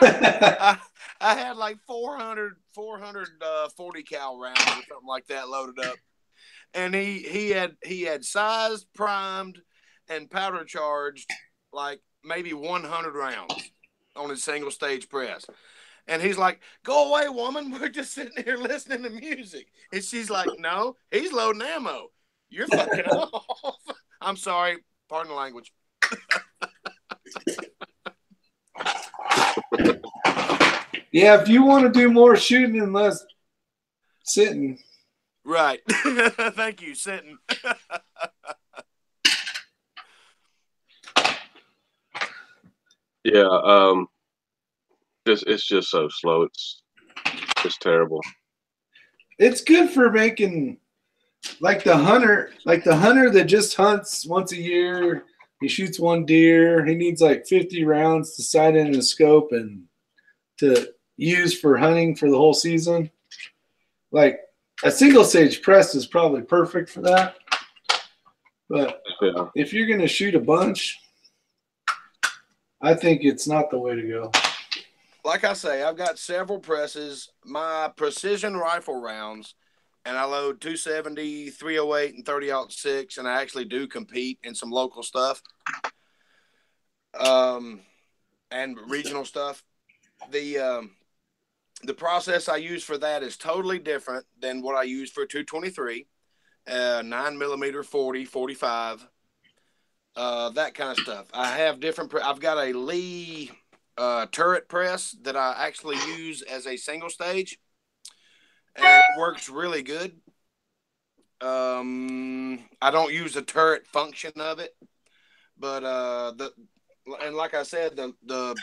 I had like 400 40 cal rounds or something like that loaded up, and he had sized, primed, and powder charged like maybe 100 rounds on his single stage press. And he's like, "Go away, woman. We're just sitting here listening to music." And she's like, "No, he's loading ammo. You're fucking off." I'm sorry. Pardon the language. Yeah, if you want to do more shooting and less sitting. Right. Thank you, sitting. Yeah, it's just so slow. It's terrible. It's good for making like the hunter that just hunts once a year. He shoots one deer. He needs like 50 rounds to sight in his scope and to use for hunting for the whole season. Like A single stage press is probably perfect for that. But if you're going to shoot a bunch, I think it's not the way to go. Like I say, I've got several presses. My precision rifle rounds, and I load 270, 308, and 30-06, and I actually do compete in some local stuff and regional stuff. The process I use for that is totally different than what I use for 223, 9mm 40, 45, that kind of stuff. I have different. I've got a Lee turret press that I actually use as a single stage, and it works really good. I don't use the turret function of it, but and like I said, the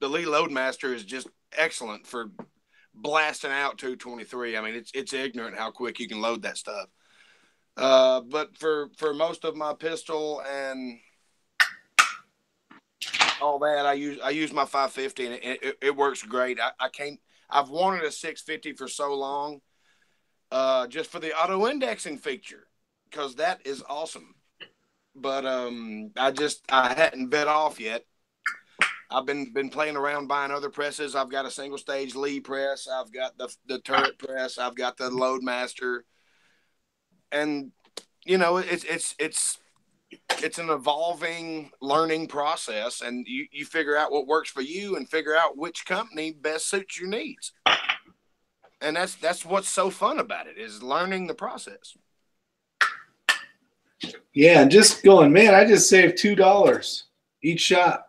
Lee Loadmaster is just excellent for blasting out 223. I mean, it's ignorant how quick you can load that stuff. But for most of my pistol and all that, I use my 550, and it works great. I've wanted a 650 for so long, just for the auto indexing feature, because that is awesome. But I hadn't bit off yet. I've been playing around buying other presses. I've got a single stage Lee press. I've got the turret press. I've got the Loadmaster, and it's an evolving learning process, and you figure out what works for you and figure out which company best suits your needs. And that's what's so fun about it, is learning the process. Yeah, and just going, man, I just saved $2 each shot.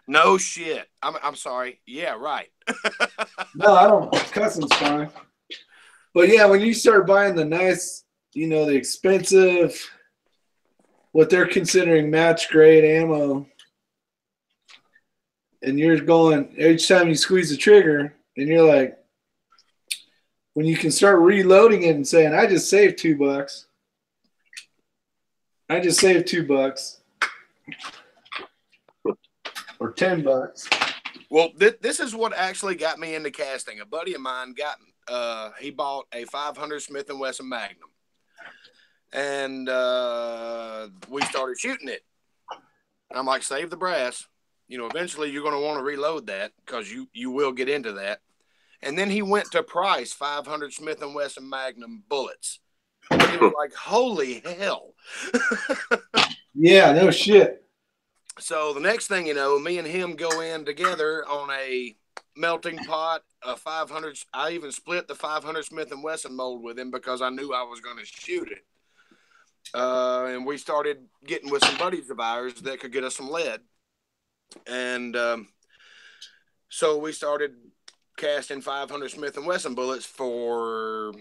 No shit. I'm sorry. Yeah, right. No, I don't. Cussing's fine. But yeah, when you start buying the nice, the expensive, what they're considering match grade ammo, and you're going each time you squeeze the trigger, and you're like, when you can start reloading it and saying, I just saved $2. I just saved $2. Or $10. Well, this is what actually got me into casting. A buddy of mine he bought a 500 Smith & Wesson Magnum, and we started shooting it. I'm like, save the brass. Eventually you're going to want to reload that, because you will get into that. And then he went to price 500 Smith & Wesson Magnum bullets. And he was like, holy hell. Yeah, no shit. So the next thing you know, me and him go in together on a melting pot, a 500. I even split the 500 Smith & Wesson mold with him because I knew I was going to shoot it. And we started getting with some buddies of ours that could get us some lead. And so we started casting 500 Smith & Wesson bullets for,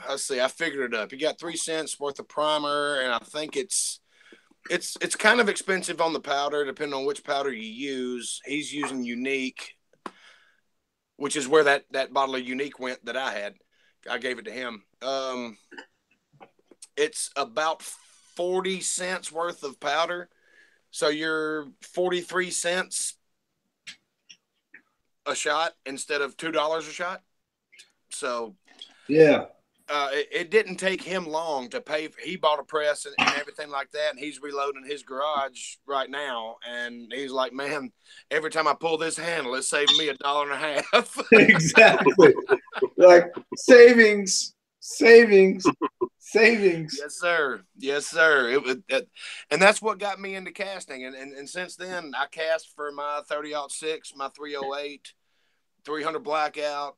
let's see, I figured it up. You got 3 cents worth of primer, and I think it's kind of expensive on the powder, depending on which powder you use. He's using Unique, which is where that bottle of Unique went that I had. I gave it to him. It's about 40 cents worth of powder. So you're 43 cents a shot instead of $2 a shot. So yeah. It didn't take him long to pay. He bought a press and everything like that, and he's reloading his garage right now. And he's like, man, every time I pull this handle, it's saving me $1.50. Exactly. Like savings. Yes, sir. Yes, sir. And that's what got me into casting. And since then, I cast for my 30-06, my 308, 300 blackout,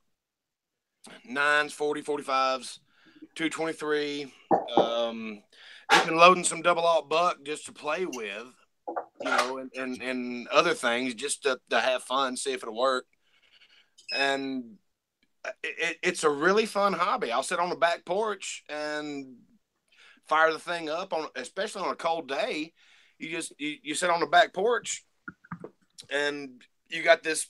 9s, 40, 45s, 223, even loading some double-aught buck just to play with, and other things just to have fun, see if it'll work. And it's a really fun hobby. I'll sit on the back porch and fire the thing up, especially on a cold day. You sit on the back porch and you got this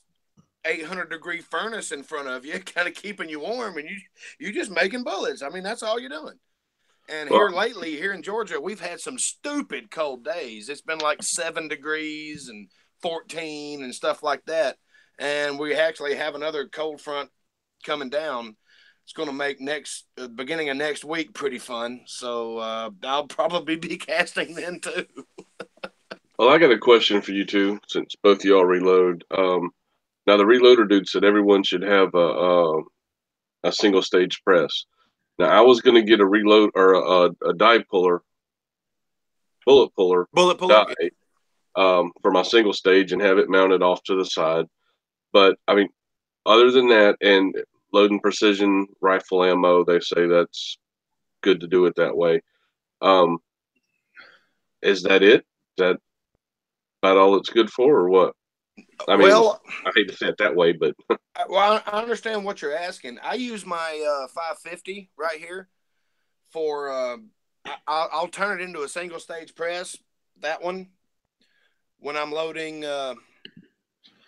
800-degree furnace in front of you, kind of keeping you warm, and you're just making bullets. I mean, that's all you're doing. And here in Georgia, we've had some stupid cold days. It's been like 7 degrees and 14 and stuff like that. And we actually have another cold front coming down. it's going to make beginning of next week pretty fun. So I'll probably be casting then too. Well, I got a question for you two, since both of y'all reload. Now the reloader dude said everyone should have a single stage press. Now I was going to get a reload or a die puller, bullet puller die for my single stage and have it mounted off to the side. But I mean, other than that, and loading precision rifle ammo, they say that's good to do it that way. Is that it? Is that about all it's good for, or what? I mean, well, I hate to say it that way, but well, I understand what you're asking. I use my 550 right here for. I'll turn it into a single stage press. That one, when I'm loading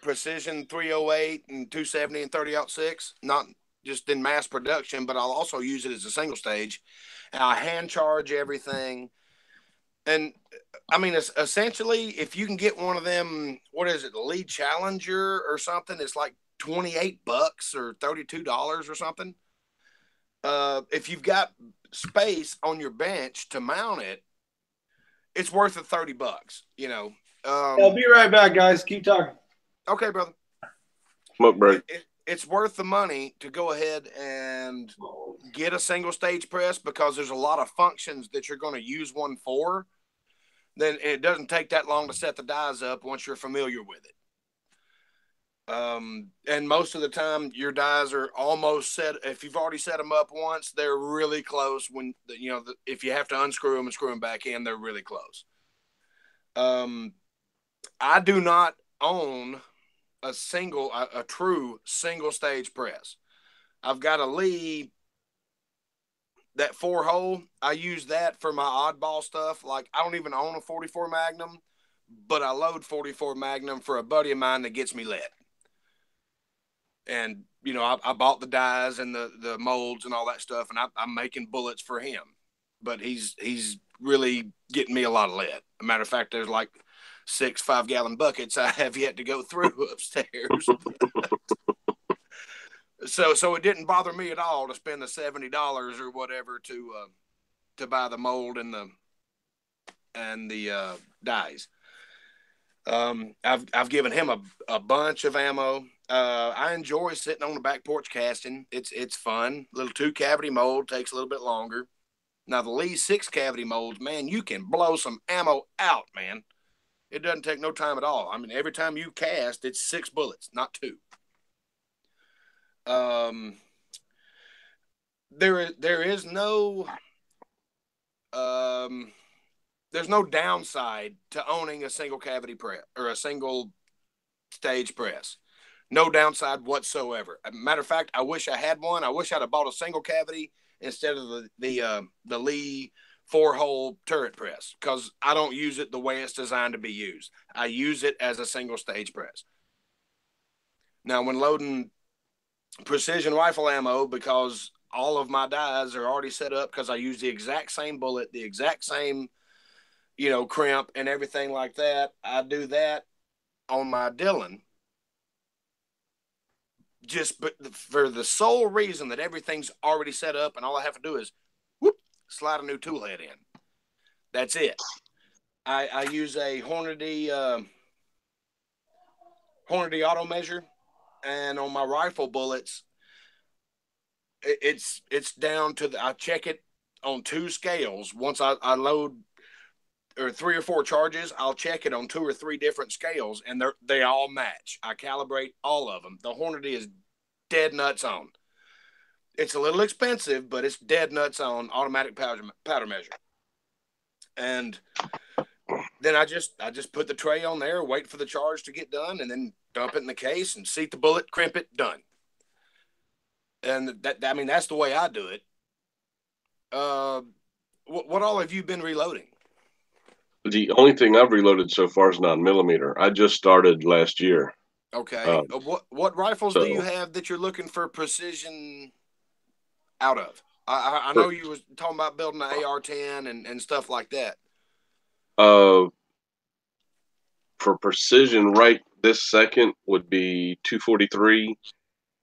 precision 308 and 270 and 30-06, not just in mass production, but I'll also use it as a single stage. And I hand charge everything. And I mean, it's essentially, if you can get one of them, what is it, the Lead Challenger or something, it's like $28 or $32 or something. If you've got space on your bench to mount it, it's worth it $30, you know. I'll be right back, guys. Keep talking. Okay, brother. Smoke break. It's worth the money to go ahead and get a single stage press, because there's a lot of functions that you're going to use one for. Then it doesn't take that long to set the dies up once you're familiar with it. And most of the time your dies are almost set. If you've already set them up once, they're really close. When, you know, if you have to unscrew them and screw them back in, they're really close. I do not own a true single stage press. I've got a Lee, that 4-hole. I use that for my oddball stuff. Like, I don't even own a 44 Magnum, but I load 44 Magnum for a buddy of mine that gets me lead. And, you know, I bought the dies and the molds and all that stuff, and I'm making bullets for him. But he's really getting me a lot of lead. As a matter of fact, there's like 6 5-gallon buckets I have yet to go through upstairs. So it didn't bother me at all to spend the $70 or whatever to buy the mold and the dies. I've given him a bunch of ammo. I enjoy sitting on the back porch casting. It's fun. Little 2-cavity mold takes a little bit longer. Now the Lee 6-cavity molds, man, you can blow some ammo out, man. It doesn't take no time at all. I mean, every time you cast, it's 6 bullets, not 2. There is no there's no downside to owning a single cavity press or a single stage press. No downside whatsoever. As a matter of fact, I wish I had one. I wish I'd have bought a single cavity instead of the Lee 4-hole turret press, because I don't use it the way it's designed to be used. I use it as a single stage press. Now, when loading precision rifle ammo, because all of my dies are already set up, because I use the exact same bullet, the exact same, you know, crimp and everything like that. I do that on my Dillon, just for the sole reason that everything's already set up, and all I have to do is whoop, slide a new tool head in. That's it. I use a Hornady auto measure, and on my rifle bullets, it's down to I check it on 2 scales. Once I load or 3 or 4 charges, I'll check it on 2 or 3 different scales, and they all match. I calibrate all of them. The Hornady is dead nuts on. It's a little expensive, but it's dead nuts on automatic powder measure. And then I just put the tray on there, wait for the charge to get done, and then dump it in the case and seat the bullet, crimp it, done. And that's the way I do it. What all have you been reloading? The only thing I've reloaded so far is 9mm. I just started last year. Okay. What rifles do you have that you're looking for precision out of? I know you was talking about building an AR-10 and stuff like that. For precision, right this second would be 243,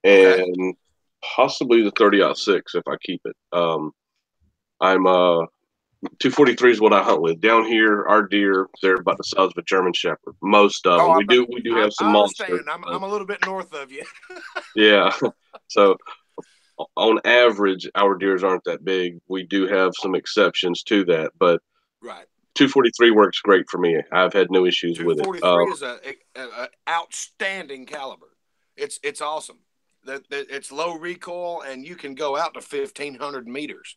and Possibly the 30-06 if I keep it. I'm 243 is what I hunt with. Down here, our deer, they're about the size of a German Shepherd. Most of them. We do have some I monsters. understand. I'm a little bit north of you. Yeah. So on average, our deers aren't that big. We do have some exceptions to that, but Right. 243 works great for me. I've had no issues with it. 243 is a outstanding caliber. It's awesome. It's low recoil, and you can go out to 1,500 meters.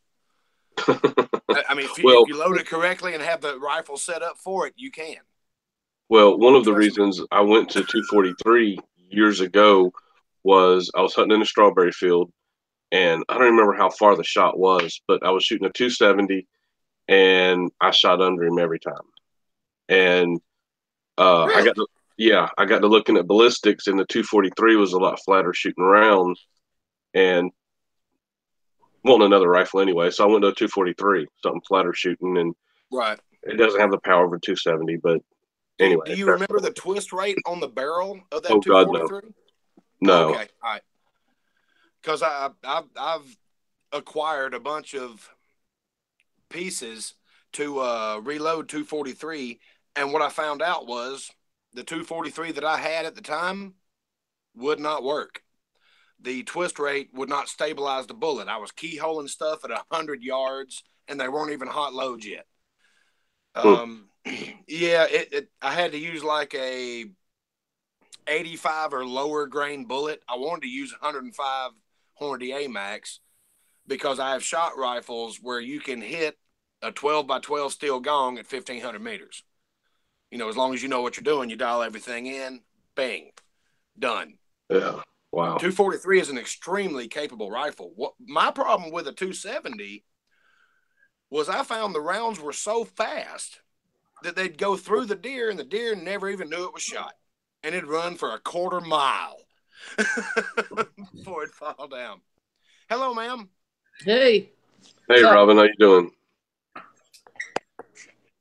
I mean, if you load it correctly and have the rifle set up for it, you can. Well, one of the reasons I went to 243 years ago was I was hunting in a strawberry field, and I don't remember how far the shot was, but I was shooting a 270, and I shot under him every time. And Really? I got to looking at ballistics, and the 243 was a lot flatter shooting around, and wanting another rifle anyway. So I went to a 243, something flatter shooting, and right. It doesn't have the power of a 270, but anyway. Do you remember the twist rate on the barrel of that 243? God, no. Okay, all right. Because I've acquired a bunch of pieces to reload 243, and what I found out was the 243 that I had at the time would not work. The twist rate would not stabilize the bullet. I was keyholing stuff at 100 yards, and they weren't even hot loads yet. Yeah, I had to use like a 85 or lower grain bullet. I wanted to use 105 Hornady AMAX because I have shot rifles where you can hit a 12 by 12 steel gong at 1,500 meters. You know, as long as you know what you're doing, you dial everything in, bang, done. Yeah. Wow. 243 is an extremely capable rifle. My problem with a 270 was I found the rounds were so fast that they'd go through the deer, and the deer never even knew it was shot. And it'd run for a quarter mile before it'd fall down. Hello, ma'am. Hey. Hey, Robin, how you doing?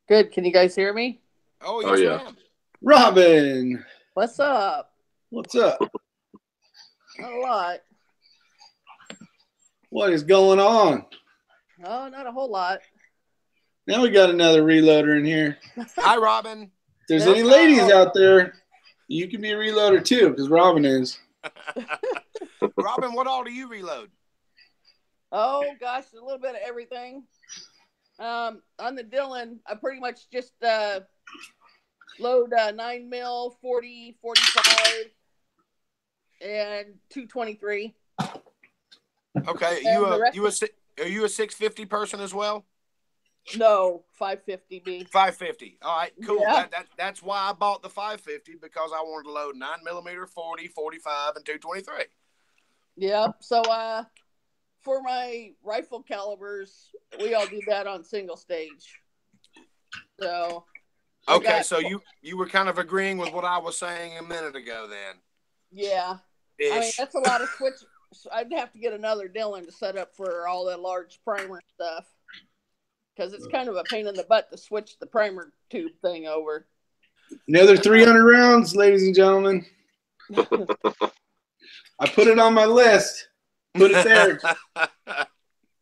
Good. Can you guys hear me? Oh, yes, yeah. ma'am. Robin. What's up? What's up? Not a lot. What is going on? Oh, not a whole lot. Now we got another reloader in here. Hi, Robin. If there's any ladies out there, you can be a reloader too, because Robin is. Robin, what all do you reload? Oh, gosh, a little bit of everything. On the Dillon, I pretty much just load 9 mil, 40, 45, and 223. Okay, are you a 650 person as well? No, 550B. 550. All right, cool. Yeah. That's why I bought the 550, because I wanted to load 9mm, 40, 45, and 223. Yep. So for my rifle calibers, we all do that on single stage. So okay, so you were kind of agreeing with what I was saying a minute ago then. Yeah. Ish. I mean, that's a lot of switch. I'd have to get another Dillon to set up for all the large primer stuff, because it's kind of a pain in the butt to switch the primer tube thing over. Another 300 rounds, ladies and gentlemen. I put it on my list. Put it there.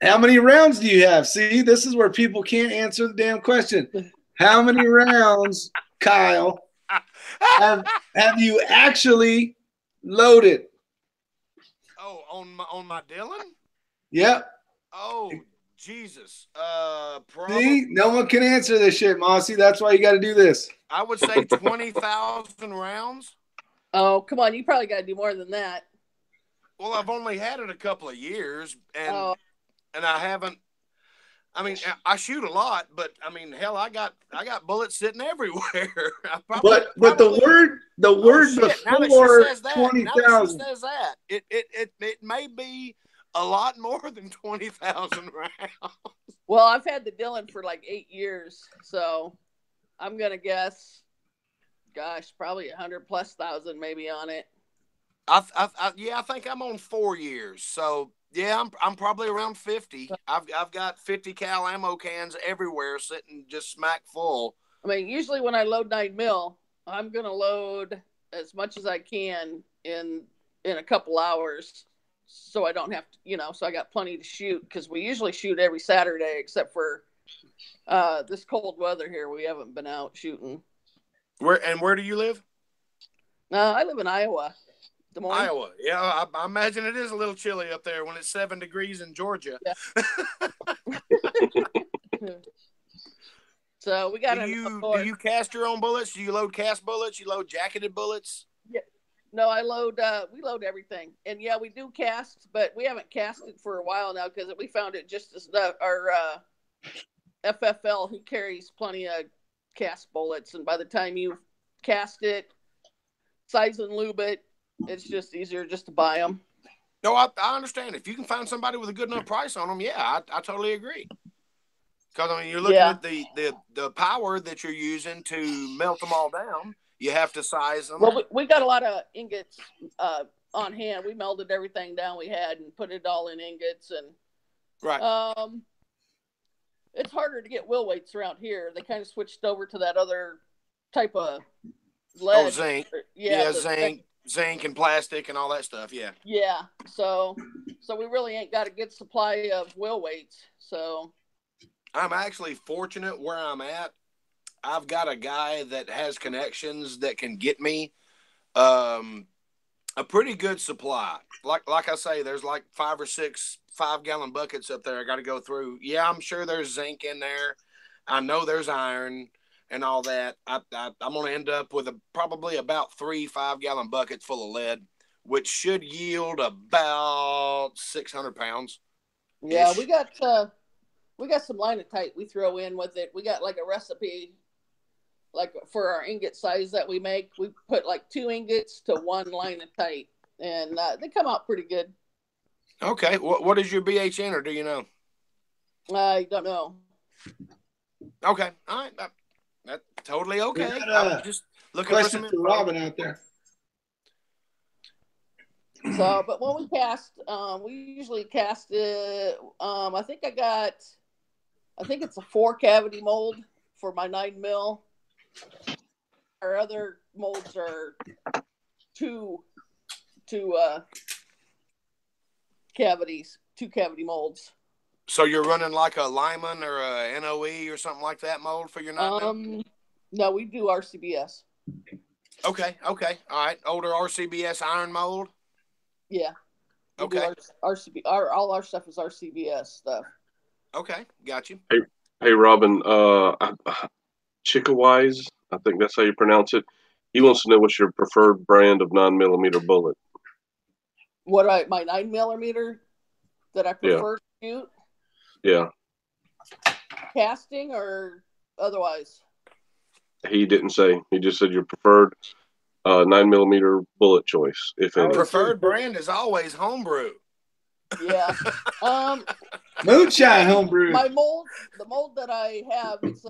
How many rounds do you have? See, this is where people can't answer the damn question. How many rounds, Kyle, have you actually loaded? Oh, on my Dillon? Yep. Oh, Jesus. See, no one can answer this shit, Mossy. That's why you got to do this. I would say 20,000 rounds. Oh, come on. You probably got to do more than that. Well, I've only had it a couple of years, and I haven't. I mean, I shoot a lot, but I mean, hell, I got bullets sitting everywhere. But the word before 20,000. Now that she says that, it may be a lot more than 20,000 rounds. Well, I've had the Dillon for like 8 years, so I'm gonna guess, gosh, probably 100,000+ maybe on it. I think I'm on 4 years, so yeah, I'm probably around 50. I've got 50 cal ammo cans everywhere, sitting just smack full. I mean, usually when I load 9 mil, I'm gonna load as much as I can in a couple hours. so I don't have to, so I got plenty to shoot, because we usually shoot every Saturday except for this cold weather here. We haven't been out shooting. Where do you live? I live in Iowa. Des Moines. Iowa. Yeah, I imagine it is a little chilly up there when it's 7 degrees in Georgia. Yeah. So we got. Do you cast your own bullets? Do you load cast bullets? You load jacketed bullets? Yeah. No, I load. We load everything, and yeah, we do cast, but we haven't casted for a while now because we found it just as our FFL, he carries plenty of cast bullets, and by the time you cast it, size and lube it, it's just easier just to buy them. No, I understand. If you can find somebody with a good enough price on them, yeah, I totally agree. Because I mean, you're looking at the power that you're using to melt them all down. You have to size them. Well, we got a lot of ingots on hand. We melted everything down we had and put it all in ingots, and right. It's harder to get wheel weights around here. They kind of switched over to that other type of lead. Oh, zinc. Yeah, zinc and plastic and all that stuff. Yeah. Yeah. So we really ain't got a good supply of wheel weights. So I'm actually fortunate where I'm at. I've got a guy that has connections that can get me a pretty good supply. Like I say, there's like 5 or 6 5-gallon buckets up there I got to go through. Yeah, I'm sure there's zinc in there. I know there's iron and all that. I'm going to end up with probably about 3 5-gallon buckets full of lead, which should yield about 600 pounds. Yeah, we got some linotite we throw in with it. We got like a recipe, like for our ingot size that we make. We put like 2 ingots to 1 linotite, and they come out pretty good. Okay, what is your BHN, or do you know? I don't know. Okay, all right, that's totally okay. I'm just looking for some for Robin out there. So, but when we cast, we usually cast it. I think it's a 4-cavity mold for my 9 mil. Our other molds are 2 cavities, 2-cavity molds. So you're running like a Lyman or a NOE or something like that mold for your 9 mil? No, we do RCBS. Okay, all right. Older RCBS iron mold. Yeah. Okay. All our stuff is RCBS stuff. Okay, got you. Hey, Robin. Chickawise, I think that's how you pronounce it. He wants to know what's your preferred brand of 9mm bullet. My 9mm that I prefer to shoot? Yeah. Casting or otherwise? He didn't say. He just said your preferred 9mm bullet choice, if any. Preferred brand is always homebrew. Yeah. Moonshine homebrew. The mold that I have, it's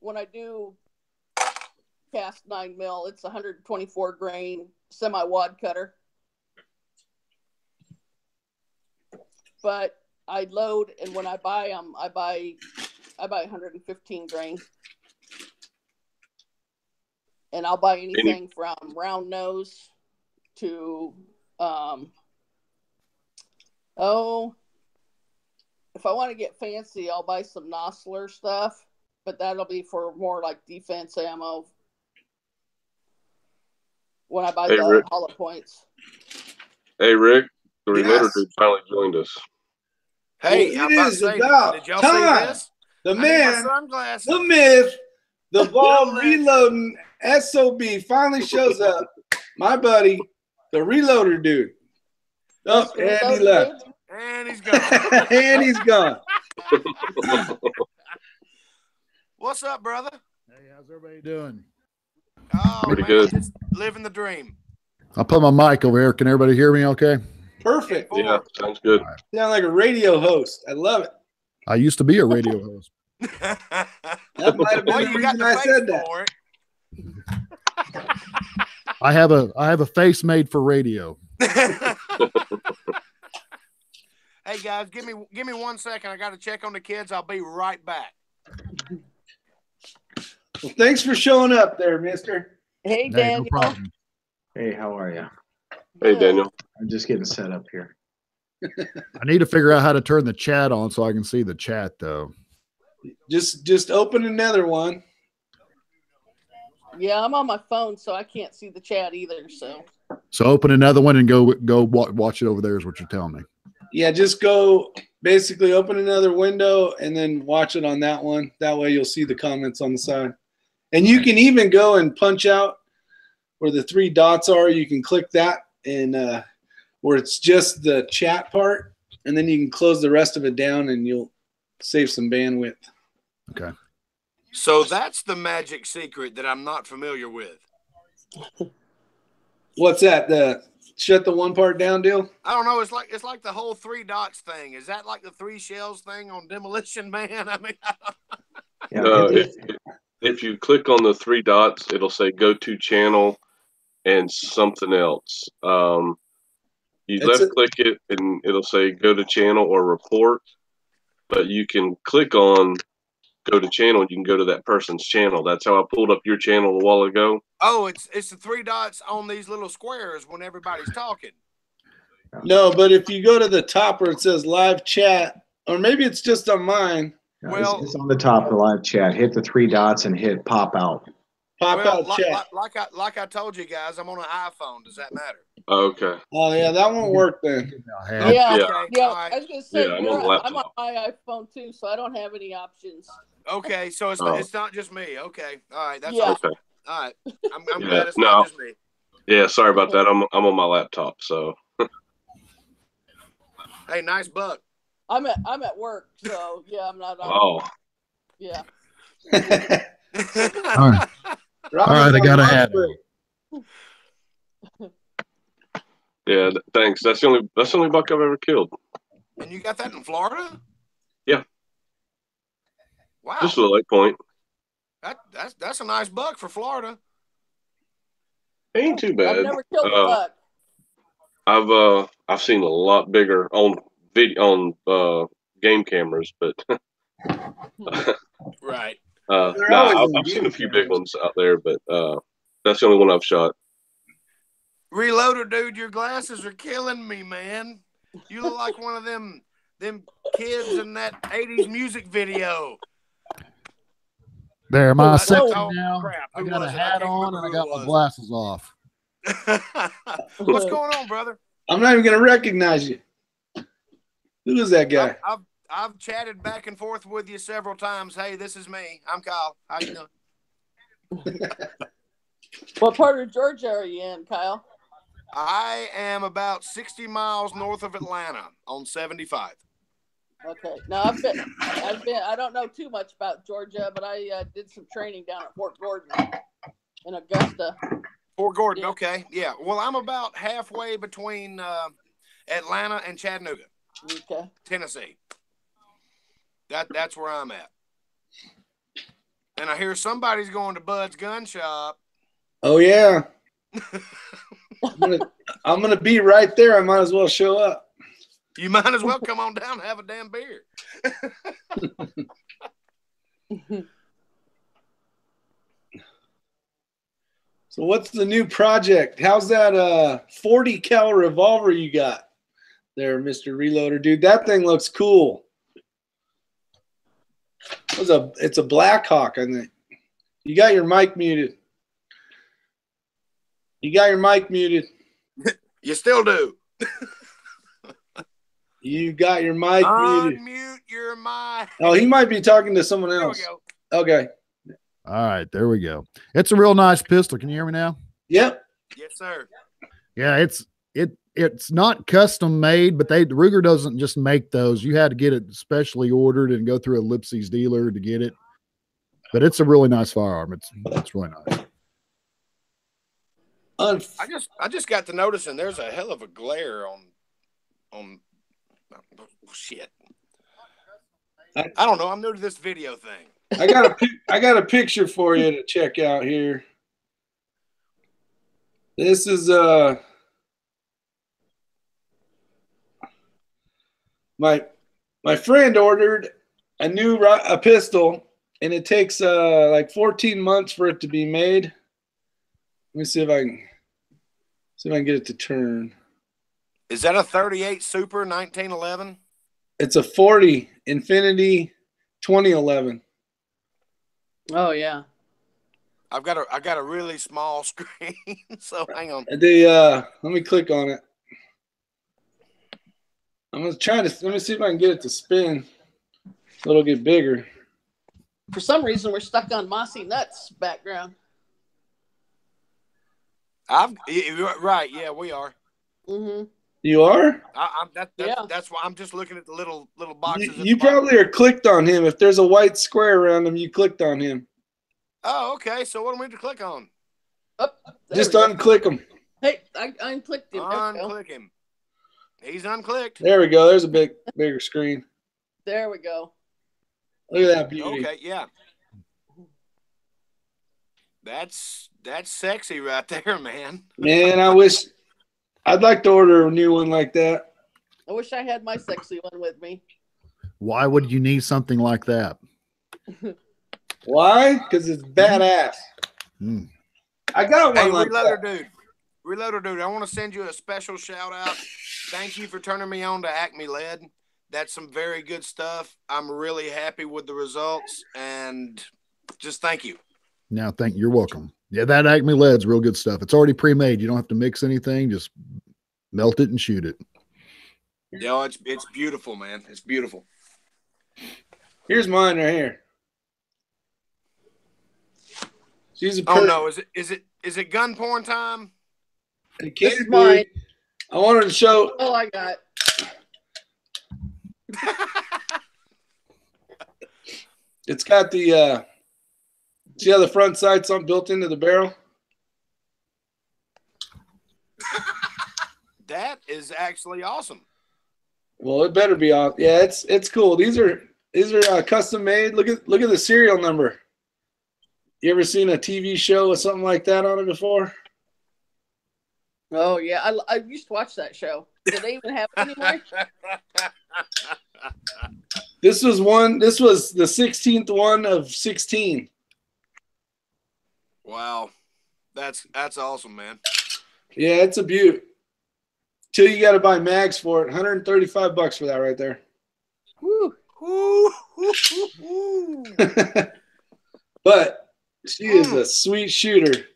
when I do cast 9 mil, it's 124 grain semi-wad cutter. But I load, and when I buy them, I buy 115 grain. And I'll buy anything from round nose to if I want to get fancy, I'll buy some Nosler stuff, but that'll be for more like defense ammo when I buy the hollow points. Hey, Rick, the reloader dude finally joined us. Hey, well, it is about did y'all time. see this? The man, sunglasses. the myth, the ball reloading SOB finally shows up. My buddy, the reloader dude. Oh, and he left. And he's gone. And he's gone. What's up, brother? Hey, how's everybody doing? Oh, pretty man, good. just living the dream. I'll put my mic over here. Can everybody hear me okay? Perfect. Yeah, sounds good. Right. Sound like a radio host. I love it. I used to be a radio host. That might have been the reason I said that. I have a face made for radio. Hey guys, give me 1 second. I got to check on the kids. I'll be right back. Well, thanks for showing up there, mister. Hey, Hey, Daniel. no problem. Hey, how are you? Hey, Daniel. I'm just getting set up here. I need to figure out how to turn the chat on so I can see the chat though. Just open another one. Yeah, I'm on my phone, so I can't see the chat either. So open another one and go watch it over there is what you're telling me. Yeah, just go basically open another window and then watch it on that one. That way you'll see the comments on the side. And you can even go and punch out where the 3 dots are. You can click that and where it's just the chat part, and then you can close the rest of it down and you'll save some bandwidth. Okay. So that's the magic secret that I'm not familiar with. What's that? The shut the one part down deal? I don't know. It's like the whole 3 dots thing. Is that like the 3 shells thing on Demolition Man? I mean, if you click on the 3 dots, it'll say go to channel and something else. You left click it and it'll say go to channel or report, but you can click on go to channel. You can go to that person's channel. That's how I pulled up your channel a while ago. Oh, it's the 3 dots on these little squares when everybody's talking. No, but if you go to the top where it says live chat, or maybe it's just on mine. No, well, it's on the top of the live chat. Hit the 3 dots and hit pop out. Pop out chat. Like I told you guys, I'm on an iPhone. Does that matter? Okay. Oh yeah, that won't work then. Yeah. Okay. I was gonna say I'm on my iPhone too, so I don't have any options. Okay, so it's not just me. Okay, all right, that's awesome. Okay. All right, I'm glad it's not just me. Yeah, sorry about that. I'm on my laptop, so. Hey, nice buck. I'm at work, so yeah, I'm not on. Oh. Yeah. All right. All right, I got a hat. Yeah, thanks. That's the only buck I've ever killed. And you got that in Florida? Yeah. Wow. Just a Lake Point. That's a nice buck for Florida. Ain't too bad. I've never killed a buck. I've seen a lot bigger on video on game cameras, but right. I've seen a few big ones out there, but that's the only one I've shot. Reloader, dude, your glasses are killing me, man. You look like one of them kids in that 80s music video. There, my sexy now. Crap. I got a hat on and I got my glasses off. What's going on, brother? I'm not even gonna recognize you. Who is that guy? I've chatted back and forth with you several times. Hey, this is me. I'm Kyle. How you doing? What part of Georgia are you in, Kyle? I am about 60 miles north of Atlanta on 75. Okay. Now I don't know too much about Georgia, but I did some training down at Fort Gordon in Augusta. Fort Gordon, yeah. Okay. Yeah. Well, I'm about halfway between Atlanta and Chattanooga. Okay. Tennessee. That's where I'm at. And I hear somebody's going to Bud's gun shop. Oh yeah. I'm gonna be right there. I might as well show up. You might as well come on down and have a damn beer. So what's the new project? How's that 40 cal revolver you got there, Mr. Reloader? Dude, that thing looks cool. It's a Black Hawk, I think. You got your mic muted. You still do. You got your mic muted. Unmute your mic. Oh, he might be talking to someone else. There we go. Okay. All right, there we go. It's a real nice pistol. Can you hear me now? Yep. Yes, sir. Yeah, it's not custom made, but Ruger doesn't just make those. You had to get it specially ordered and go through a Lipsy's dealer to get it. But it's a really nice firearm. It's really nice. I just got to noticing there's a hell of a glare on shit. I don't know. I'm new to this video thing. I got a picture for you to check out here. This is my friend ordered a pistol, and it takes like 14 months for it to be made. Let me see if I can get it to turn. Is that a 38 Super 1911? It's a 40 Infinity 2011. Oh yeah. I got a really small screen, so hang on. Let me click on it. I'm gonna let me see if I can get it to spin so it'll get bigger. For some reason, we're stuck on Mossy Nuts background. Right, yeah, we are. Mm-hmm. You are? That's why I'm just looking at the little boxes. You probably are clicked on him. If there's a white square around him, you clicked on him. Oh, okay. So what do we need to click on? Just unclick him. Hey, I unclicked him. Unclick him. He's unclicked. There we go. There's a bigger screen. There we go. Look at that beauty. Okay, yeah. That's sexy right there, man. Man, I'd like to order a new one like that. I wish I had my sexy one with me. Why would you need something like that? Why? Because it's badass. I got one like Reloader dude, I want to send you a special shout out. Thank you for turning me on to Acme Lead. That's some very good stuff. I'm really happy with the results, and just thank you. You're welcome. Yeah, that Acme Lead's real good stuff. It's already pre-made. You don't have to mix anything. Just melt it and shoot it. Yeah, it's beautiful, man. It's beautiful. Here's mine right here. She's a Oh no, is it gun porn time? This is mine. I wanted to show. Oh, I got. It's got the see how the front sight's built into the barrel? That is actually awesome. Well, it better be awesome. Yeah, it's cool. These are custom made. Look at the serial number. You ever seen a TV show with something like that on it before? Oh yeah, I used to watch that show. Do they even have it anymore? This was the 16th one of 16. Wow, that's awesome, man. Yeah, it's a beaut. Till you got to buy mags for it. $135 for that right there. Woo. But she is a sweet shooter.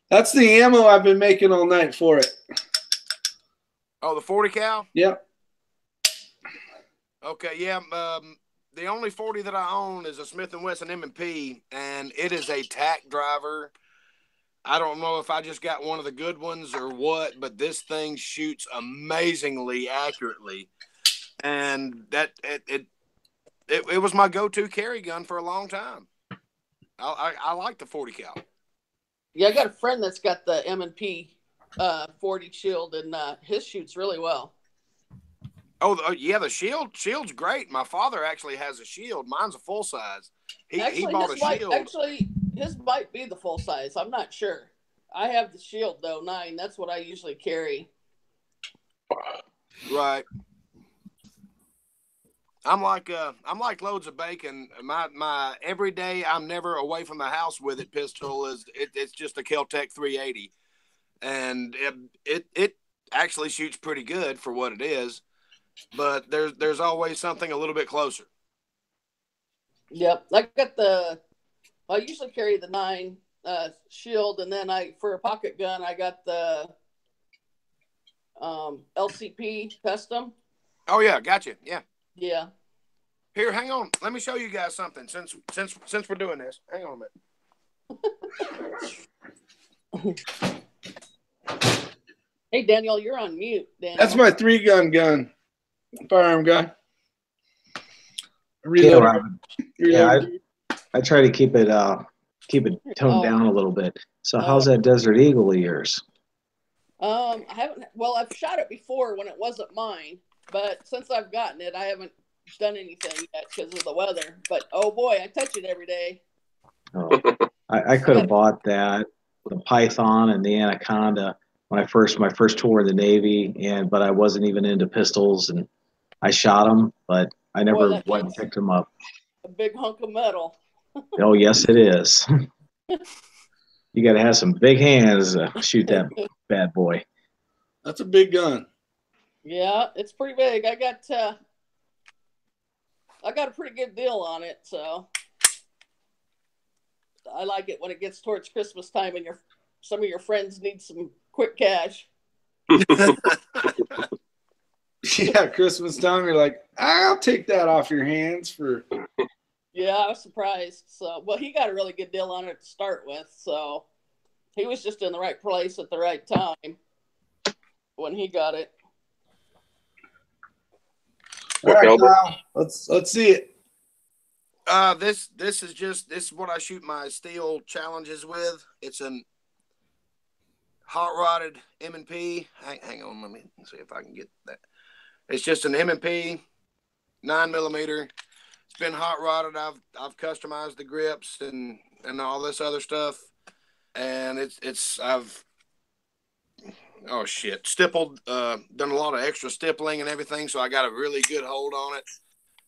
That's the ammo I've been making all night for it. Oh, the 40 cal? Yep. Okay, yeah. The only 40 that I own is a Smith & Wesson M&P, and it is a tack driver. I don't know if I just got one of the good ones or what, but this thing shoots amazingly accurately. And that it was my go-to carry gun for a long time. I like the 40 cal. Yeah, I got a friend that's got the M&P 40 shield, and his shoots really well. Oh, yeah, the shield's great. My father actually has a shield. Mine's a full size. He bought a shield. Actually, his might be the full size. I'm not sure. I have the shield though, 9. That's what I usually carry. Right. I'm like loads of bacon. My everyday I'm never away from the house with it pistol it's just a Kel-Tec 380, and it actually shoots pretty good for what it is, but there's always something a little bit closer. Yep, I got I usually carry the 9 shield, and then for a pocket gun I got the LCP custom. Oh yeah, gotcha. Yeah. Yeah. Here, hang on. Let me show you guys something. Since we're doing this, hang on a minute. Hey Daniel, you're on mute. Daniel. That's my 3-gun firearm guy. Yeah, I try to keep it toned down a little bit. So how's that Desert Eagle of yours? I haven't. Well, I've shot it before when it wasn't mine, but since I've gotten it, I haven't done anything yet because of the weather. But oh boy, I touch it every day. Oh, I could have bought that, the Python and the Anaconda my first tour in the Navy, but I wasn't even into pistols, and I shot them, but I never went and picked them up. A big hunk of metal. Oh yes, it is. You got to have some big hands to shoot that bad boy. That's a big gun. Yeah, it's pretty big. I got a pretty good deal on it, so I like it when it gets towards Christmas time and some of your friends need some quick cash. Yeah, Christmas time, you're like, I'll take that off your hands for. Yeah, I was surprised. So, well, he got a really good deal on it to start with, so he was just in the right place at the right time when he got it. All right, Kyle, let's see it. This is what I shoot my steel challenges with. It's an hot rodded M&P. Hang on, let me see if I can get that. It's just an M&P 9mm. It's been hot rodded. I've customized the grips and all this other stuff, and I've stippled, done a lot of extra stippling and everything, so I got a really good hold on it,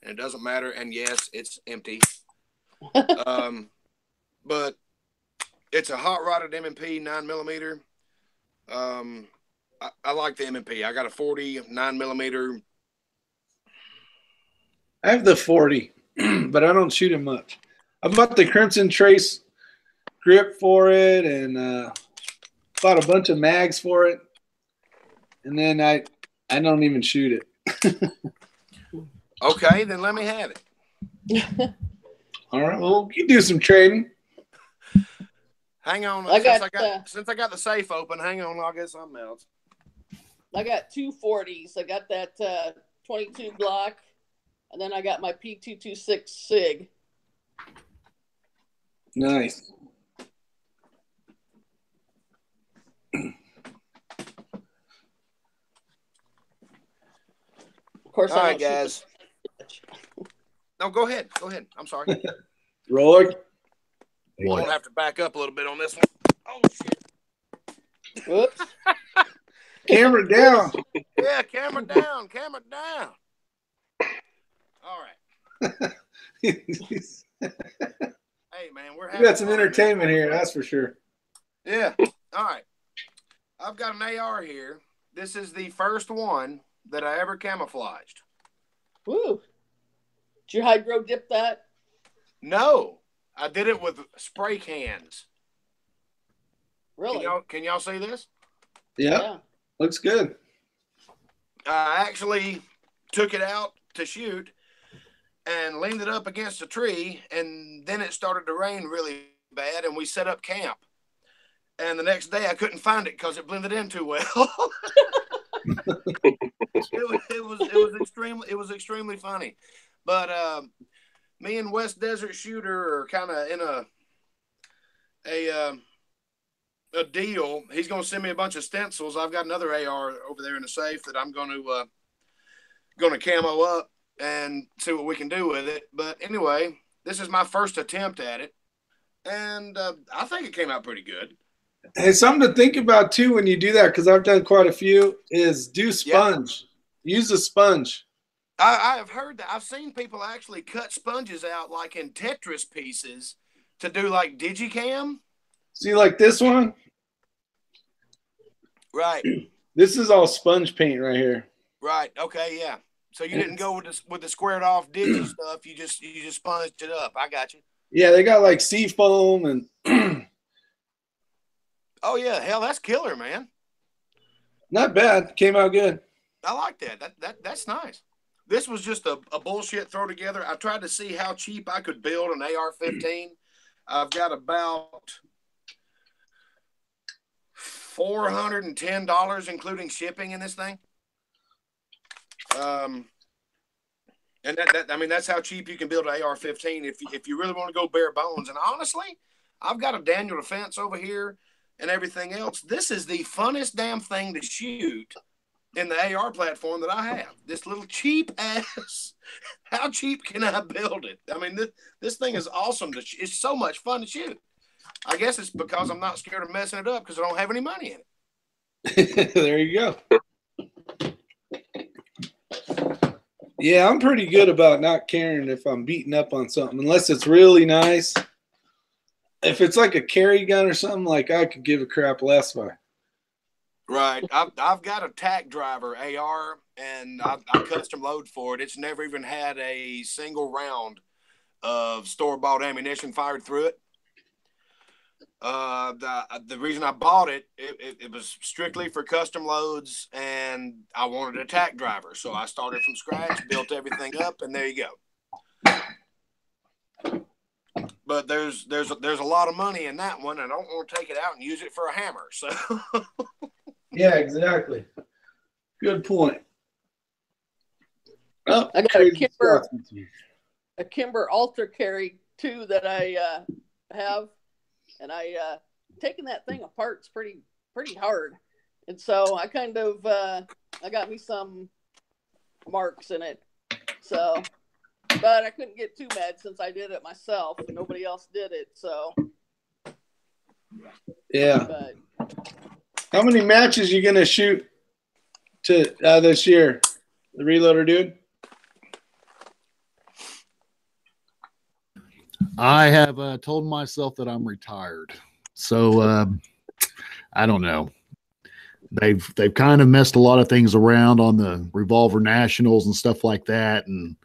and it doesn't matter. And yes, it's empty. But it's a hot rodded M&P 9mm. I like the M&P. I got a 40 9mm. I have the 40, but I don't shoot it much. I bought the Crimson Trace grip for it, and bought a bunch of mags for it, and then I don't even shoot it. Okay, then let me have it. All right, well, you do some trading. Hang on, since I got the safe open, hang on, I'll get something else. I got two 40s. I got that 22 Glock, and then I got my P226 SIG. Nice. Of course, all right, guys. No, go ahead. I'm sorry. Roller. You're going to have to back up a little bit on this one. Oh, shit. Whoops. Camera down. Yeah, camera down. All right. Hey, man, we're having We got some entertainment here, that's for sure. Yeah. All right. I've got an AR here. This is the first one that I ever camouflaged. Woo. Did you hydro dip that? No. I did it with spray cans. Really? Can y'all see this? Yeah. Looks good. I actually took it out to shoot and leaned it up against a tree, and then it started to rain really bad, and we set up camp. And the next day I couldn't find it because it blended in too well. It was extremely funny. But me and West Desert Shooter are kind of in a deal. He's going to send me a bunch of stencils. I've got another AR over there in the safe that I'm going to camo up and see what we can do with it. But anyway, this is my first attempt at it, and I think it came out pretty good. Hey, something to think about too when you do that, because I've done quite a few, is do sponge. Yeah. Use a sponge. I have heard that. I've seen people actually cut sponges out like in Tetris pieces to do like digicam. See, like this one? Right. This is all sponge paint right here. Right. Okay. Yeah. So you didn't go with the squared off digi stuff. You just sponged it up. I got you. Yeah, they got like sea foam and. Oh yeah, hell, that's killer, man. Not bad. Came out good. I like that. That's nice. This was just a bullshit throw together. I tried to see how cheap I could build an AR-15. I've got about $410, including shipping in this thing. And that's how cheap you can build an AR-15 if you really want to go bare bones. And honestly, I've got a Daniel Defense over here and everything else. This is the funnest damn thing to shoot in the AR platform that I have. This little cheap ass. How cheap can I build it? I mean, this thing is awesome. It's so much fun to shoot. I guess it's because I'm not scared of messing it up because I don't have any money in it. There you go. Yeah, I'm pretty good about not caring if I'm beating up on something, unless it's really nice. If it's like a carry gun or something, like I could give a crap less by. Right. I've got a tack driver AR, and I custom load for it. It's never even had a single round of store-bought ammunition fired through it. The reason I bought it was strictly for custom loads, and I wanted a tack driver, so I started from scratch, built everything up, and there you go. But there's a lot of money in that one. I don't want to take it out and use it for a hammer. So yeah, exactly. Good point. Oh, I got a Kimber Ultra Carry 2 that I have, and I taking that thing apart's pretty hard, and so I kind of I got me some marks in it. So, but I couldn't get too mad since I did it myself and nobody else did it. So, yeah. But, how many matches you gonna shoot to this year, the Reloader dude? I have told myself that I'm retired, so I don't know. They've kind of messed a lot of things around on the Revolver Nationals and stuff like that. And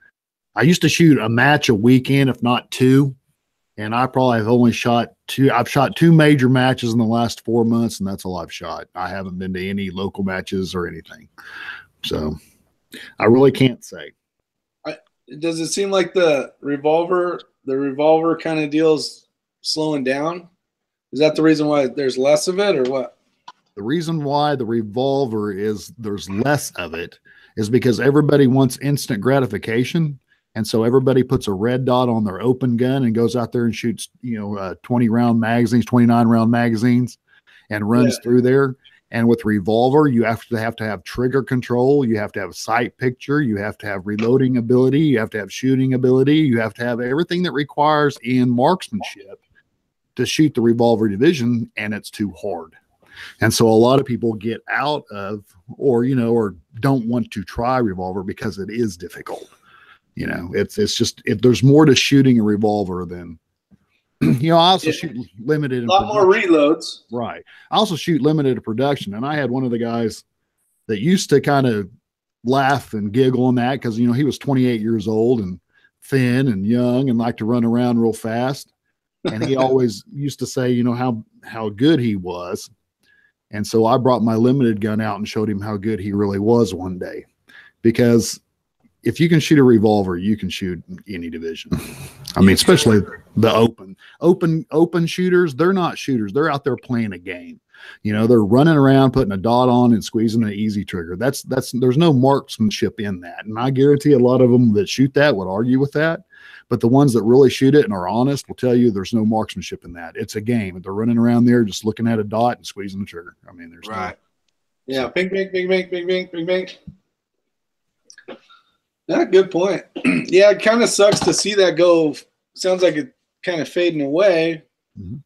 I used to shoot a match a weekend, if not two. And I probably have only shot two. I've shot two major matches in the last 4 months, and that's all I've shot. I haven't been to any local matches or anything. So I really can't say. Does it seem like the revolver kind of deal's slowing down? Is that the reason why there's less of it, or what? The reason why the revolver there's less of it is because everybody wants instant gratification. And so everybody puts a red dot on their open gun and goes out there and shoots, 20 round magazines, 29 round magazines, and runs through there. And with revolver, you have to have trigger control. You have to have sight picture. You have to have reloading ability. You have to have shooting ability. You have to have everything that requires in marksmanship to shoot the revolver division, and it's too hard. And so a lot of people get out of, or don't want to try revolver because it is difficult. It's just, if there's more to shooting a revolver than, I also shoot limited. A lot more reloads. Right. I also shoot limited production. And I had one of the guys that used to kind of laugh and giggle on that because, he was 28 years old and thin and young and liked to run around real fast. And he always used to say, how good he was. And so I brought my limited gun out and showed him how good he really was one day, because if you can shoot a revolver, you can shoot any division. I mean, especially the open shooters. They're not shooters. They're out there playing a game. They're running around, putting a dot on and squeezing an easy trigger. There's no marksmanship in that. And I guarantee a lot of them that shoot that would argue with that. But the ones that really shoot it and are honest will tell you there's no marksmanship in that. It's a game. They're running around there just looking at a dot and squeezing the trigger. I mean, there's Yeah, bing, bing, bing, bing, bing, bing, bing, bing. Yeah, good point. Yeah, it kind of sucks to see that go. Sounds like it kind of fading away. Mm-hmm.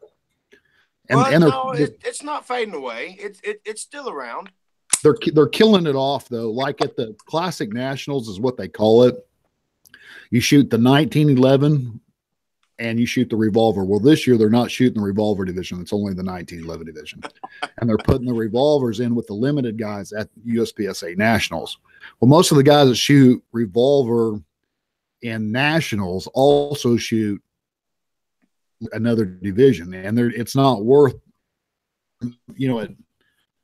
It's not fading away. It's still around. They're killing it off though. Like at the Classic Nationals is what they call it. You shoot the 1911 and you shoot the revolver. Well, this year they're not shooting the revolver division. It's only the 1911 division. And they're putting the revolvers in with the limited guys at USPSA Nationals. Well, most of the guys that shoot revolver in Nationals also shoot another division. And it's not worth, at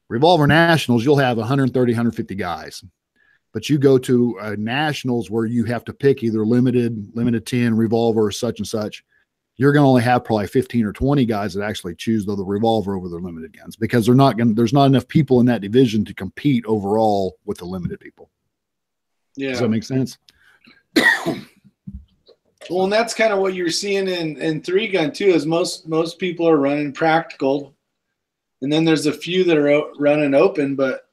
Revolver Nationals, you'll have 130, 150 guys. But you go to Nationals where you have to pick either limited 10, revolver, or such and such. You're going to only have probably 15 or 20 guys that actually choose the revolver over their limited guns, because there's not enough people in that division to compete overall with the limited people. Yeah. Does that make sense? Well, and that's kind of what you're seeing in 3-gun too, is most people are running practical. And then there's a few that are running open, but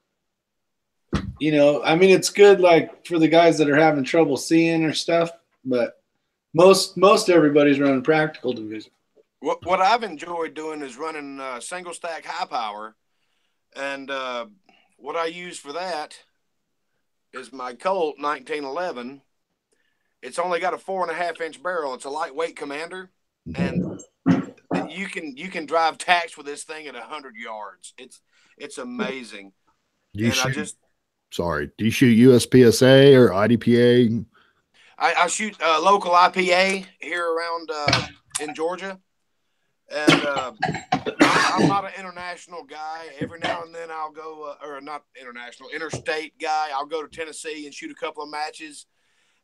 I mean, it's good like for the guys that are having trouble seeing or stuff, but most everybody's running practical division. What I've enjoyed doing is running single stack high power, and what I use for that is my Colt 1911. It's only got a 4.5-inch barrel. It's a lightweight commander, and you can drive tacks with this thing at 100 yards. It's amazing. Do you And shoot, do you shoot USPSA or IDPA? I shoot local IPA here around in Georgia. And I'm not an international guy. Every now and then I'll go, or not international, interstate guy. I'll go to Tennessee and shoot a couple of matches,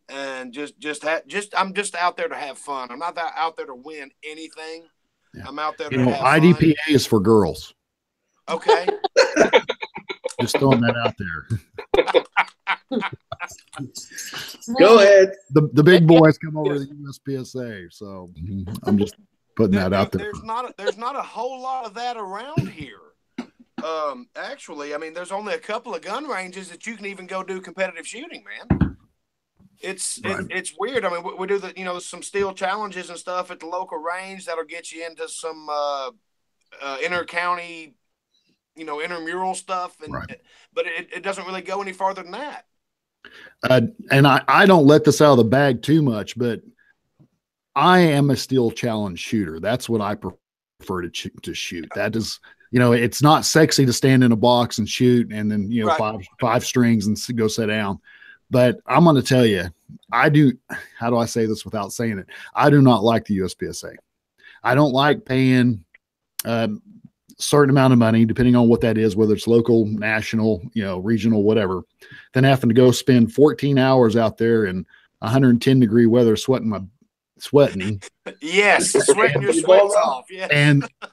and I'm just out there to have fun. I'm not out there to win anything. Yeah. I'm out there to have IDPA fun. is for girls. Okay. Just throwing that out there. Go ahead. The big boys come over to the USPSA, so I'm just putting that out there. There's not a whole lot of that around here. Actually, I mean, there's only a couple of gun ranges that you can even go do competitive shooting, man. It's weird. I mean, we do some steel challenges and stuff at the local range that'll get you into some inter-county, intramural stuff, but it doesn't really go any farther than that. And I don't let this out of the bag too much, but I am a steel challenge shooter. That's what I prefer to shoot. That is, it's not sexy to stand in a box and shoot and then, five strings and go sit down. But I'm going to tell you, how do I say this without saying it? I do not like the USPSA. I don't like paying a certain amount of money, depending on what that is, whether it's local, national, regional, whatever, then having to go spend 14 hours out there in 110-degree weather sweating. Yes, sweating your sweats off. Yes.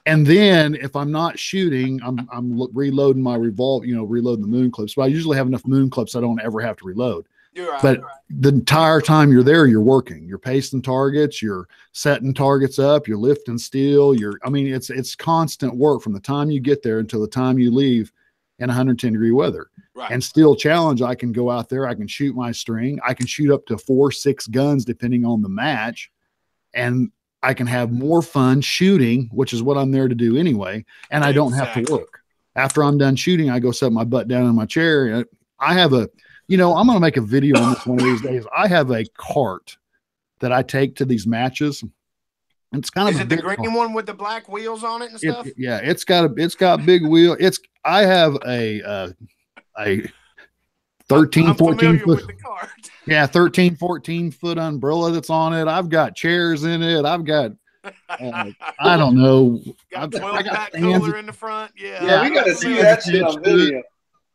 And then if I'm not shooting, I'm reloading my reloading the moon clips. But I usually have enough moon clips I don't ever have to reload. You're right. But the entire time you're there, you're working. You're pasting targets. You're setting targets up. You're lifting steel. It's constant work from the time you get there until the time you leave in 110-degree weather. Right. And steel challenge, I can go out there. I can shoot my string. I can shoot up to 4-6 guns depending on the match. And I can have more fun shooting, which is what I'm there to do anyway. And I don't have to work. After I'm done shooting, I go set my butt down in my chair. I have I'm going to make a video on this one of these days. I have a cart that I take to these matches. It's kind of the green one with the black wheels on it and stuff? It's got big wheel. I have a 13, 14 foot. 13, 14 foot umbrella that's on it. I've got chairs in it. I've got, I don't know. Got 12-pack cooler in the front. Yeah, we got to see that shit on video.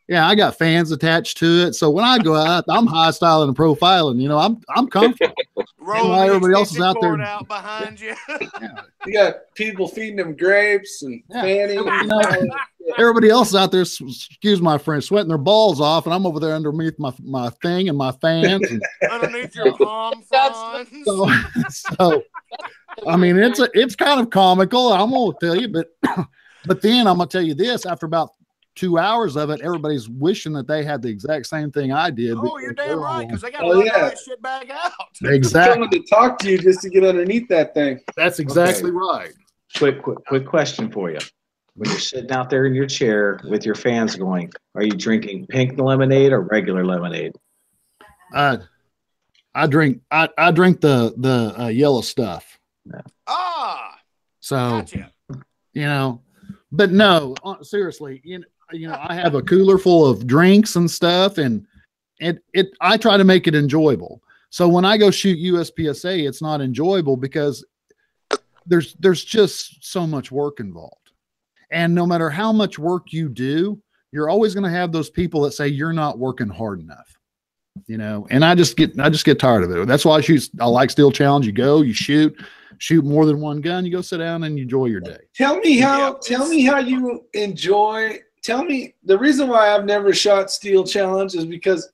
Yeah, I got fans attached to it. So when I go out, I'm high styling and profiling. I'm comfortable. Rolling everybody else is out there out behind you. You got people feeding them grapes and fanning. Everybody else is out there, excuse my French, sweating their balls off, and I'm over there underneath my thing and my fans. Underneath your palm fronds. So I mean, it's kind of comical. I'm gonna tell you, but then I'm gonna tell you this: after about 2 hours of it, everybody's wishing that they had the exact same thing I did. Oh, you're damn right, because they got to let that shit back out. Exactly. Someone to talk to you just to get underneath that thing. That's exactly right. Quick question for you. When you're sitting out there in your chair with your fans going, are you drinking pink lemonade or regular lemonade? I drink the yellow stuff. So gotcha. But no, seriously, I have a cooler full of drinks and stuff, and I try to make it enjoyable. So when I go shoot USPSA, it's not enjoyable because there's just so much work involved. And no matter how much work you do, you're always going to have those people that say you're not working hard enough. And I just get tired of it. That's why I like steel challenge. You go, you shoot more than one gun, you go sit down and enjoy your day. Tell me how you enjoy. Tell me the reason why I've never shot steel challenge is because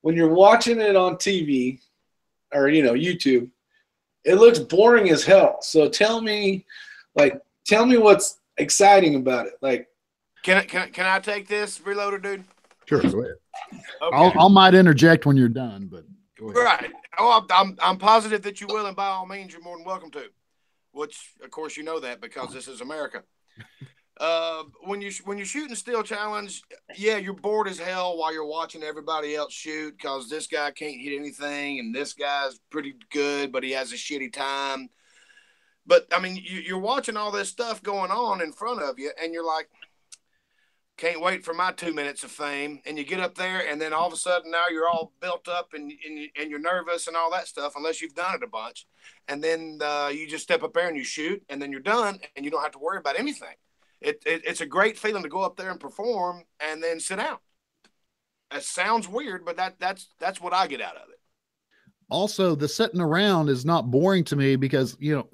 when you're watching it on TV or YouTube, it looks boring as hell. So tell me what's exciting about it. Like, can I take this, Reloader dude? Sure, go ahead. Okay. I might interject when you're done, but go ahead. Right. Oh, I'm positive that you will, and by all means, you're more than welcome to. Which, of course, you know that because this is America. When you're shooting steel challenge, you're bored as hell while you're watching everybody else shoot because this guy can't hit anything and this guy's pretty good, but he has a shitty time. But I mean, you're watching all this stuff going on in front of you, and you're like, can't wait for my 2 minutes of fame. And you get up there, and then all of a sudden now you're all built up and you're nervous and all that stuff, unless you've done it a bunch. And then you just step up there and you shoot, and then you're done, and you don't have to worry about anything. It's a great feeling to go up there and perform and then sit down. It sounds weird, but that's what I get out of it. Also, the sitting around is not boring to me because, you know,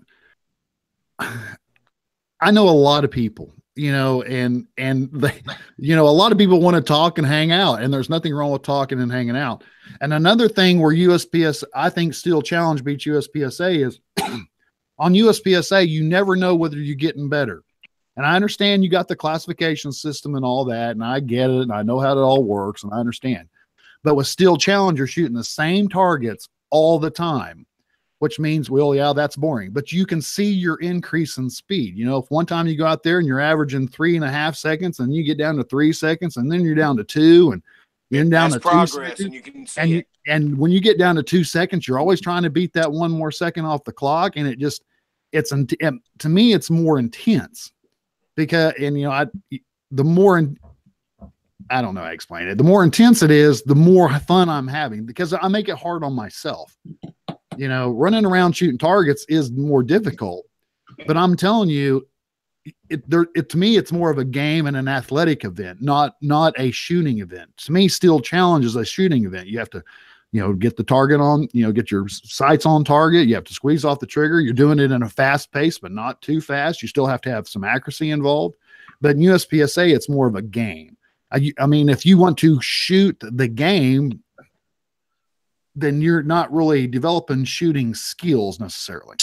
I know a lot of people, you know, and they, you know, a lot of people want to talk and hang out, and there's nothing wrong with talking and hanging out. And another thing where USPS, I think Steel Challenge beats USPSA is on USPSA, you never know whether you're getting better. And I understand you got the classification system and all that, and I get it, and I know how it all works, and I understand. But with Steel Challenge, you're shooting the same targets all the time, which means, well, yeah, that's boring. But you can see your increase in speed. You know, if one time you go out there and you're averaging 3.5 seconds, and you get down to 3 seconds, and then you're down to 2, and you're down to 2 seconds, and you can see it. And when you get down to 2 seconds, you're always trying to beat that 1 more second off the clock, and to me, it's more intense. Because, and you know, I don't know how to explain it. The more intense it is, the more fun I'm having, because I make it hard on myself. You know, running around shooting targets is more difficult, but I'm telling you, to me, it's more of a game and an athletic event, not a shooting event. To me, Steel Challenge is a shooting event. You have to, you know, get the target on, you know, get your sights on target. You have to squeeze off the trigger. You're doing it in a fast pace, but not too fast. You still have to have some accuracy involved. But in USPSA, it's more of a game. I mean, if you want to shoot the game, then you're not really developing shooting skills necessarily,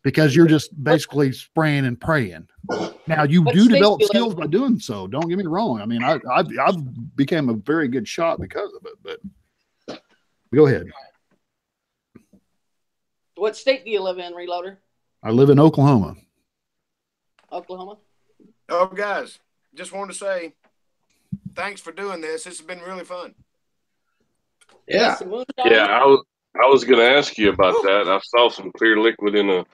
because you're just basically spraying and praying. Now, you do develop skills by doing so. Don't get me wrong. I mean, I've become a very good shot because of it, but go ahead. What state do you live in, Reloader? I live in Oklahoma. Oklahoma? Oh, guys, just wanted to say thanks for doing this. This has been really fun. Yeah. Yeah, I was going to ask you about that. I saw some clear liquid in a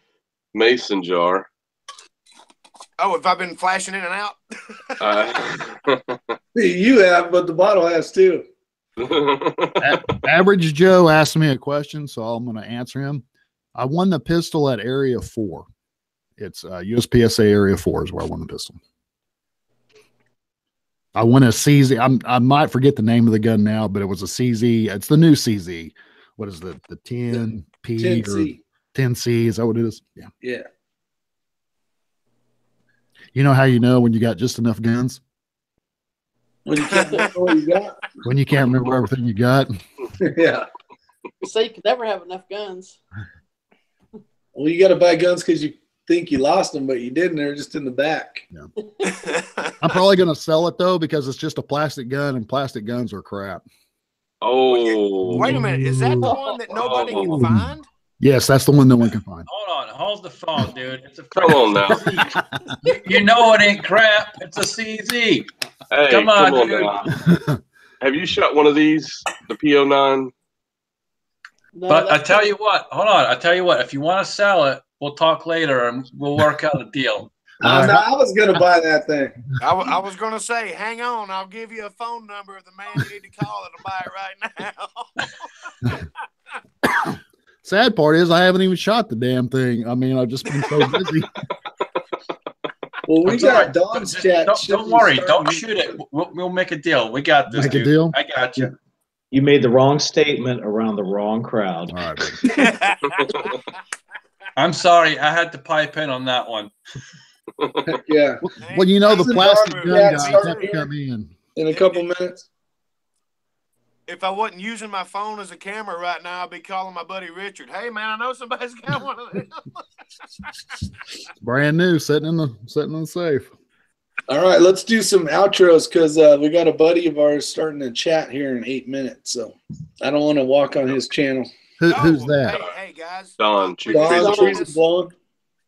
mason jar. Oh, have I been flashing in and out? You have, but the bottle has too. Average Joe asked me a question, so I'm going to answer him. I won the pistol at Area 4. It's USPSA Area 4 is where I won the pistol. I won a CZ. I might forget the name of the gun now, but it was a CZ. It's the new CZ. What is the 10P 10C. or 10C? Is that what it is? Yeah. Yeah. You know how you know when you got just enough guns? When you can't remember what you got? When you can't remember everything you got? Yeah. So you could never have enough guns. Well, you got to buy guns because you think you lost them, but you didn't. They're just in the back. Yeah. I'm probably going to sell it, though, because it's just a plastic gun, and plastic guns are crap. Oh. Wait a minute. Is that the one that nobody can find? Yes, that's the one no one can find. Hold on. Hold the phone, dude. It's a Come on now. You know it ain't crap. It's a CZ. Hey, come on dude. Now. Have you shot one of these, the P09? No, But I tell you what, hold on. I tell you what, if you want to sell it, we'll talk later and we'll work out a deal. I was going to buy that thing. I was going to say, hang on. I'll give you a phone number of the man you need to call to buy it right now. Sad part is I haven't even shot the damn thing. I mean, I've just been so busy. Well, we got Don's chat. Don't worry. Don't shoot it. We'll make a deal. We got this, Make a dude. deal? I got you. You made the wrong statement around the wrong crowd. All right, I'm sorry. I had to pipe in on that one. Yeah. well, you know, the plastic gun guys start have to come in a couple minutes. If I wasn't using my phone as a camera right now, I'd be calling my buddy Richard. Hey, man, I know somebody's got one of them. Brand new, sitting in the safe. All right, let's do some outros because we got a buddy of ours starting to chat here in 8 minutes. So I don't want to walk on his channel. Who's that? Hey, guys. Don.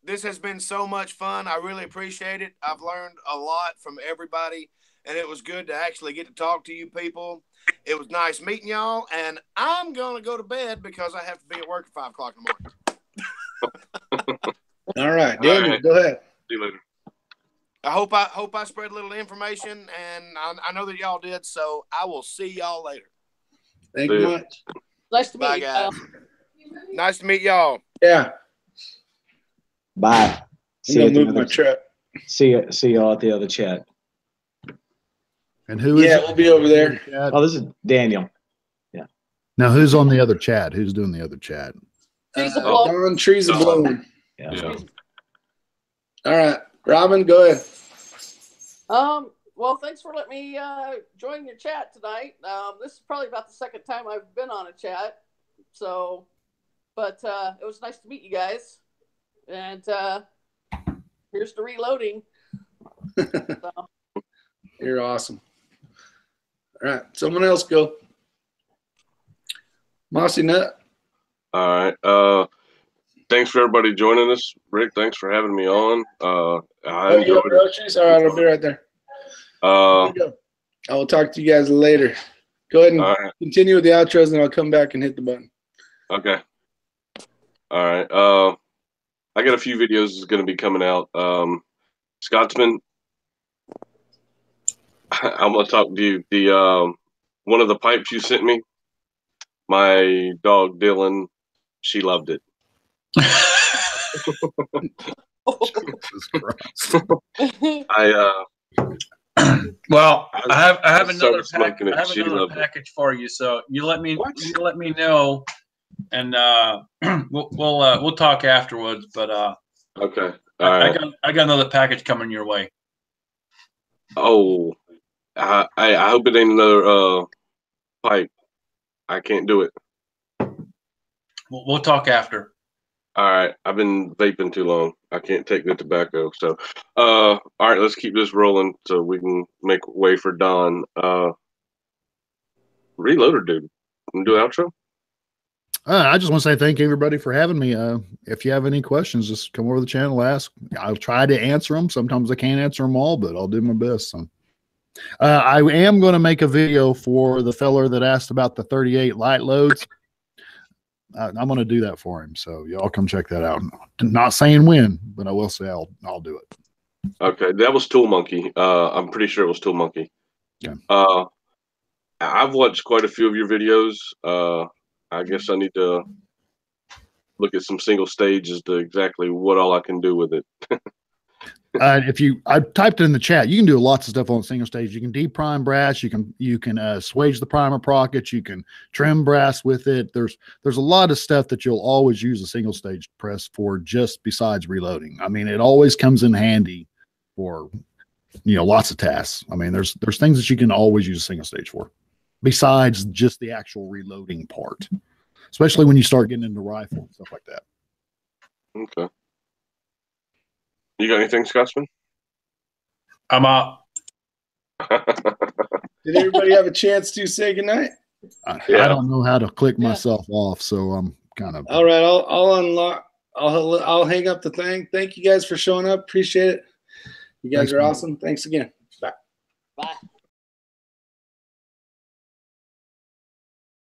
This has been so much fun. I really appreciate it. I've learned a lot from everybody, and it was good to actually get to talk to you people. It was nice meeting y'all, and I'm going to go to bed because I have to be at work at 5 o'clock in the morning. All right, Daniel, go ahead. See you later. I hope I spread a little information, and I know that y'all did. So I will see y'all later. Thank you much. Nice to meet Bye, you, guys. Nice to meet y'all. Yeah. Bye. I'm gonna move my truck. See y'all at the other chat. And who is Yeah, it? we'll be over there. Oh, this is Daniel. Yeah. Now, who's on the other chat? Who's doing the other chat? Don Trees are blowing. Yeah. All right, Robin, go ahead. Well, thanks for letting me join your chat tonight. This is probably about the second time I've been on a chat. So, but it was nice to meet you guys. And here's the reloading. So. You're awesome. All right, someone else go. Mossy Nut. All right. Thanks for everybody joining us. Rick, thanks for having me on. I enjoyed it. All right, I'll be right there. I will talk to you guys later. Go ahead and continue with the outros, and I'll come back and hit the button. Okay. All right. I got a few videos that's going to be coming out. Scotsman, I'm going to talk to you. The one of the pipes you sent me, my dog Dylan, she loved it. Jesus Christ. Well, I have another package for you. So you let me know, and we'll talk afterwards. But okay, I got another package coming your way. Oh, I hope it ain't another pipe. I can't do it. We'll talk after. All right, I've been vaping too long. I can't take the tobacco. So, all right, let's keep this rolling so we can make way for Don. Reloader dude, can do outro? I just want to say thank you, everybody, for having me. If you have any questions, just come over to the channel, ask. I'll try to answer them. Sometimes I can't answer them all, but I'll do my best. So. I am going to make a video for the feller that asked about the 38 light loads. I'm going to do that for him. So y'all come check that out. Not saying when, but I will say I'll do it. Okay. That was Tool Monkey. I'm pretty sure it was Tool Monkey. Okay. I've watched quite a few of your videos. I guess I need to look at some single stage as to exactly what all I can do with it. I typed it in the chat, you can do lots of stuff on single stage. You can deprime brass, you can swage the primer prockets, you can trim brass with it. There's a lot of stuff that you'll always use a single stage press for, just besides reloading. I mean, it always comes in handy for lots of tasks. I mean, there's things that you can always use a single stage for, besides just the actual reloading part, especially when you start getting into rifle and stuff like that. Okay. You got anything, Scotsman? I'm out. Did everybody have a chance to say goodnight? I don't know how to click myself off, so I'm kind of. All right, I'll unlock. I'll hang up the thing. Thank you guys for showing up. Appreciate it. You guys are awesome. Thanks again. Bye. Bye.